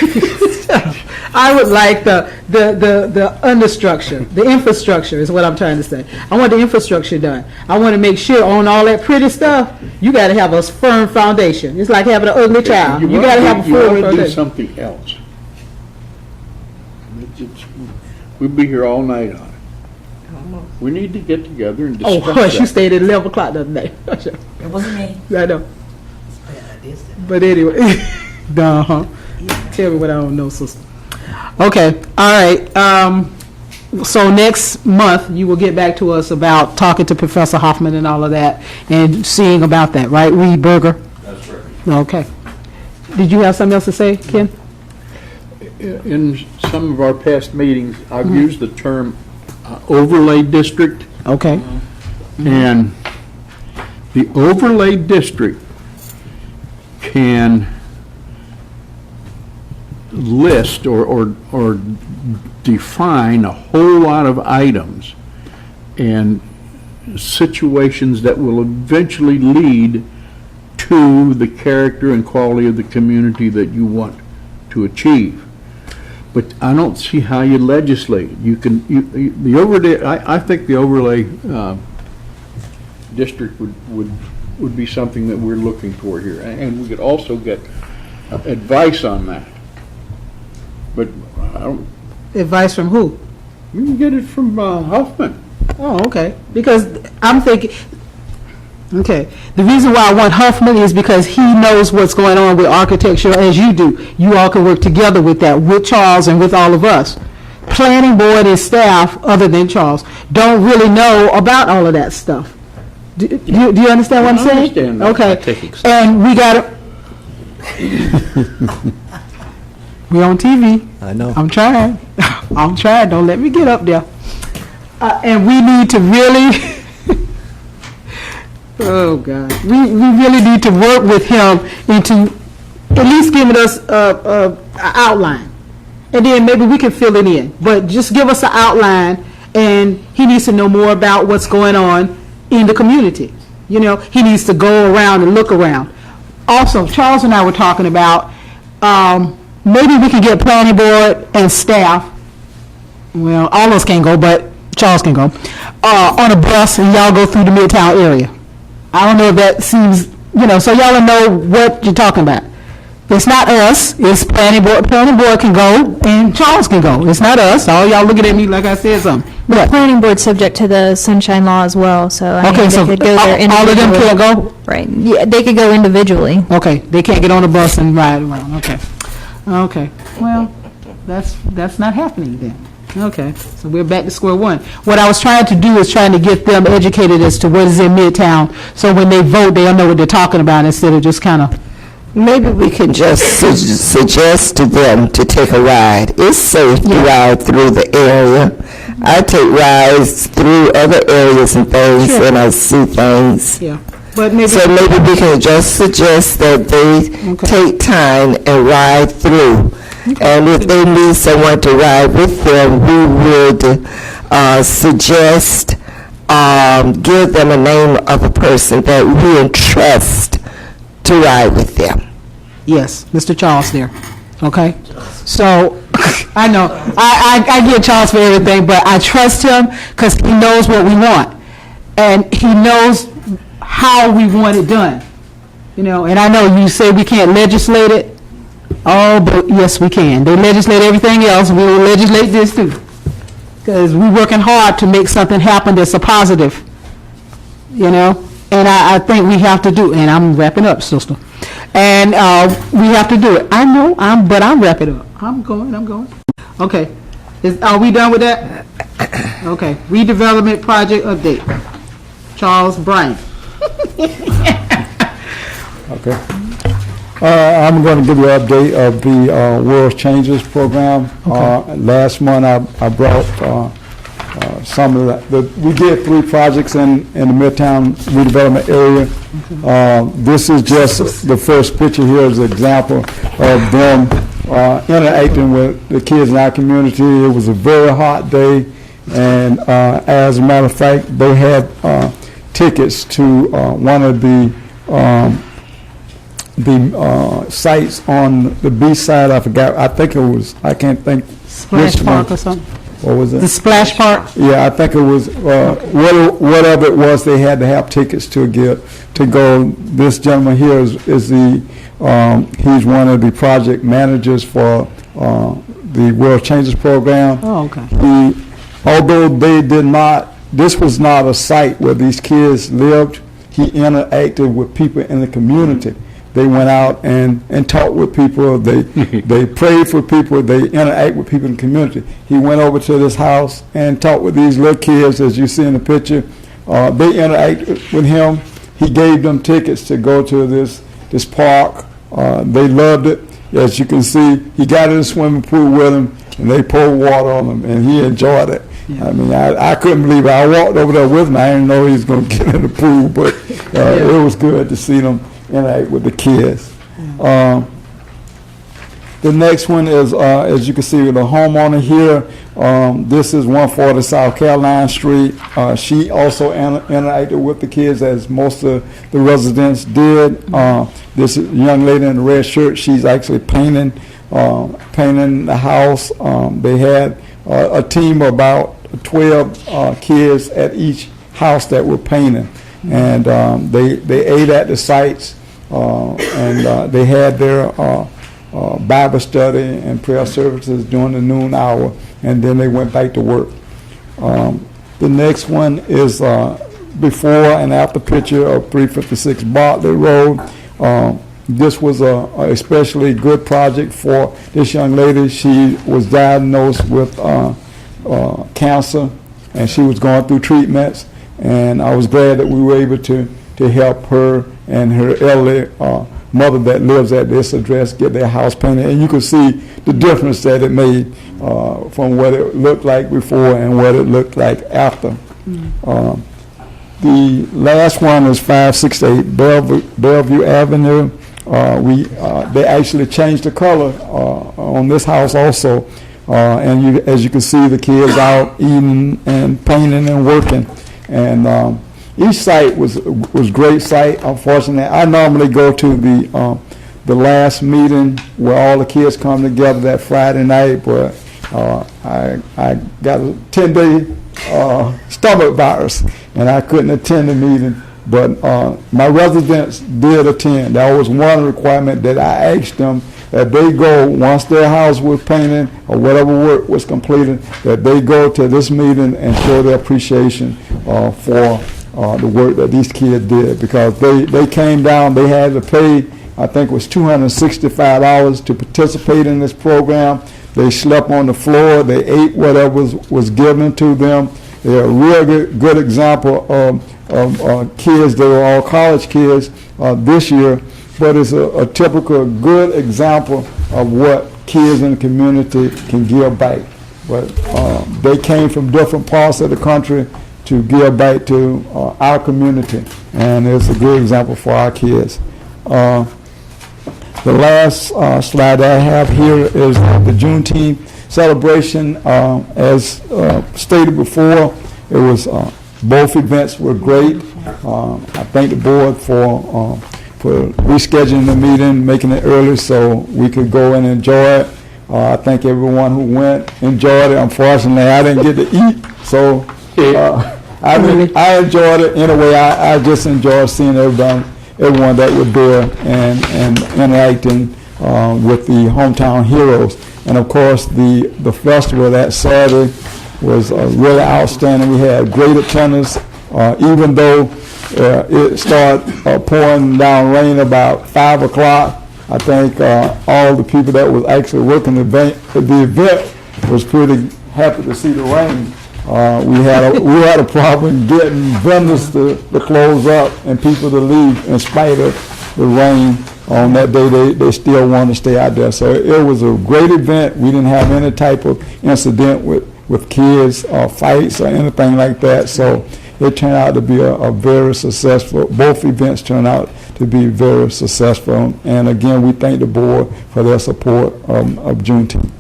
I would like the understructure, the infrastructure is what I'm trying to say. I want the infrastructure done. I want to make sure on all that pretty stuff, you got to have a firm foundation. It's like having an ugly child. You got to have a You firm want to do foundation. something else. We'll be here all night on it. We need to get together and Oh, discuss hush, you that. stayed at 11 o'clock the other day. Hush up. It wasn't me. I know. But anyway, tell me what I don't know, sister. Okay, all right. So next month, you will get back to us about talking to Professor Hoffman and all of that, and seeing about that, right? Reed Berger? That's right. Okay. Did you have something else to say, Ken? In some of our past meetings, I've used the term overlay district. Okay. And the overlay district can list or define a whole lot of items and situations that will eventually lead to the character and quality of the community that you want to achieve. But I don't see how you legislate. You can, the overlay, I think the overlay district would be something that we're looking for here. And we could also get advice on that. But I don't, Advice from who? you can get it from Huffman. Oh, okay. Because I'm thinking, okay, the reason why I want Huffman is because he knows what's going on with architecture as you do. You all can work together with that, with Charles and with all of us. Planning board and staff, other than Charles, don't really know about all of that stuff. Do you understand what I'm saying? I understand that. Okay. I take it. And we got to, we on TV. I know. I'm trying. I'm trying. Don't let me get up there. And we need to really, oh God, we really need to work with him into at least giving us an outline. And then maybe we can fill it in. But just give us an outline, and he needs to know more about what's going on in the community. You know, he needs to go around and look around. Also, Charles and I were talking about maybe we can get planning board and staff, well, all of us can't go, but Charles can go, on a bus, and y'all go through the Midtown area. I don't know if that seems, you know, so y'all will know what you're talking about. It's not us, it's planning board. Planning board can go, and Charles can go. It's not us. All y'all looking at me like I said something. The planning board's subject to the sunshine law as well, so I Okay, mean, so they could go there individually. all of them can't go? Right, yeah, they could go individually. Okay, they can't get on the bus and ride around, okay. Okay, well, that's not happening then. Okay, so we're back to square one. What I was trying to do is trying to get them educated as to what is in Midtown, so when they vote, they'll know what they're talking about instead of just kind of, Maybe we can just suggest to them to take a ride. It's safe to ride through the area. I take rides through other areas and things, Sure. and I see things. yeah. But maybe, So maybe we can just suggest that they take time and ride through. And if they need someone to ride with them, we would suggest, give them a name of a person that we entrust to ride with them. yes, Mr. Charles there, okay? So, I know, I get Charles for everything, but I trust him because he knows what we want. And he knows how we want it done, you know, and I know you say we can't legislate it. Oh, but yes, we can. They legislate everything else, we will legislate this too. Because we're working hard to make something happen that's a positive, you know? And I think we have to do, and I'm wrapping up, sister. And we have to do it. I know, but I'm wrapping up. I'm going. Okay. Are we done with that? Okay. Redevelopment project update. Charles Bryant. Okay. I'm going to give you an update of the World Changes program. Last month, I brought some of that. We did 3 projects in the Midtown redevelopment area. This is just the first picture here as an example of them interacting with the kids in our community. It was a very hot day, and as a matter of fact, they had tickets to one of the sites on the beach side. I forgot. I think it was. I can't think. Splash Park or something? What was it? The Splash Park? Yeah, I think it was, whatever it was, they had to have tickets to go. This gentleman here is he's one of the project managers for the World Changes Program. Oh, okay. Although they did not, this was not a site where these kids lived, he interacted with people in the community. They went out and talked with people. They prayed for people. They interact with people in the community. He went over to this house and talked with these little kids, as you see in the picture. They interacted with him. He gave them tickets to go to this park. They loved it. As you can see, he got in the swimming pool with him, and they poured water on him, and he enjoyed it. Yeah. I mean, I couldn't believe it. I walked over there with him. I didn't know he was going to get in the pool, but it was good to see them interact with the kids. The next one is, as you can see, the homeowner here. This is 140 South Caroline Street. She also interacted with the kids, as most of the residents did. This young lady in the red shirt, she's actually painting the house. They had a team of about 12 kids at each house that were painting. And they ate at the sites, and they had their Bible study and prayer services during the noon hour, and then they went back to work. The next one is before and after picture of 356 Bartlett Road. This was a especially good project for this young lady. She was diagnosed with cancer, and she was going through treatments. And I was glad that we were able to help her and her elderly mother that lives at this address get their house painted. And you can see the difference that it made from what it looked like before and what it looked like after. The last one is 568 Bellevue Avenue. They actually changed the color on this house also. And as you can see, the kids out eating and painting and working. And each site was great site. Unfortunately, I normally go to the last meeting where all the kids come together that Friday night, but I got a 10-day stomach virus, and I couldn't attend the meeting. But my residents did attend. That was one requirement that I asked them, that they go, once their house was painted or whatever work was completed, that they go to this meeting and show their appreciation for the work that these kids did, because they came down, they had to pay, I think it was $265 to participate in this program. They slept on the floor, they ate whatever was given to them. They're a real good example of kids. They were all college kids this year, but it's a typical good example of what kids in the community can give back. But they came from different parts of the country to give back to our community, and it's a good example for our kids. The last slide that I have here is the Juneteenth celebration. As stated before, it was both events were great. I thank the board for rescheduling the meeting, making it early so we could go and enjoy it. I thank everyone who went, enjoyed it. Unfortunately, I didn't get to eat, so I enjoyed it. Anyway, I just enjoyed seeing everyone that was there and interacting with the hometown heroes. And of course, the festival that Saturday was really outstanding. We had great attendance, even though it started pouring down rain about 5 o'clock. I think all the people that was actually working the event was pretty happy to see the rain. We had a problem getting vendors to close up and people to leave in spite of the rain. On that day, they still wanted to stay out there. So it was a great event. We didn't have any type of incident with kids or fights or anything like that. So it turned out to be a very successful, both events turned out to be very successful. And again, we thank the board for their support of Juneteenth.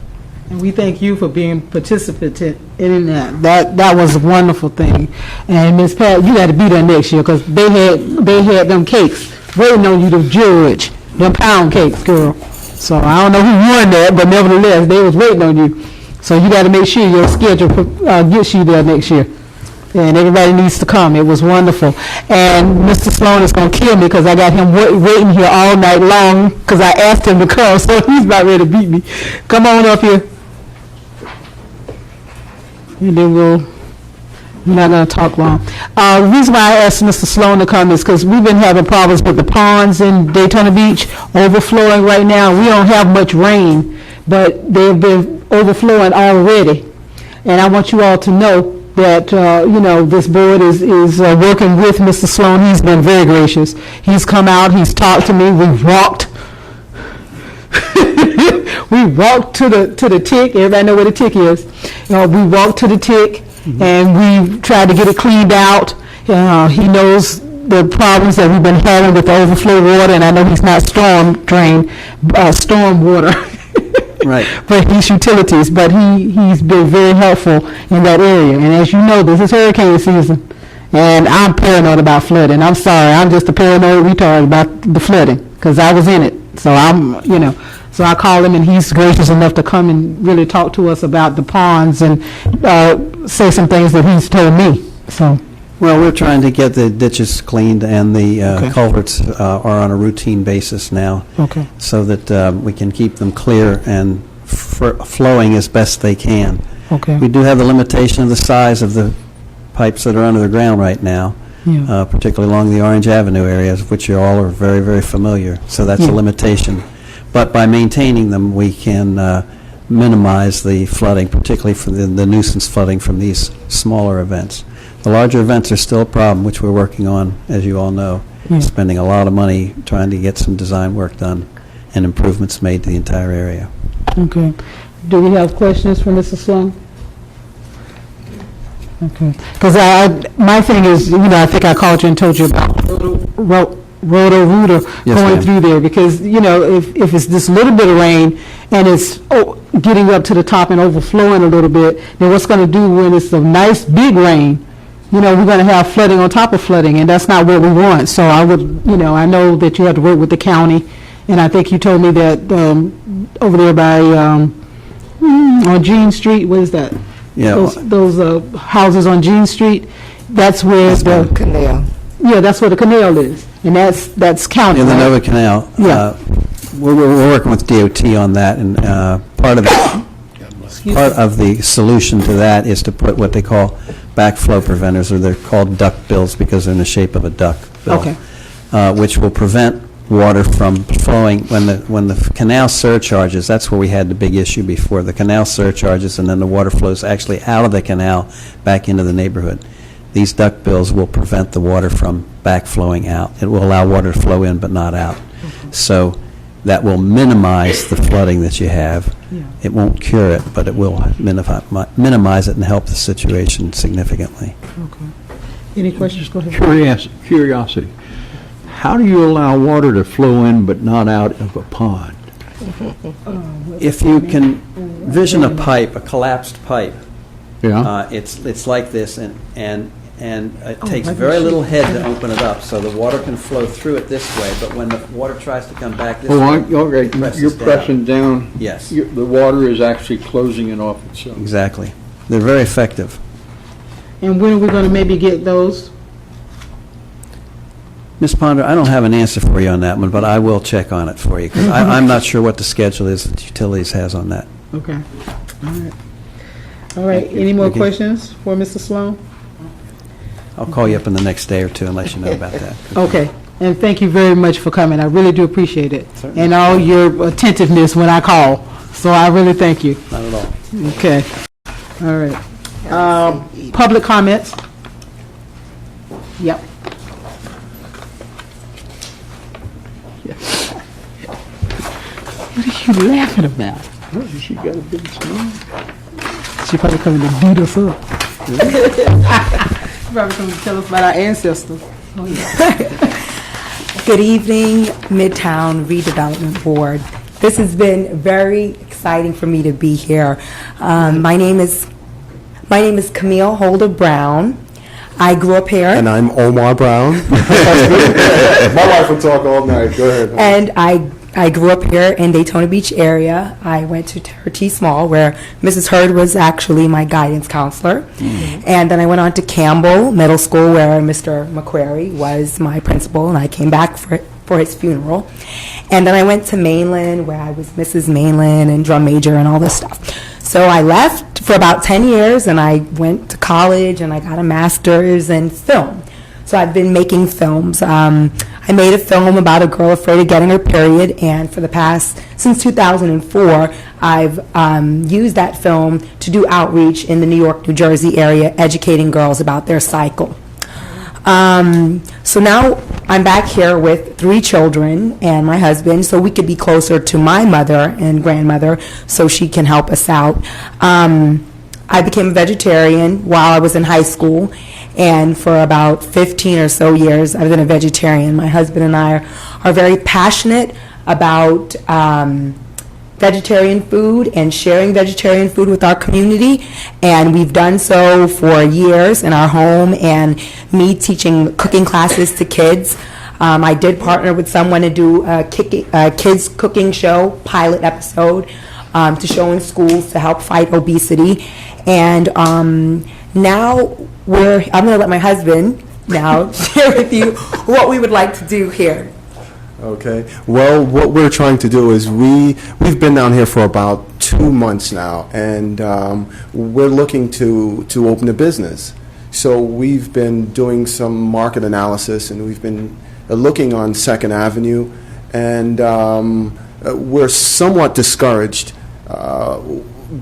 And we thank you for being participant in that. That was a wonderful thing. And Ms. Pat, you got to be there next year because they had them cakes waiting on you to judge, them pound cakes, girl. So I don't know who won that, but nevertheless, they was waiting on you. So you got to make sure your schedule gets you there next year. And everybody needs to come. It was wonderful. And Mr. Sloan is going to kill me because I got him waiting here all night long because I asked him to come, so he's about ready to beat me. Come on up here. And then we're not going to talk long. The reason why I asked Mr. Sloan to come is because we've been having problems with the ponds in Daytona Beach overflowing right now. We don't have much rain, but they've been overflowing already. And I want you all to know that, this board is working with Mr. Sloan. He's been very gracious. He's come out, he's talked to me, we've walked. We walked to the tick. Everybody know where the tick is. We walked to the tick, and we tried to get it cleaned out. He knows the problems that we've been having with the overflow water, and I know he's not storm water. Right. But he's utilities. But he's been very helpful in that area. And as you know, this is hurricane season, and I'm paranoid about flooding. I'm sorry. I'm just a paranoid retard about the flooding because I was in it. So So I called him, and he's gracious enough to come and really talk to us about the ponds and say some things that he's told me. So, Well, we're trying to get the ditches cleaned, and the culverts are on a routine basis now. Okay. So that we can keep them clear and flowing as best they can. Okay. We do have the limitation of the size of the pipes that are under the ground right now, particularly along the Orange Avenue areas, of which you all are very, very familiar. So that's a limitation. But by maintaining them, we can minimize the flooding, particularly for the nuisance flooding from these smaller events. The larger events are still a problem, which we're working on, as you all know, spending a lot of money trying to get some design work done and improvements made to the entire area. Okay. Do we have questions for Mr. Sloan? Okay. Because my thing is, I think I called you and told you about Roto-Rooter going through there because, if it's this little bit of rain and it's getting up to the top and overflowing a little bit, then what's going to do when it's a nice big rain, we're going to have flooding on top of flooding, and that's not what we want. So I would, I know that you have to work with the county, and I think you told me that over there by on Jean Street, what is that? Yeah. Those houses on Jean Street, that's where the Canal. Yeah, that's where the canal is, and that's county. In the right? Nova Canal. Yeah. We're working with DOT on that, and part of the solution to that is to put what they call backflow preventers, or they're called duck bills because they're in the shape of a duck bill, which will prevent water from flowing when the canal surcharges. That's where we had the big issue before. The canal surcharges, and then the water flows actually out of the canal back into the neighborhood. These duck bills will prevent the water from backflowing out. It will allow water to flow in but not out. So that will minimize the flooding that you have. It won't cure it, but it will minimize it and help the situation significantly. Okay. Any questions? Go ahead. Curiosity. How do you allow water to flow in but not out of a pond? If you can vision a pipe, a collapsed pipe, Yeah. it's like this, and it takes very little head to open it up, so the water can flow through it this way, but when the water tries to come back this way, Okay. presses You're down. pressing down. Yes. The water is actually closing it off itself. Exactly. They're very effective. And when are we going to maybe get those? Ms. Ponder, I don't have an answer for you on that one, but I will check on it for you, because I'm not sure what the schedule is that Utilities has on that. Okay. All right. All right. Any more questions for Mr. Sloan? I'll call you up in the next day or two and let you know about that. Okay. And thank you very much for coming. I really do appreciate it. Certainly. And all your attentiveness when I call. So I really thank you. Not at all. Okay. All right. Public comments? Yep. What are you laughing about? She got a big smile. She probably coming to beat us up. Probably going to tell us about our ancestors. Good evening, Midtown Redevelopment Board. This has been very exciting for me to be here. My name is Camille Holder Brown. I grew up here. And I'm Omar Brown. My wife will talk all night. Go ahead. And I grew up here in Daytona Beach area. I went to T. Small, where Mrs. Hurd was actually my guidance counselor. And then I went on to Campbell Middle School, where Mr. McQuarrie was my principal, and I came back for his funeral. And then I went to Mainland, where I was Mrs. Mainland and drum major and all this stuff. So I left for about 10 years, and I went to college, and I got a master's in film. So I've been making films. I made a film about a girl afraid of getting her period, and since 2004, I've used that film to do outreach in the New York, New Jersey area, educating girls about their cycle. So now I'm back here with 3 children and my husband, so we could be closer to my mother and grandmother, so she can help us out. I became a vegetarian while I was in high school, and for about 15 or so years, I've been a vegetarian. My husband and I are very passionate about vegetarian food and sharing vegetarian food with our community, and we've done so for years in our home, and me teaching cooking classes to kids. I did partner with someone to do a kids cooking show, pilot episode, to show in schools to help fight obesity. And now I'm going to let my husband now share with you what we would like to do here. Okay. Well, what we're trying to do is we've been down here for about 2 months now, and we're looking to open a business. So we've been doing some market analysis, and we've been looking on 2nd Avenue, and we're somewhat discouraged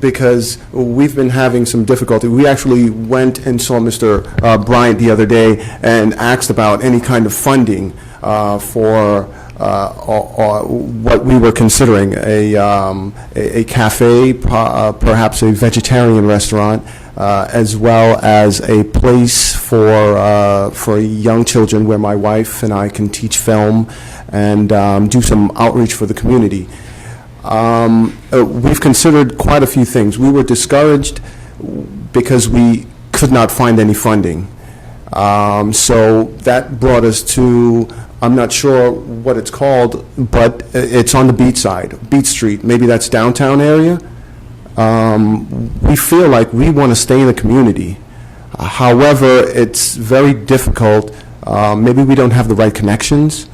because we've been having some difficulty. We actually went and saw Mr. Bryant the other day and asked about any kind of funding for what we were considering a cafe, perhaps a vegetarian restaurant, as well as a place for young children where my wife and I can teach film and do some outreach for the community. We've considered quite a few things. We were discouraged because we could not find any funding. So that brought us to, I'm not sure what it's called, but it's on the Beach side, Beach Street. Maybe that's downtown area. We feel like we want to stay in the community. However, it's very difficult. Maybe we don't have the right connections.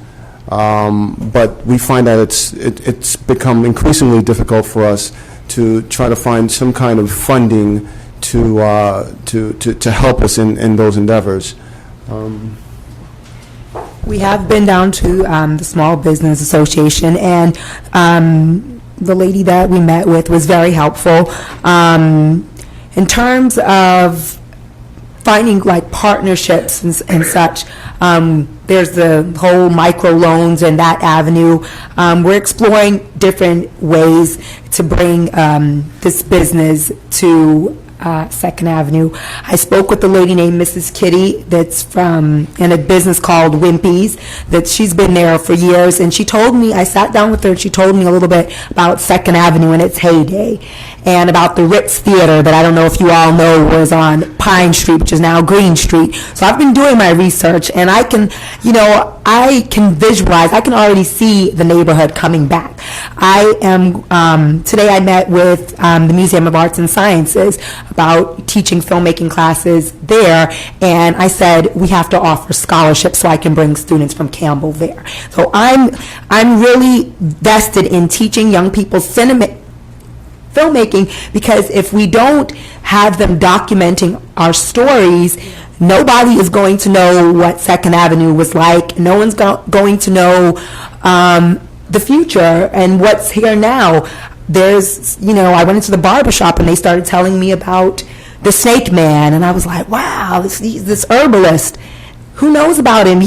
But we find that it's become increasingly difficult for us to try to find some kind of funding to help us in those endeavors. We have been down to the Small Business Association, and the lady that we met with was very helpful. In terms of finding like partnerships and such, there's the whole micro loans and that avenue. We're exploring different ways to bring this business to 2nd Avenue. I spoke with a lady named Mrs. Kitty that's in a business called Wimpy's, that she's been there for years, and she told me, I sat down with her and she told me a little bit about 2nd Avenue in its heyday, and about the Ritz Theater that I don't know if you all know was on Pine Street, which is now Green Street. So I've been doing my research, and I can visualize, I can already see the neighborhood coming back. Today I met with the Museum of Arts and Sciences about teaching filmmaking classes there, and I said we have to offer scholarships so I can bring students from Campbell there. So I'm really vested in teaching young people filmmaking, because if we don't have them documenting our stories, nobody is going to know what 2nd Avenue was like. No one's going to know the future and what's here now. I went into the barbershop and they started telling me about the Snake Man, and I was like, wow, this herbalist, who knows about him?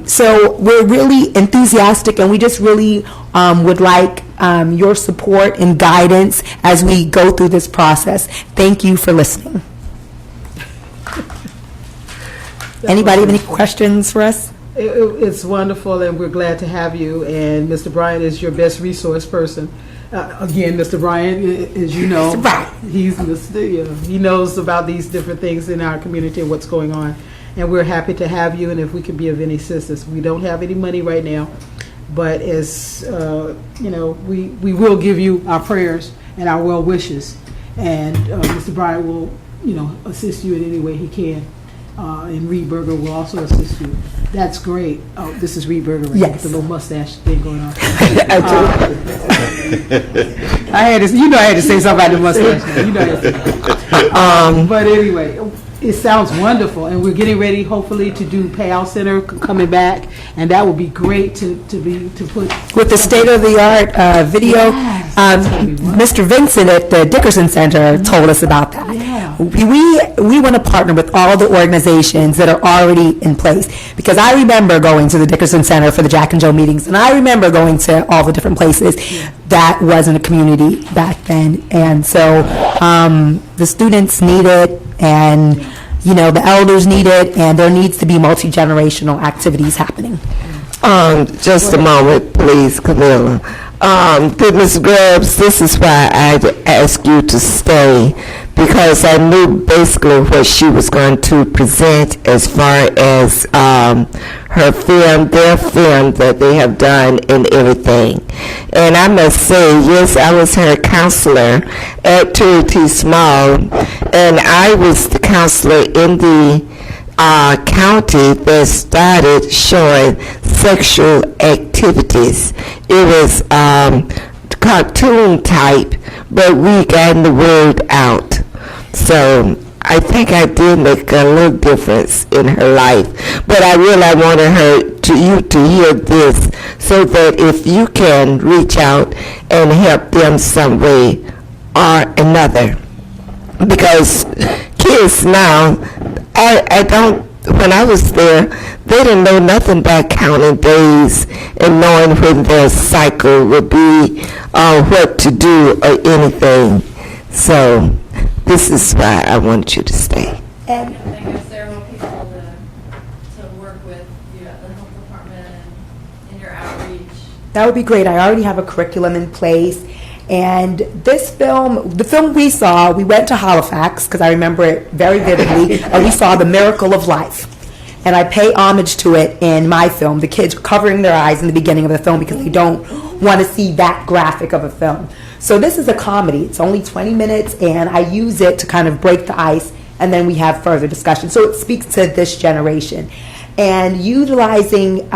So we're really enthusiastic, and we just really would like your support and guidance as we go through this process. Thank you for listening. Anybody have any questions for us? It's wonderful, and we're glad to have you. And Mr. Bryant is your best resource person. Again, Mr. Bryant, as you know, he's in the studio. He knows about these different things in our community and what's going on. And we're happy to have you, and if we can be of any assistance. We don't have any money right now, but as we will give you our prayers and our well wishes. And Mr. Bryant will, assist you in any way he can. And Reed Berger will also assist you. That's great. Oh, this is Reed Berger, right? Yes. With the little mustache thing going on. I had to say something about the mustache. But anyway, it sounds wonderful, and we're getting ready, hopefully, to do Payout Center coming back, and that would be great to put With the state-of-the-art video, Mr. Vincent at the Dickerson Center told us about that. Yeah. We want to partner with all the organizations that are already in place, because I remember going to the Dickerson Center for the Jack and Joe meetings, and I remember going to all the different places. That wasn't a community back then, and so the students need it, and the elders need it, and there needs to be multi-generational activities happening. Just a moment, please, Camilla. Ms. Grubbs, this is why I asked you to stay, because I knew basically what she was going to present as far as her film, their film that they have done and everything. And I must say, yes, I was her counselor at T. Small, and I was the counselor in the county that started showing sexual activities. It was cartoon type, but we got the word out. So I think I did make a little difference in her life. But I really wanted you to hear this, so that if you can reach out and help them some way or another. Because kids now, I don't, when I was there, they didn't know nothing about counting days and knowing when their cycle would be, or what to do or anything. So this is why I want you to stay. And I think there's several people to work with you at the health department and in your outreach. that would be great. I already have a curriculum in place. And this film, the film we saw, we went to Halifax, because I remember it very vividly, and we saw The Miracle of Life. And I pay homage to it in my film, the kids covering their eyes in the beginning of the film because they don't want to see that graphic of a film. So this is a comedy. It's only 20 minutes, and I use it to kind of break the ice, and then we have further discussion. So it speaks to this generation. And utilizing...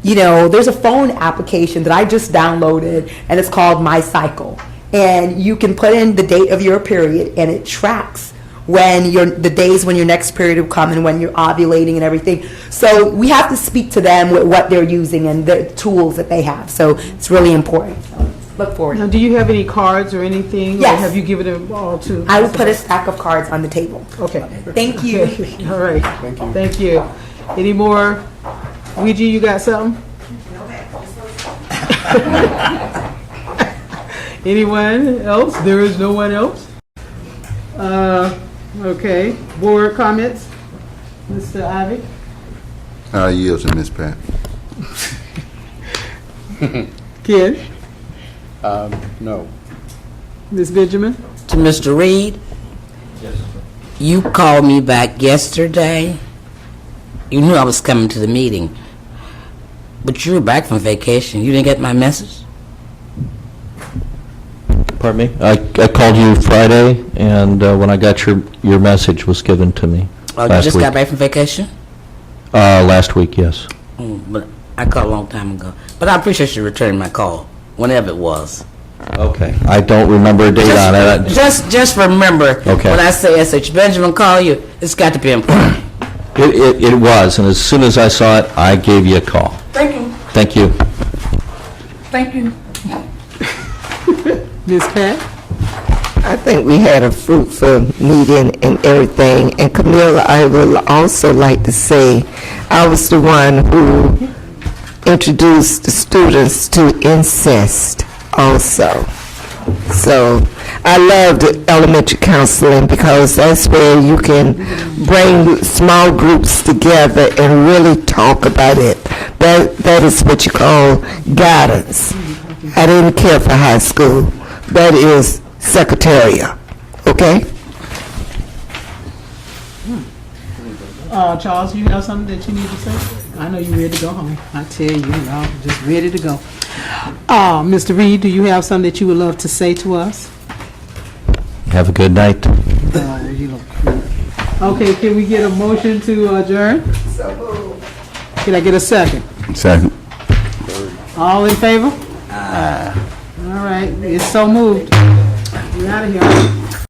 there's a phone application that I just downloaded, and it's called My Cycle. And you can put in the date of your period, and it tracks the days when your next period will come and when you're ovulating and everything. So we have to speak to them with what they're using and the tools that they have. So it's really important. So look forward. Now, do you have any cards or anything? Yes. Or have you given them all to? I will put a stack of cards on the table. Okay. Thank you. Okay. All right. Thank you. Any more? Ouija, you got something? Anyone else? There is no one else? Okay. Board comments? Mr. Ivy? I yield to Ms. Pat. Ken? No. Ms. Benjamin? To Mr. Reed, you called me back yesterday. You knew I was coming to the meeting, but you were back from vacation. You didn't get my message? Pardon me? I called you Friday, and when I got your message was given to me Oh, you last just week. got back from vacation? Last week, yes. But I called a long time ago. But I appreciate you returning my call, whenever it was. Okay. I don't remember a date on it. Just remember, Okay. when I say S.H. Benjamin call you, it's got to be important. It was, and as soon as I saw it, I gave you a call. Thank you. Thank you. Thank you. Ms. Pat? I think we had a fruitful meeting and everything. And Camilla, I would also like to say, I was the one who introduced the students to incest also. So I loved elementary counseling because that's where you can bring small groups together and really talk about it. That is what you call guidance. I didn't care for high school. That is secretarial, okay? Charles, you have something that you need to say? I know you're ready to go home. I tell you, y'all, just ready to go. Mr. Reed, do you have something that you would love to say to us? Have a good night. Oh, you look cute. Okay, can we get a motion to adjourn? Can I get a second? Second. All in favor? All right, it's so moved. We're out of here.